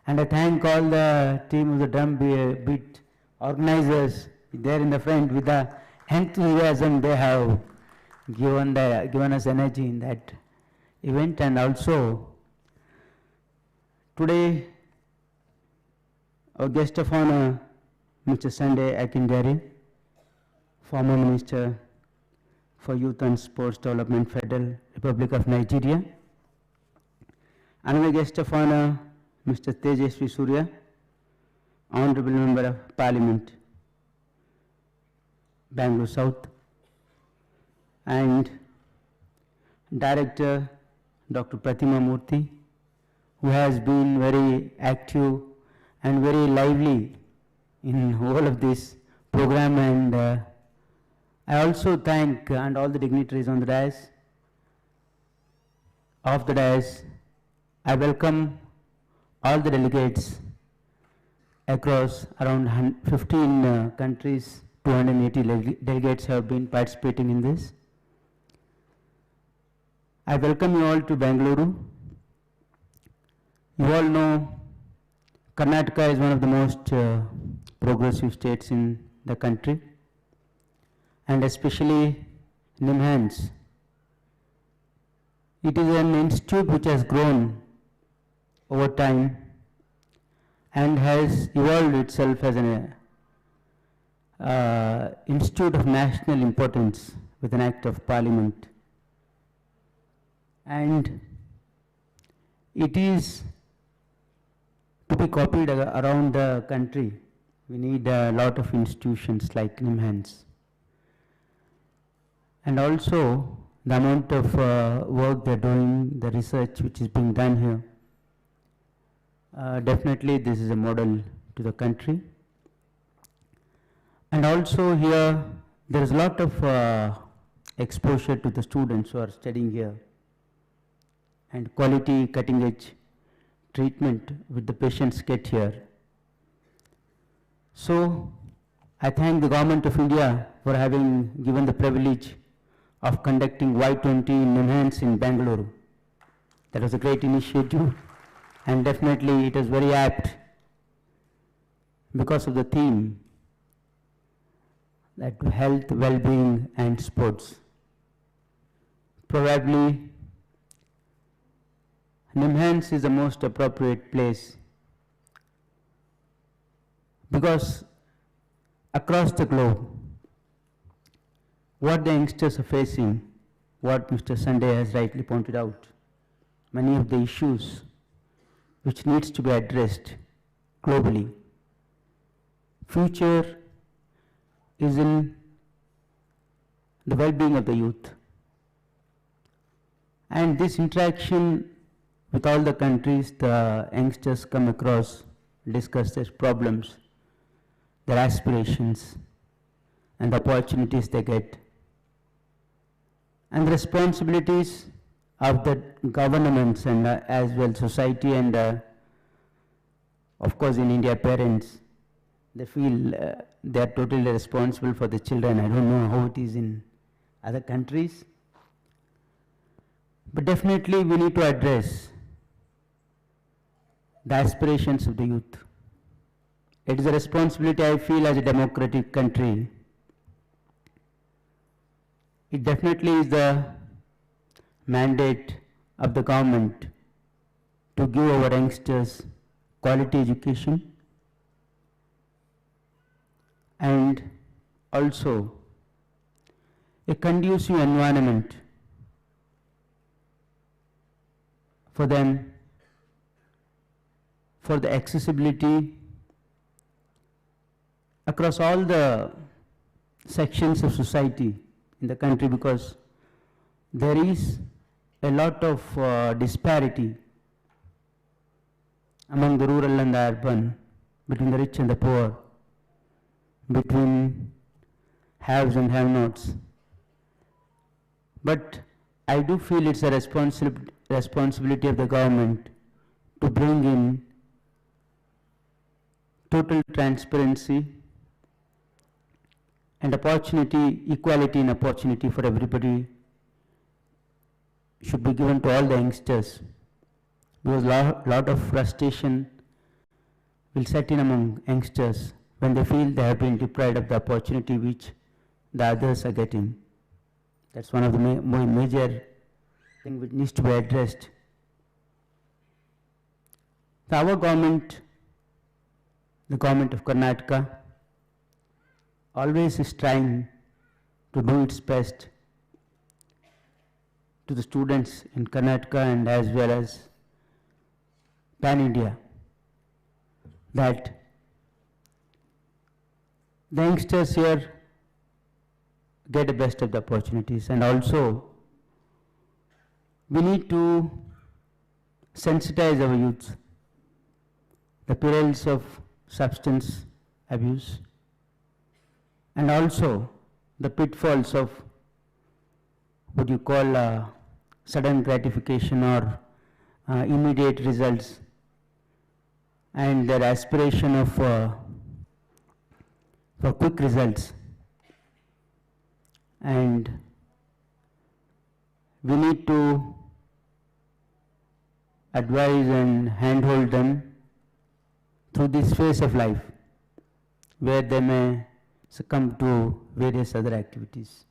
S21: And I thank all the team of the drum beat organizers there in the front with the enthusiasm they have given us energy in that event. And also today our guest of honor, Mr. Sunday Akindari, former Minister for Youth and Sports Development, Federal Republic of Nigeria. Another guest of honor, Mr. Tejasvi Surya, Honorable Member of Parliament, Bengaluru South, and Director Dr. Pratima Murthy, who has been very active and very lively in all of this program. And I also thank and all the dignitaries on the dais. Off the dais, I welcome all the delegates across around 15 countries. 280 delegates have been participating in this. I welcome you all to Bengaluru. You all know Karnataka is one of the most progressive states in the country, and especially Nimhans. It is an institute which has grown over time and has evolved itself as an institute of national importance with an act of parliament. And it is to be copied around the country. We need a lot of institutions like Nimhans. And also the amount of work they're doing, the research which is being done here. Definitely this is a model to the country. And also here there is a lot of exposure to the students who are studying here, and quality cutting edge treatment with the patients get here. So I thank the Government of India for having given the privilege of conducting Y20 Nimhans in Bengaluru. That was a great initiative, and definitely it is very apt because of the theme that health, well-being and sports. Probably Nimhans is the most appropriate place because across the globe, what the youngsters are facing, what Mr. Sunday has rightly pointed out, many of the issues which needs to be addressed globally. Future is in the well-being of the youth. And this interaction with all the countries, the youngsters come across, discuss their problems, their aspirations, and the opportunities they get, and the responsibilities of the governments and as well society, and of course in India parents, they feel they are totally responsible for the children. I don't know how it is in other countries, but definitely we need to address the aspirations of the youth. It is a responsibility I feel as a democratic country. It definitely is the mandate of the government to give our youngsters quality education and also a conducive environment for them, for the accessibility across all the sections of society in the country, because there is a lot of disparity among the rural and the urban, between the rich and the poor, between haves and have-nots. But I do feel it's a responsibility of the government to bring in total transparency and opportunity, equality in opportunity for everybody should be given to all the youngsters, because lot of frustration will set in among youngsters when they feel they have been deprived of the opportunity which the others are getting. That's one of the major things which needs to be addressed. So our government, the government of Karnataka, always is trying to do its best to the students in Karnataka and as well as pan-India, that the youngsters here get the best of the opportunities, and also we need to sensitize our youth, the perils of substance abuse, and also the pitfalls of what you call sudden gratification or immediate results, and their aspiration of for quick results. And we need to advise and handhold them through this phase of life, where they may succumb to various other activities.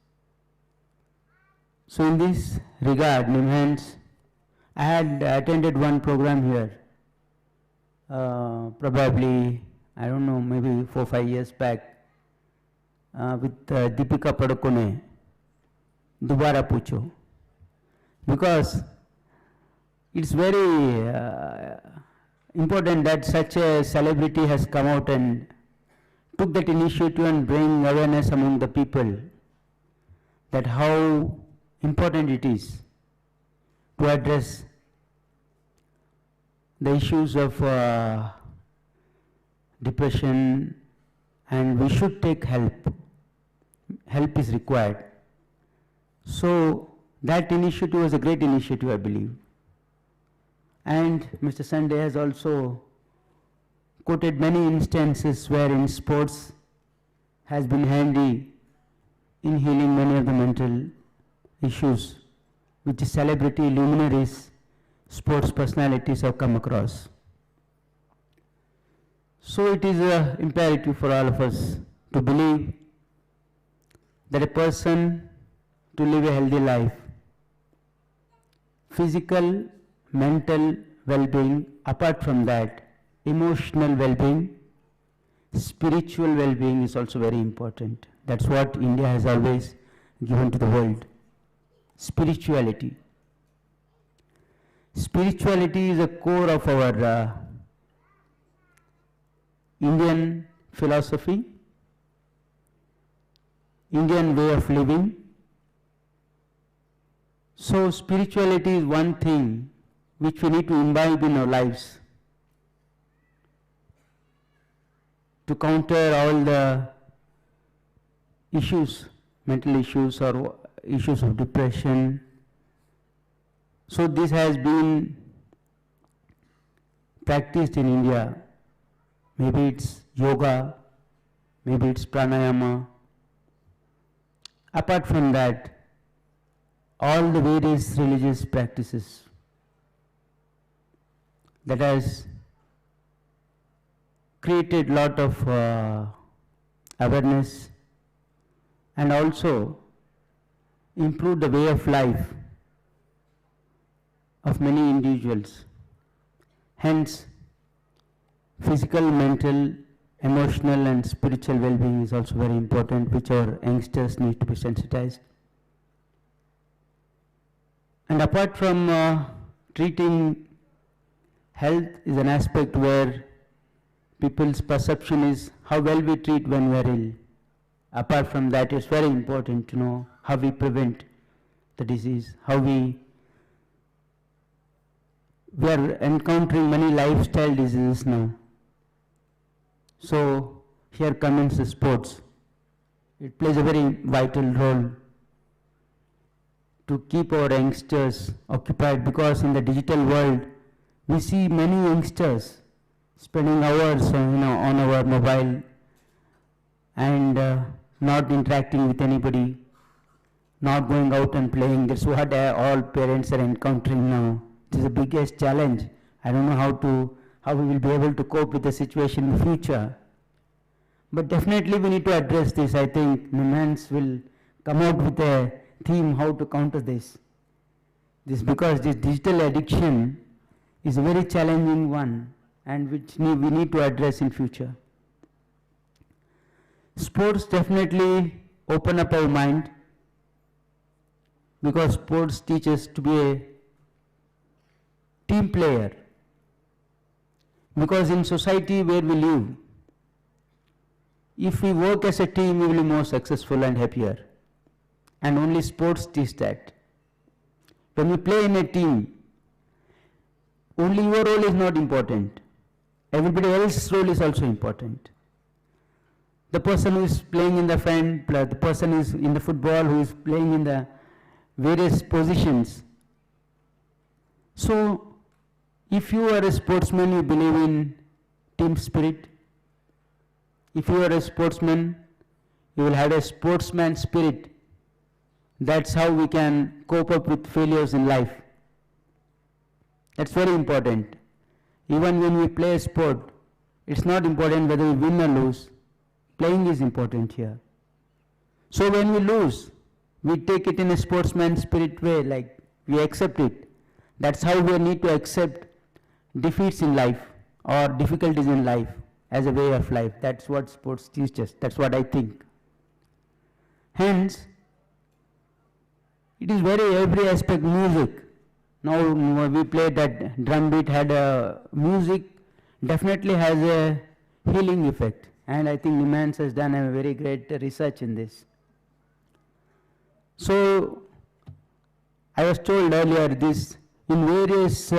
S21: So in this regard, Nimhans, I had attended one program here, probably, I don't know, maybe 4 or 5 years back, with Deepika Padukone, Dubara Pucho, because it's very important that such a celebrity has come out and took that initiative and bring awareness among the people that how important it is to address the issues of depression, and we should take help. Help is required. So that initiative was a great initiative, I believe. And Mr. Sunday has also quoted many instances wherein sports has been handy in healing many of the mental issues which celebrity luminaries, sports personalities have come across. So it is imperative for all of us to believe that a person to live a healthy life, physical, mental well-being, apart from that, emotional well-being, spiritual well-being is also very important. That's what India has always given to the world. Spirituality. Spirituality is a core of our Indian philosophy, Indian way of living. So spirituality is one thing which we need to imbibe in our lives to counter all the issues, mental issues or issues of depression. So this has been practiced in India. Maybe it's yoga, maybe it's pranayama. Apart from that, all the various religious practices that has created lot of awareness and also improved the way of life of many individuals. Hence, physical, mental, emotional and spiritual well-being is also very important, which our youngsters need to be sensitized. And apart from treating, health is an aspect where people's perception is how well we treat when we are ill. Apart from that, it's very important to know how we prevent the disease, how we are encountering many lifestyle diseases now. So here comes the sports. It plays a very vital role to keep our youngsters occupied, because in the digital world we see many youngsters spending hours on our mobile and not interacting with anybody, not going out and playing. That's what all parents are encountering now. This is the biggest challenge. I don't know how we will be able to cope with the situation in the future. But definitely we need to address this. I think Nimhans will come out with a theme how to counter this. Because this digital addiction is a very challenging one and which we need to address in future. Sports definitely open up our mind, because sports teach us to be a team player. Because in society where we live, if we work as a team, we will be more successful and happier. And only sports teach that. When we play in a team, only your role is not important. Everybody else's role is also important. The person who is playing in the front, the person who is in the football, who is playing in the various positions. So, if you are a sportsman, you believe in team spirit. If you are a sportsman, you will have a sportsman spirit. That's how we can cope up with failures in life. That's very important. Even when we play a sport, it's not important whether we win or lose. Playing is important here. So when we lose, we take it in a sportsman spirit way, like we accept it. That's how we need to accept defeats in life or difficulties in life as a way of life. That's what sports teaches. That's what I think. Hence, it is very every aspect music. Now we played that drum beat had a music definitely has a healing effect, and I think Nimhans has done a very great research in this. So I was told earlier this in various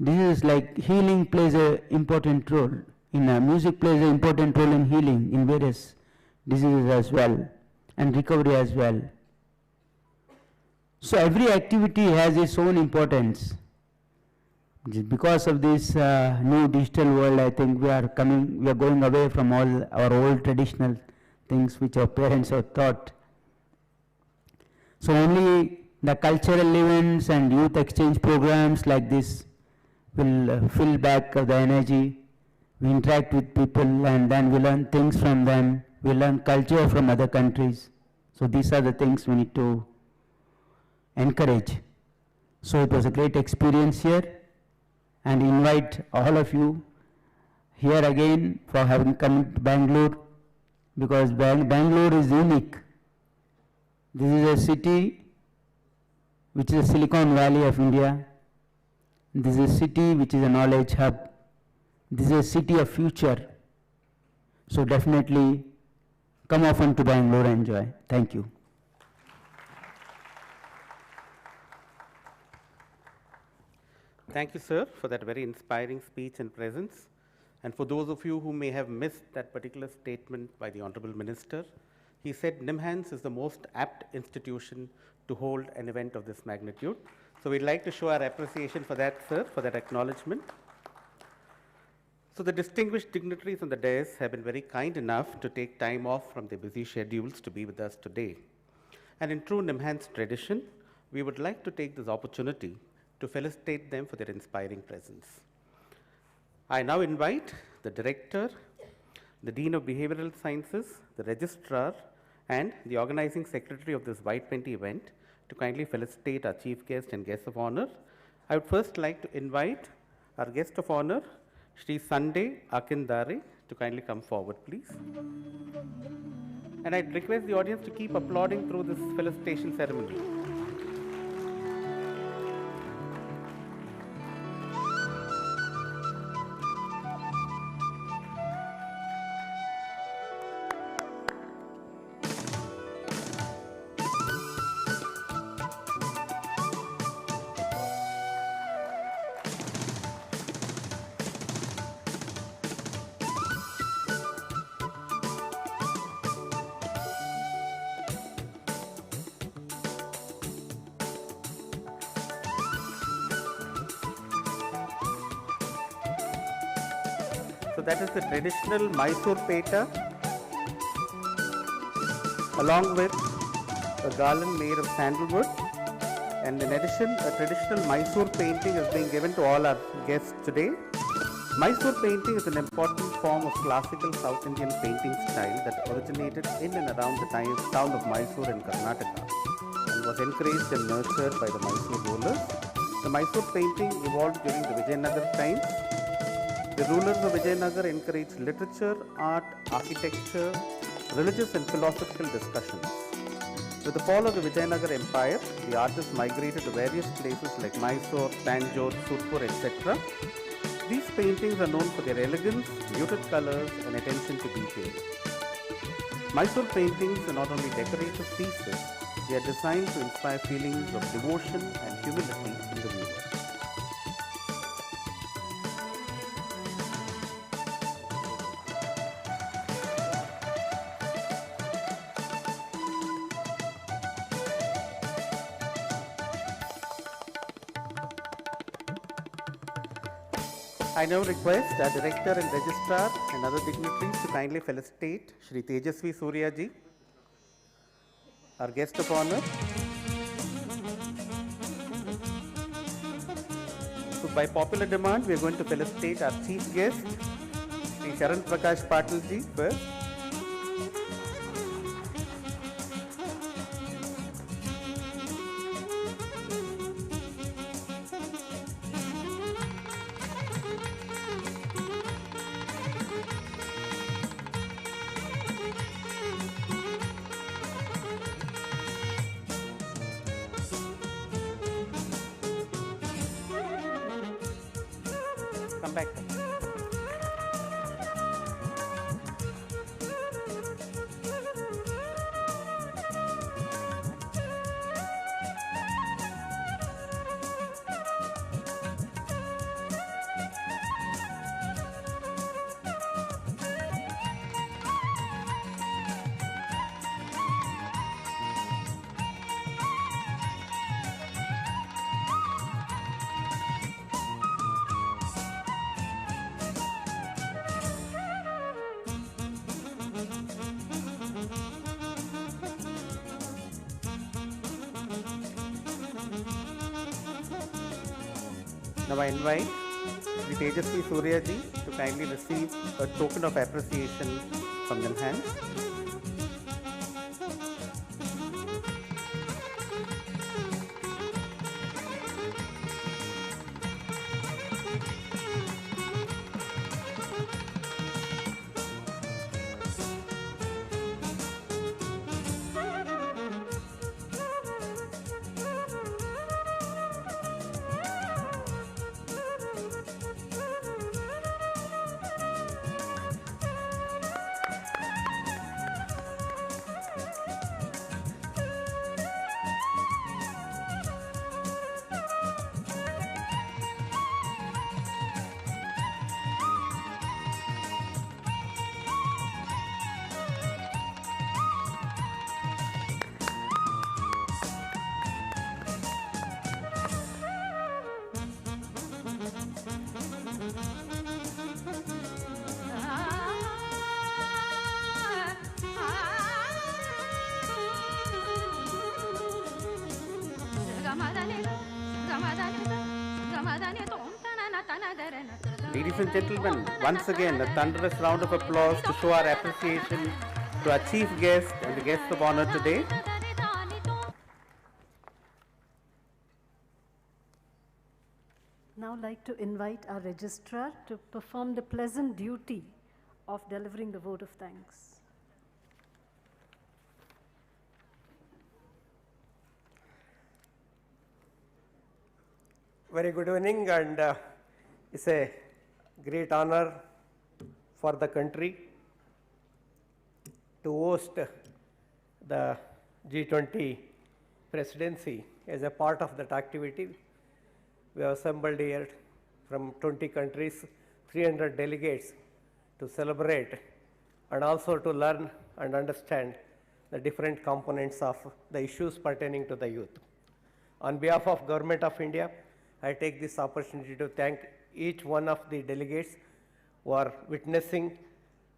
S21: diseases like healing plays an important role. Music plays an important role in healing in various diseases as well and recovery as well. So every activity has its own importance. Because of this new digital world, I think we are going away from all our old traditional things which our parents have taught. So only the cultural events and youth exchange programs like this will fill back the energy. We interact with people and then we learn things from them. We learn culture from other countries. So these are the things we need to encourage. So it was a great experience here, and invite all of you here again for having come to Bangalore, because Bangalore is unique. This is a city which is a Silicon Valley of India. This is a city which is a knowledge hub. This is a city of future. So definitely come often to Bangalore and enjoy. Thank you.
S13: Thank you, sir, for that very inspiring speech and presence. And for those of you who may have missed that particular statement by the Honorable Minister, he said Nimhans is the most apt institution to hold an event of this magnitude. So we'd like to show our appreciation for that, sir, for that acknowledgement. So the distinguished dignitaries on the dais have been very kind enough to take time off from their busy schedules to be with us today. And in true Nimhans tradition, we would like to take this opportunity to felicitate them for their inspiring presence. I now invite the Director, the Dean of Behavioral Sciences, the Registrar, and the Organizing Secretary of this Y20 event to kindly felicitate our Chief Guest and Guest of Honor. I would first like to invite our Guest of Honor, Shri Sunday Akindare, to kindly come forward, please. And I'd request the audience to keep applauding through this felicitation ceremony. So that is the traditional Mysore Peta, along with a garland made of sandalwood. And in addition, a traditional Mysore painting is being given to all our guests today. Mysore painting is an important form of classical South Indian painting style that originated in and around the town of Mysore in Karnataka and was encouraged and nurtured by the Mysore rulers. The Mysore painting evolved during the Vijayanagar times. The rulers of Vijayanagar encouraged literature, art, architecture, religious and philosophical discussions. With the fall of the Vijayanagar Empire, the artists migrated to various places like Mysore, Tanjore, Surpur, etc. These paintings are known for their elegance, muted colors, and attention to detail. Mysore paintings are not only decorative pieces, they are designed to inspire feelings of devotion and humility in the viewer. I now request our Director and Registrar and other dignitaries to kindly felicitate Shri Tejasvi Surya ji, our Guest of Honor. by popular demand, we are going to felicitate our chief guest, Sri Sharan Prakash Patil ji first. Come back. Now I invite Sri Tejasvi Surya ji to kindly receive a token of appreciation from Nimhans. Ladies and gentlemen, once again a thunderous round of applause to show our appreciation to our chief guest and the guests of honor today.
S14: Now like to invite our registrar to perform the pleasant duty of delivering the vote of thanks.
S5: Very good evening, and it's a great honor for the country to host the G20 presidency. As a part of that activity, we have assembled here from 20 countries, 300 delegates to celebrate and also to learn and understand the different components of the issues pertaining to the youth. On behalf of Government of India, I take this opportunity to thank each one of the delegates who are witnessing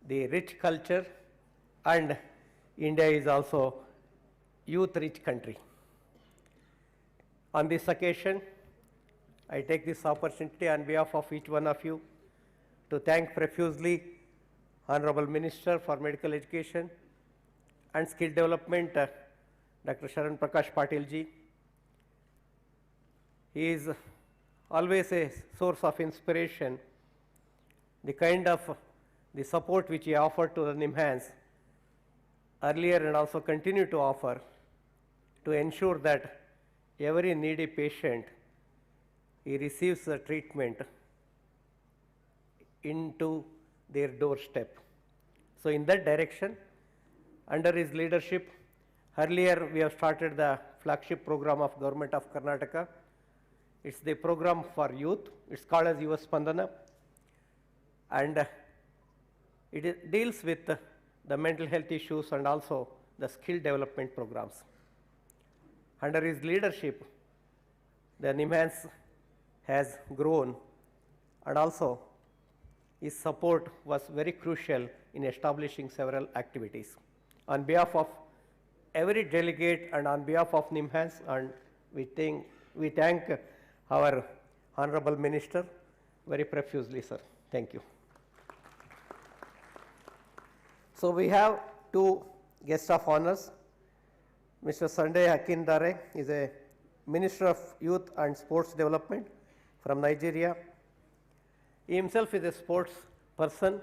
S5: the rich culture, and India is also youth-rich country. On this occasion, I take this opportunity on behalf of each one of you to thank profusely Honorable Minister for Medical Education and Skill Development, Dr. Sharan Prakash Patil ji. He is always a source of inspiration. The kind of the support which he offered to the Nimhans earlier and also continue to offer to ensure that every needy patient he receives the treatment into their doorstep. So in that direction, under his leadership, earlier we have started the flagship program of Government of Karnataka. It's the program for youth. It's called as Yuva Spandana, and it deals with the mental health issues and also the skill development programs. Under his leadership, the Nimhans has grown, and also his support was very crucial in establishing several activities. On behalf of every delegate and on behalf of Nimhans, and we thank our Honorable Minister very profusely, sir. Thank you. So we have two guests of honors. Mr. Sunday Akindare is a Minister of Youth and Sports Development from Nigeria. He himself is a sports person,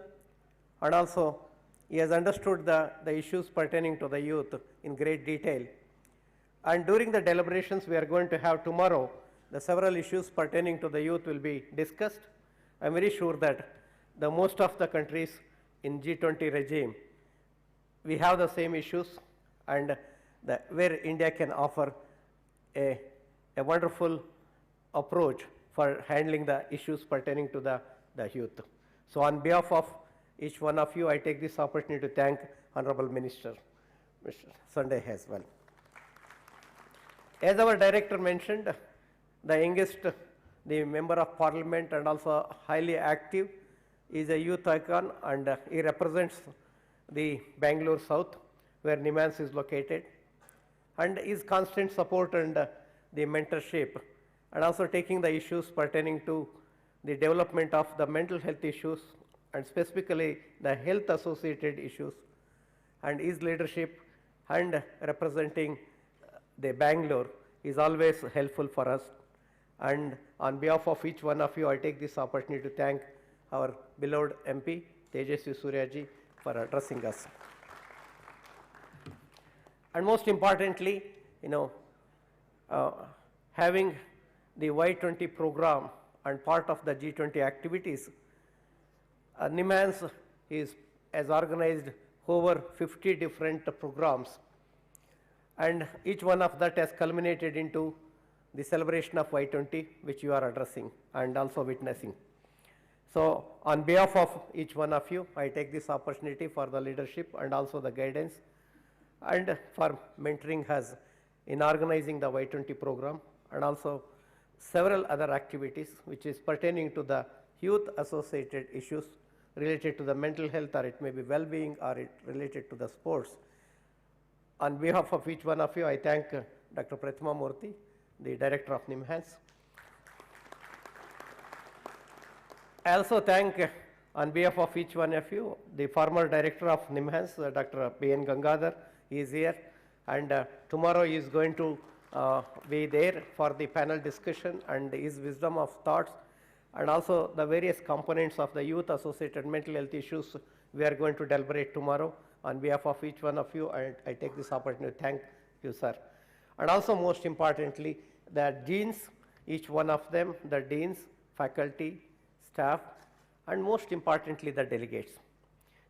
S5: and also he has understood the issues pertaining to the youth in great detail. And during the deliberations we are going to have tomorrow, the several issues pertaining to the youth will be discussed. I am very sure that the most of the countries in G20 regime, we have the same issues, and where India can offer a wonderful approach for handling the issues pertaining to the youth. So on behalf of each one of you, I take this opportunity to thank Honorable Minister, Mr. Sunday as well. As our director mentioned, the youngest, the member of parliament and also highly active, is a youth icon, and he represents the Bengaluru South, where Nimhans is located, and his constant support and the mentorship, and also taking the issues pertaining to the development of the mental health issues, and specifically the health associated issues, and his leadership and representing the Bangalore is always helpful for us. And on behalf of each one of you, I take this opportunity to thank our beloved MP, Tejasvi Suryaji, for addressing us. And most importantly, having the Y20 program and part of the G20 activities, Nimhans has organized over 50 different programs, and each one of that has culminated into the celebration of Y20, which you are addressing and also witnessing. So on behalf of each one of you, I take this opportunity for the leadership and also the guidance and for mentoring us in organizing the Y20 program, and also several other activities which is pertaining to the youth associated issues related to the mental health, or it may be well-being, or it related to the sports. On behalf of each one of you, I thank Dr. Pratima Murthy, the director of Nimhans. I also thank, on behalf of each one of you, the former director of Nimhans, Dr. B.N. Gangadhar. He is here, and tomorrow he is going to be there for the panel discussion and his wisdom of thoughts, and also the various components of the youth associated mental health issues we are going to deliberate tomorrow. On behalf of each one of you, I take this opportunity to thank you, sir. And also most importantly, the deans, each one of them, the deans, faculty, staff, and most importantly, the delegates.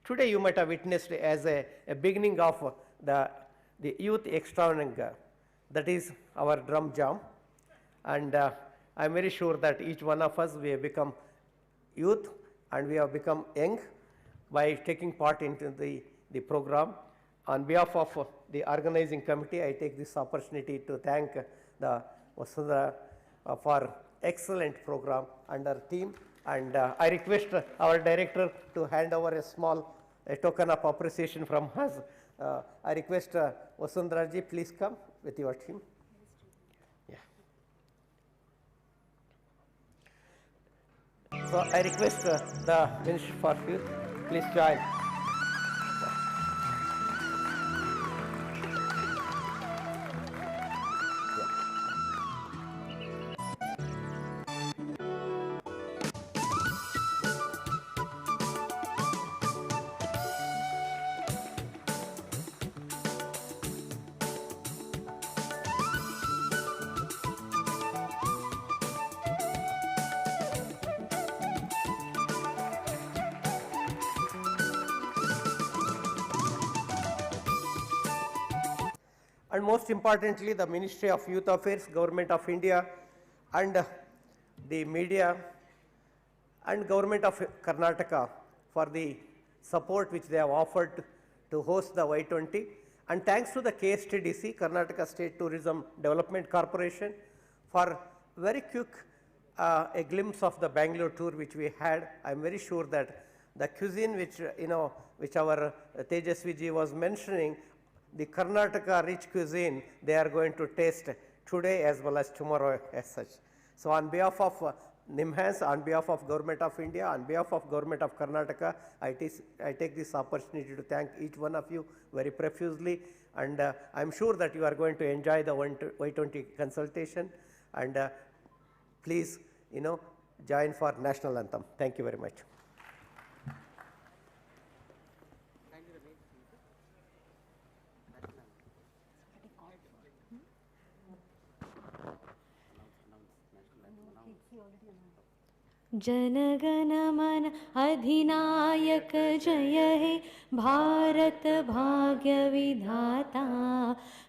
S5: Today you might have witnessed as a beginning of the youth extravaganza, that is our drum jam, and I am very sure that each one of us, we have become youth and we have become young by taking part into the program. On behalf of the organizing committee, I take this opportunity to thank the Vasudha for excellent program and our team, and I request our director to hand over a token of appreciation from us. I request Vasundhara ji, please come with your team. Yeah. So I request the Minister for Youth, please join. And most importantly, the Ministry of Youth Affairs, Government of India, and the media and Government of Karnataka for the support which they have offered to host the Y20. And thanks to the KSTDC, Karnataka State Tourism Development Corporation, for very quick a glimpse of the Bangalore tour which we had. I am very sure that the cuisine which our Tejasvi ji was mentioning, the Karnataka rich cuisine, they are going to taste today as well as tomorrow as such. So on behalf of Nimhans, on behalf of Government of India, on behalf of Government of Karnataka, I take this opportunity to thank each one of you very profusely, and I'm sure that you are going to enjoy the Y20 consultation, and please, join for national anthem. Thank you very much.
S15: जनगण मन अधिनायक जय हे भारत भाग्य विधाता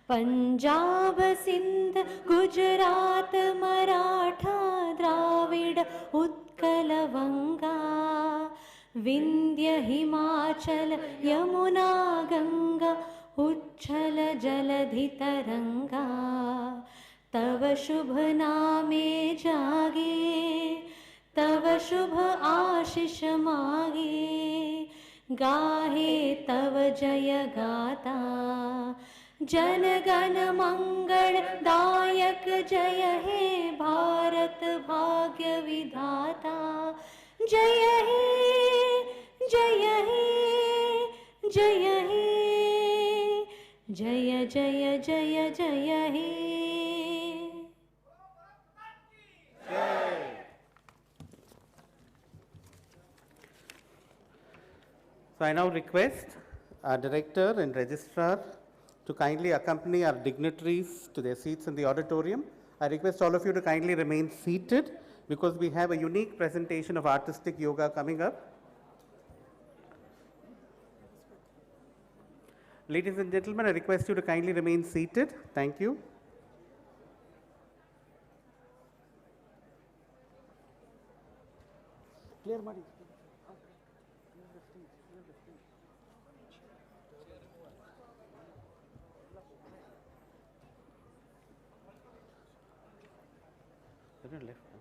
S15: पंजाब सिंध गुजरात मराठा द्राविड उत्कल वंगा विंध्य हिमाचल यमुना गंगा उच्छल जलधि तरंगा तव शुभ नामे जागे तव शुभ आशीष मागे गाहे तव जय गाता जन गण मंगल दायक जय हे भारत भाग्य विधाता जय हे जय हे जय हे जय जय जय जय हे
S13: So I now request our director and registrar to kindly accompany our dignitaries to their seats in the auditorium. I request all of you to kindly remain seated because we have a unique presentation of artistic yoga coming up. Ladies and gentlemen, I request you to kindly remain seated. Thank you. Clear, Mari. Left.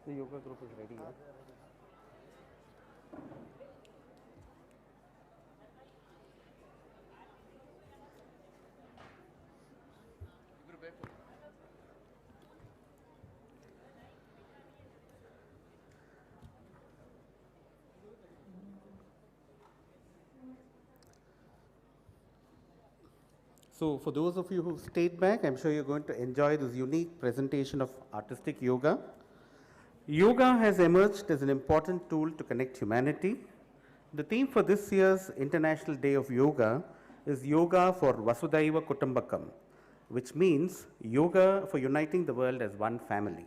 S13: The yoga group is ready. Yeah? So for those of you who stayed back, I'm sure you're going to enjoy this unique presentation of artistic yoga. Yoga has emerged as an important tool to connect humanity. The theme for this year's International Day of Yoga is Yoga for Vasudhaiva Kutumbakam, which means yoga for uniting the world as one family.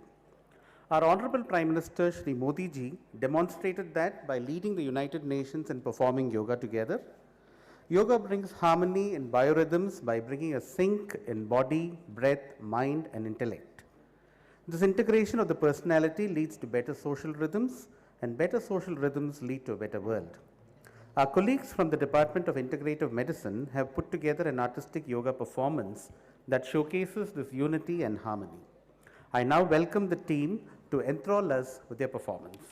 S13: Our Honorable Prime Minister Shri Modi ji demonstrated that by leading the United Nations and performing yoga together. Yoga brings harmony in biorhythms by bringing a sync in body, breath, mind and intellect. This integration of the personality leads to better social rhythms, and better social rhythms lead to a better world. Our colleagues from the Department of Integrative Medicine have put together an artistic yoga performance that showcases this unity and harmony. I now welcome the team to enthrall us with their performance.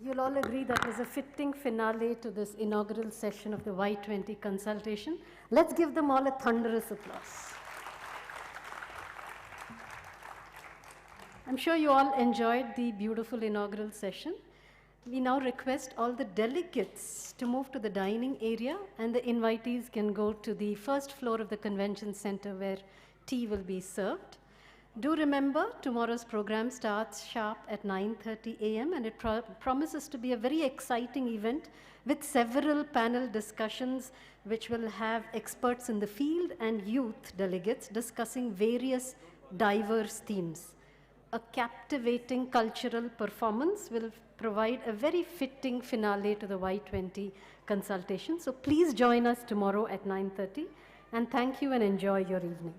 S14: you'll all agree that was a fitting finale to this inaugural session of the Y20 Consultation. Let's give them all a thunderous applause. I'm sure you all enjoyed the beautiful inaugural session. We now request all the delegates to move to the dining area, and the invitees can go to the first floor of the convention center where tea will be served. Do remember, tomorrow's program starts sharp at 9:30 a.m. and it promises to be a very exciting event with several panel discussions which will have experts in the field and youth delegates discussing various diverse themes. A captivating cultural performance will provide a very fitting finale to the Y20 consultation. So please join us tomorrow at 9:30, and thank you and enjoy your evening.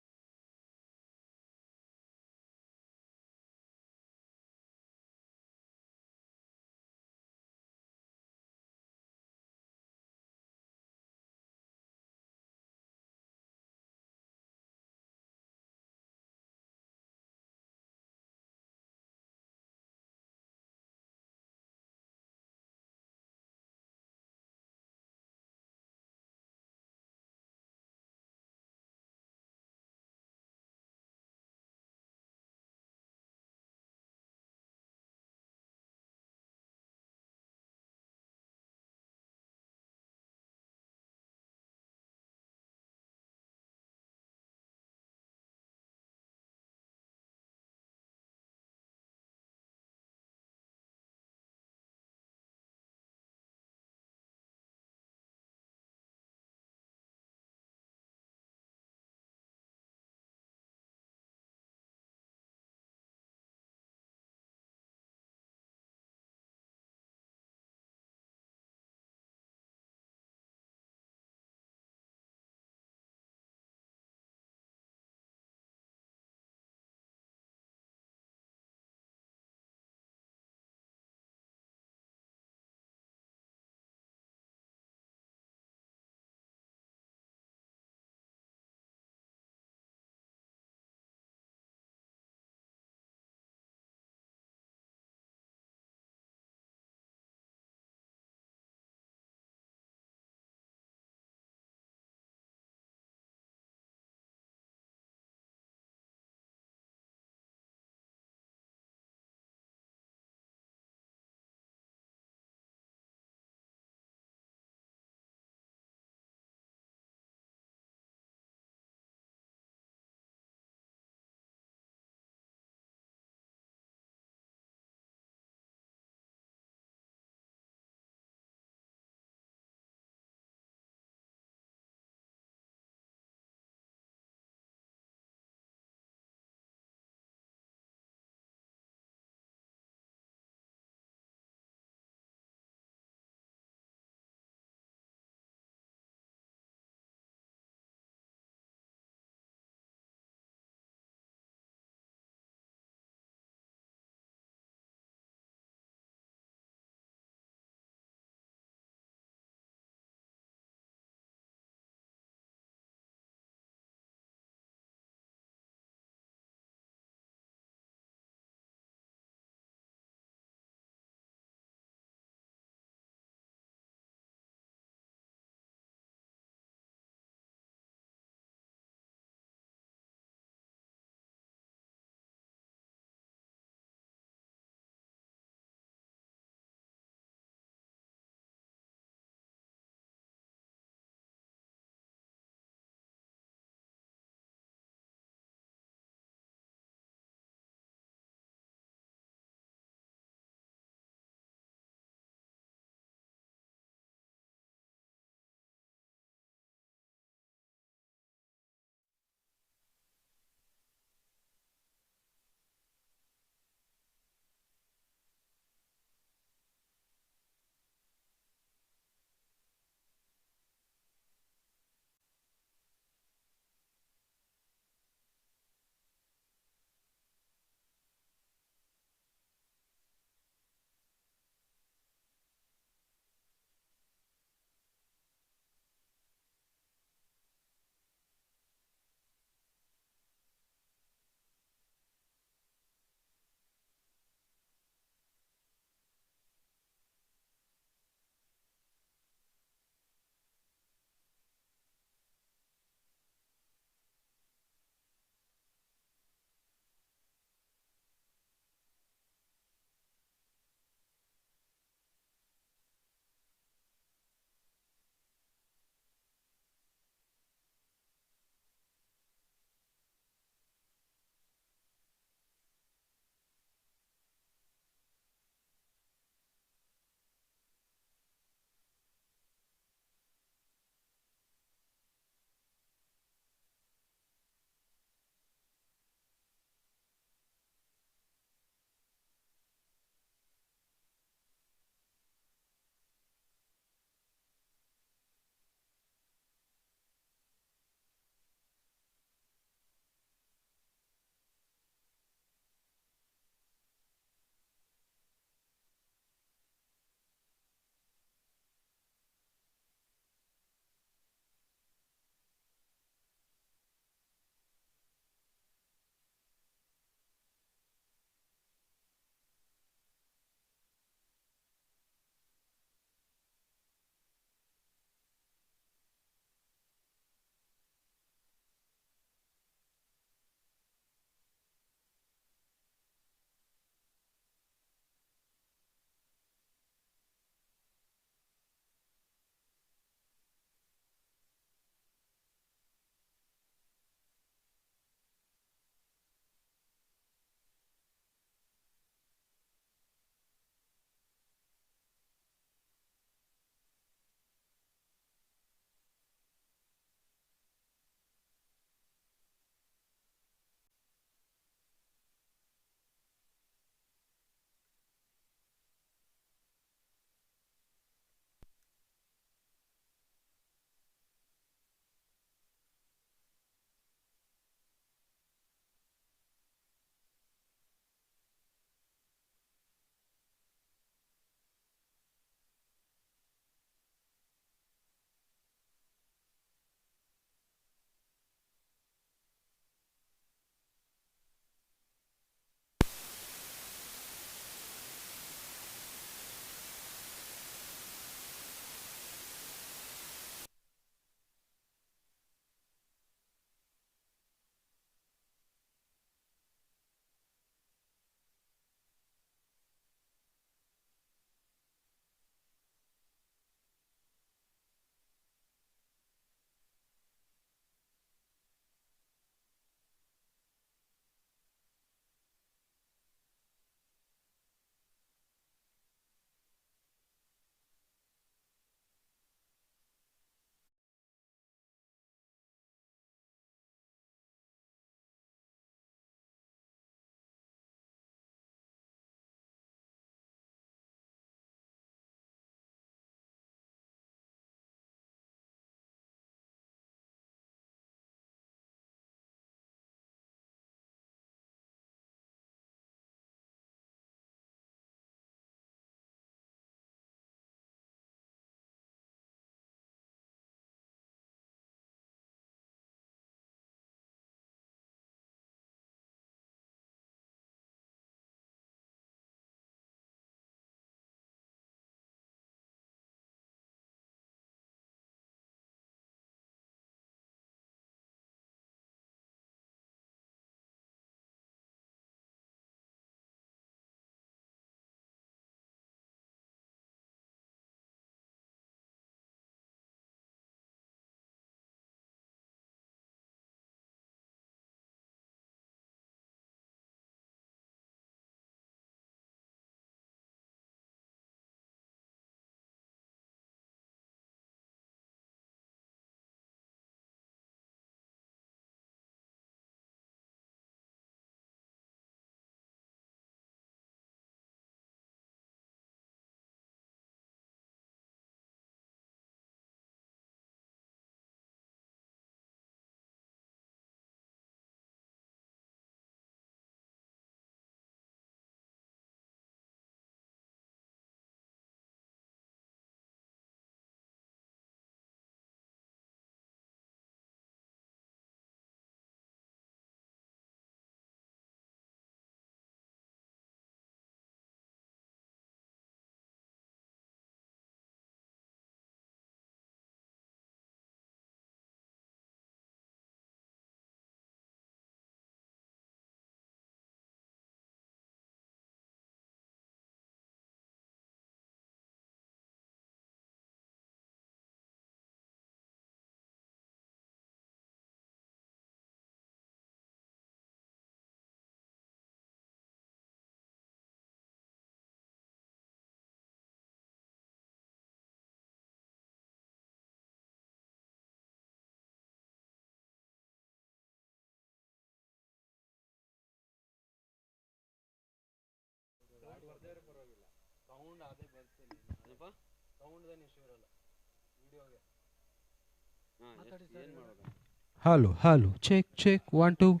S8: Hello, hello, check, check, 1, 2.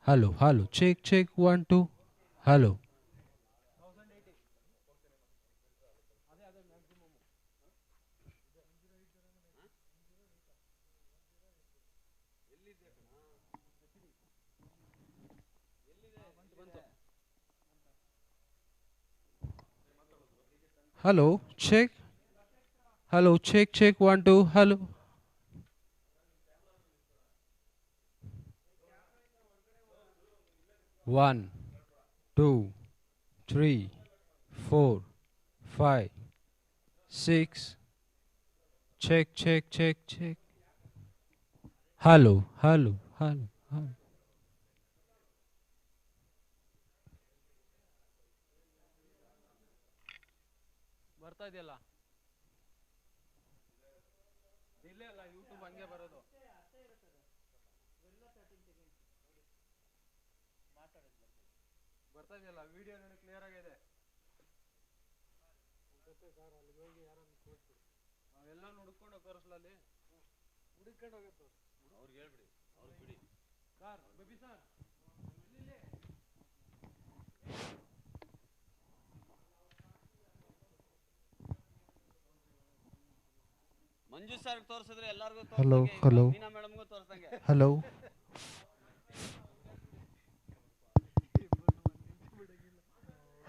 S8: Hello, hello, check, check, 1, 2. Hello. Hello, check. Hello, check, check, 1, 2. Hello. One, 2, 3, 4, 5, 6. Check, check, check, check. Hello, hello, hello, hello.
S22: ಬರ್ತಾ ಇದೆಯಲ್ಲ ಇಲ್ಲೇ ಅಲ್ಲ YouTube ಹಂಗೆ ಬರೋದು ಬರ್ತಾ ಇದೆಯಲ್ಲ video ನೋಡಿ clear ಆಗಿದೆ ಸರ್ ಅಲ್ಲಿ ಹೋಗಿ ಯಾರನ್ನು ತೋರಿಸ್ಬಿಡಿ ನಾವೆಲ್ಲ ಹುಡುಕೊಂಡು ಕರೆಸ್ಲ ಅಲ್ಲಿ ಹುಡುಕೊಂಡು ಹೋಗಿ ತೋರಿಸಿ ಅವ್ರಿಗೆ ಹೇಳ್ಬಿಡಿ ಅವ್ರಿಗೆ ಬಿಡಿ ಸರ್ ಬೇಬಿ ಸರ್ ಮಂಜು ಸರ್ ತೋರಿಸಿದ್ರೆ ಎಲ್ಲರಿಗೂ
S11: Hello,
S22: ತೋರಿಸಂಗೆ
S11: hello.
S22: ಮೀನಾ ಮೇಡಮ್ಗೂ ತೋರಿಸಂಗೆ
S11: Hello.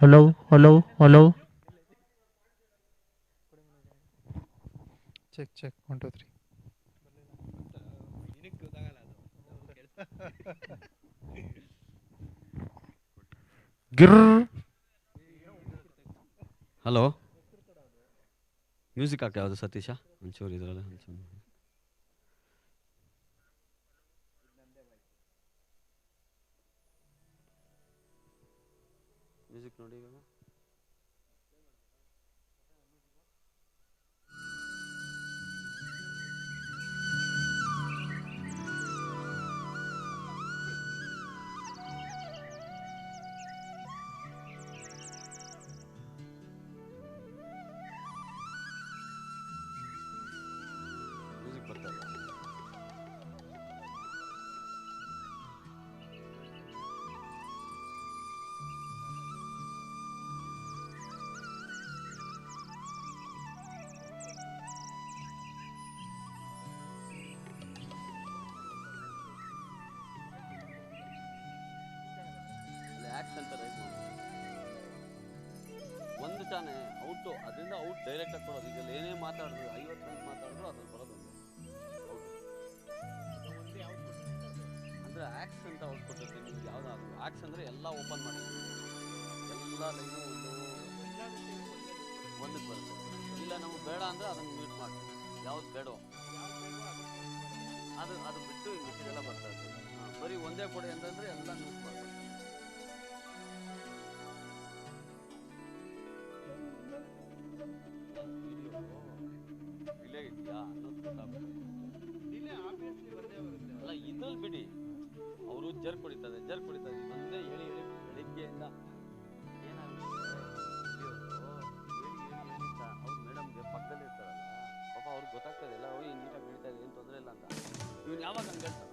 S11: Hello, hello, hello. Check, check, 1, 2, 3. Grrr.
S22: Hello music ಹಾಕಿ ಯಾವುದು ಸತೀಶ ಒಂಚೂರು ಇದರಲ್ಲ ಒಂಚೂರು ಮ್ಯೂಸಿಕ್ ನೋಡಿ ಇವಾಗ ಮ್ಯೂಸಿಕ್ ಬರ್ತಾ ಇದೆ ಅಲ್ಲಿ ಆ್ಯಕ್ಸ್ ಅಂತ ರೈಟ್ ಮಾಡಿ ಒಂದು ತಾನೇ ಔಟು ಅದರಿಂದ ಔಟ್ ಡೈರೆಕ್ಟಾಗಿ ಕೊಡೋದು ಇದರಲ್ಲಿ ಏನೇ ಮಾತಾಡಿದ್ರು 50 ನಿಮಿಷ ಮಾತಾಡಿದ್ರು ಅದ್ರಲ್ಲಿ ಕೊಡೋದು ಅಂದರೆ ಆ್ಯಕ್ಸ್ ಅಂತ ಔಟ್ ಕೊಟ್ಟಿರ್ತೀವಿ ನಿಮ್ಗೆ ಯಾವುದಾದ್ರು ಆ್ಯಕ್ಸ್ ಅಂದರೆ ಎಲ್ಲ ಓಪನ್ ಮಾಡಿ ಎಲ್ಲ ಲೈನು ಒಂದಕ್ಕೆ ಬರುತ್ತೆ ಇಲ್ಲ ನಮಗೆ ಬೇಡ ಅಂದರೆ ಅದನ್ನು ಮ್ಯೂಟ್ ಮಾಡಿ ಯಾವ್ದು ಬೇಡೋ ಅದು ಬಿಟ್ಟು ಮಿಕ್ಕಿದೆಲ್ಲ ಬರ್ತಾ ಇರ್ತದೆ ಬರೀ ಒಂದೇ ಕೊಡಿ ಅಂತಂದರೆ ಎಲ್ಲ ಮ್ಯೂಟ್ ಮಾಡ್ಬೋದು ಡಿಲೇ ಇದೆಯಾ ಅನ್ನೋದು ಗೊತ್ತಾಗುತ್ತೆ ಅಲ್ಲ ಇದ್ರಲ್ಲಿ ಬಿಡಿ ಅವರು ಜರ್ ಕುಡಿತಾರೆ ಇದೊಂದೇ ಹೇಳಿ ಬೆಳಿಗ್ಗೆಯಿಂದ ಏನಾಗುತ್ತೆ ಅವ್ರು ಮೇಡಮ್ಗೆ ಪಕ್ಕದಲ್ಲೇ ಇರ್ತಾರಲ್ಲ ಪಾಪ ಅವ್ರಿಗೆ ಗೊತ್ತಾಗ್ತದೆ ಎಲ್ಲ ಹೋಗಿ ನೀಟಾಗಿ ಬೆಳೀತಾ ಇದೆ ಏನು ತೊಂದರೆ ಇಲ್ಲ ಅಂತ ಇವ್ನು ಯಾವಾಗ ಹಂಗೆ ಹೇಳ್ತಾನ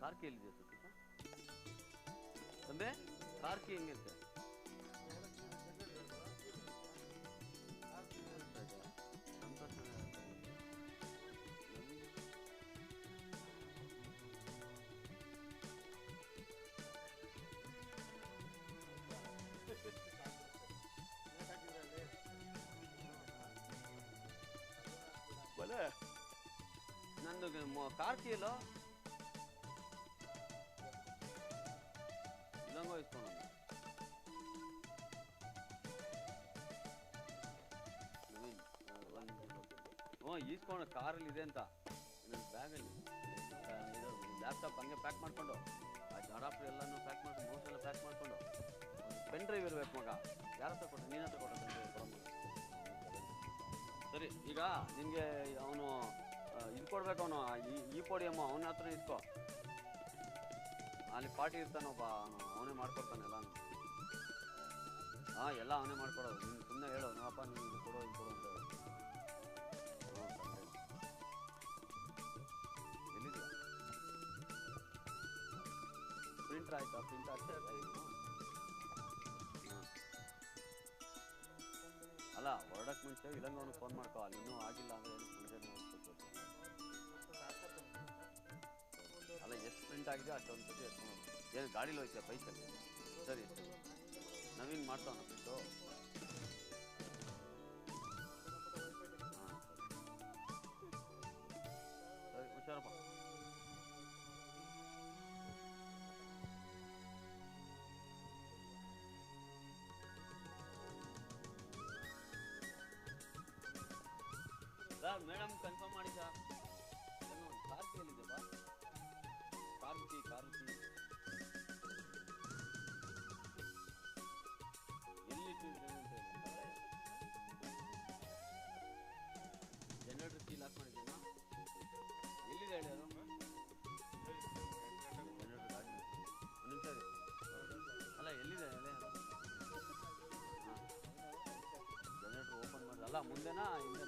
S22: कार के लिए ತಂದೆ ಕಾರ್ ಕಿ ಹೆಂಗಿರುತ್ತೆ
S6: ಕಾರ್ ಕೀ ಎಲ್ಲೋ ಇಲ್ಲಂಗೋ ಇಸ್ಕೊಂಡು ಈಸ್ಕೊಂಡು ಕಾರಲ್ಲಿ ಇದೆ ಅಂತ ನನ್ನ ಬ್ಯಾಗಲ್ಲಿ ಲ್ಯಾಪ್ಟಾಪ್ ಹಂಗೆ ಪ್ಯಾಕ್ ಮಾಡಿಕೊಂಡು ಆ ಅಡಾಪ್ಟರ್ ಎಲ್ಲನೂ ಪ್ಯಾಕ್ ಮಾಡ್ಕೊಂಡು ಮೌಸ್ ಎಲ್ಲ ಪ್ಯಾಕ್ ಮಾಡಿಕೊಂಡು ಪೆನ್ ಡ್ರೈವ್ ಇರ್ಬೇಕು ಮಗ. ಯಾರ ಹತ್ರ ಕೊಟ್ಟೆ? ನೀನು ಹತ್ರ ಕೊಟ್ಟೆ ಪೆನ್ ಡ್ರೈವ್ ಕೊಡಮ್ಮ. ಸರಿ, ಈಗ ನಿನಗೆ ಅವನು ಇದು ಕೊಡ್ಬೇಕು, ಅವನು ಈ ಪೋಡಿಯಮ್ಮ ಅವನ ಹತ್ರ ಇಸ್ಕೋ. ಅಲ್ಲಿ ಪಾರ್ಟಿ ಇರ್ತಾನೊಬ್ಬ, ಅವನೇ ಮಾಡ್ಕೊಡ್ತಾನೆ ಎಲ್ಲಾನು. ಎಲ್ಲ ಅವನೇ ಮಾಡ್ಕೊಡೋದು. ನೀನು ಸುಮ್ಮನೆ ಹೇಳೋ, ನೋಡಪ್ಪ ನೀನು ಇದು ಕೊಡು ಇದು ಕೊಡು ಅಂತ. ಎಲ್ಲಿದೆಯಾ? ಪ್ರಿಂಟ್ರ್ ಆಯ್ತಾ? ಪ್ರಿಂಟ್ ಆಗ್ತಾ ಅಲ್ಲ, ಹೊರಡಕ್ಕೆ ಮುಂಚೆ ಇಲ್ಲಂಗೆ ಅವನು ಫೋನ್ ಮಾಡ್ಕೋ. ಅಲ್ಲಿ ಇನ್ನೂ ಆಗಿಲ್ಲ ಅಂದರೆ ಏನು ಮುಂಚೆನೇ ಹೋಗ್ಬೇಕು. ಅಲ್ಲ, ಎಷ್ಟು ಪ್ರಿಂಟ್ ಆಗಿದೆ ಅಷ್ಟೊಂದು ಸತಿ ಎತ್ಕೊಂಡು ಏನು ಗಾಡೀಲಿ ಹೋಯ್ತೀಯ ಬೈಕಲ್ಲಿ? ಸರಿ ಸರಿ, ನವೀನ್ ಮಾಡ್ತಾವನ ಪ್ರಿಂಟು? ಹಾಂ ಸರಿ, ಹುಷಾರಪ್ಪ. ಮೇಡಮ್ ಕನ್ಫರ್ಮ್ ಮಾಡಿ ಸರ್. ಏನು ಕಾರ್ ಕೀ ಎಲ್ಲಿದೆ ಬಾ? ಕಾರ್ ಕೀ ಎಲ್ಲಿಟ್ಟಿದ್ರೆ ಅಂತ ಹೇಳಿ. ಜನರೇಟರ್ ಕೀ ಲಾಕ್ ಮಾಡಿದ್ದೀನಾ? ಎಲ್ಲಿದೆ ಹೇಳಿ ಅದು? ಜನರೇಟರ್ ಗಾಡಿ ಒಂದು ನಿಮಿಷ ರೀ. ಅಲ್ಲ, ಎಲ್ಲಿದೆ ಹೇಳಿ ಅದು? ಹಾಂ, ಜನರೇಟರ್ ಓಪನ್ ಮಾಡಿ. ಅಲ್ಲ, ಮುಂದೆನಾ ಹಿಂದೆ?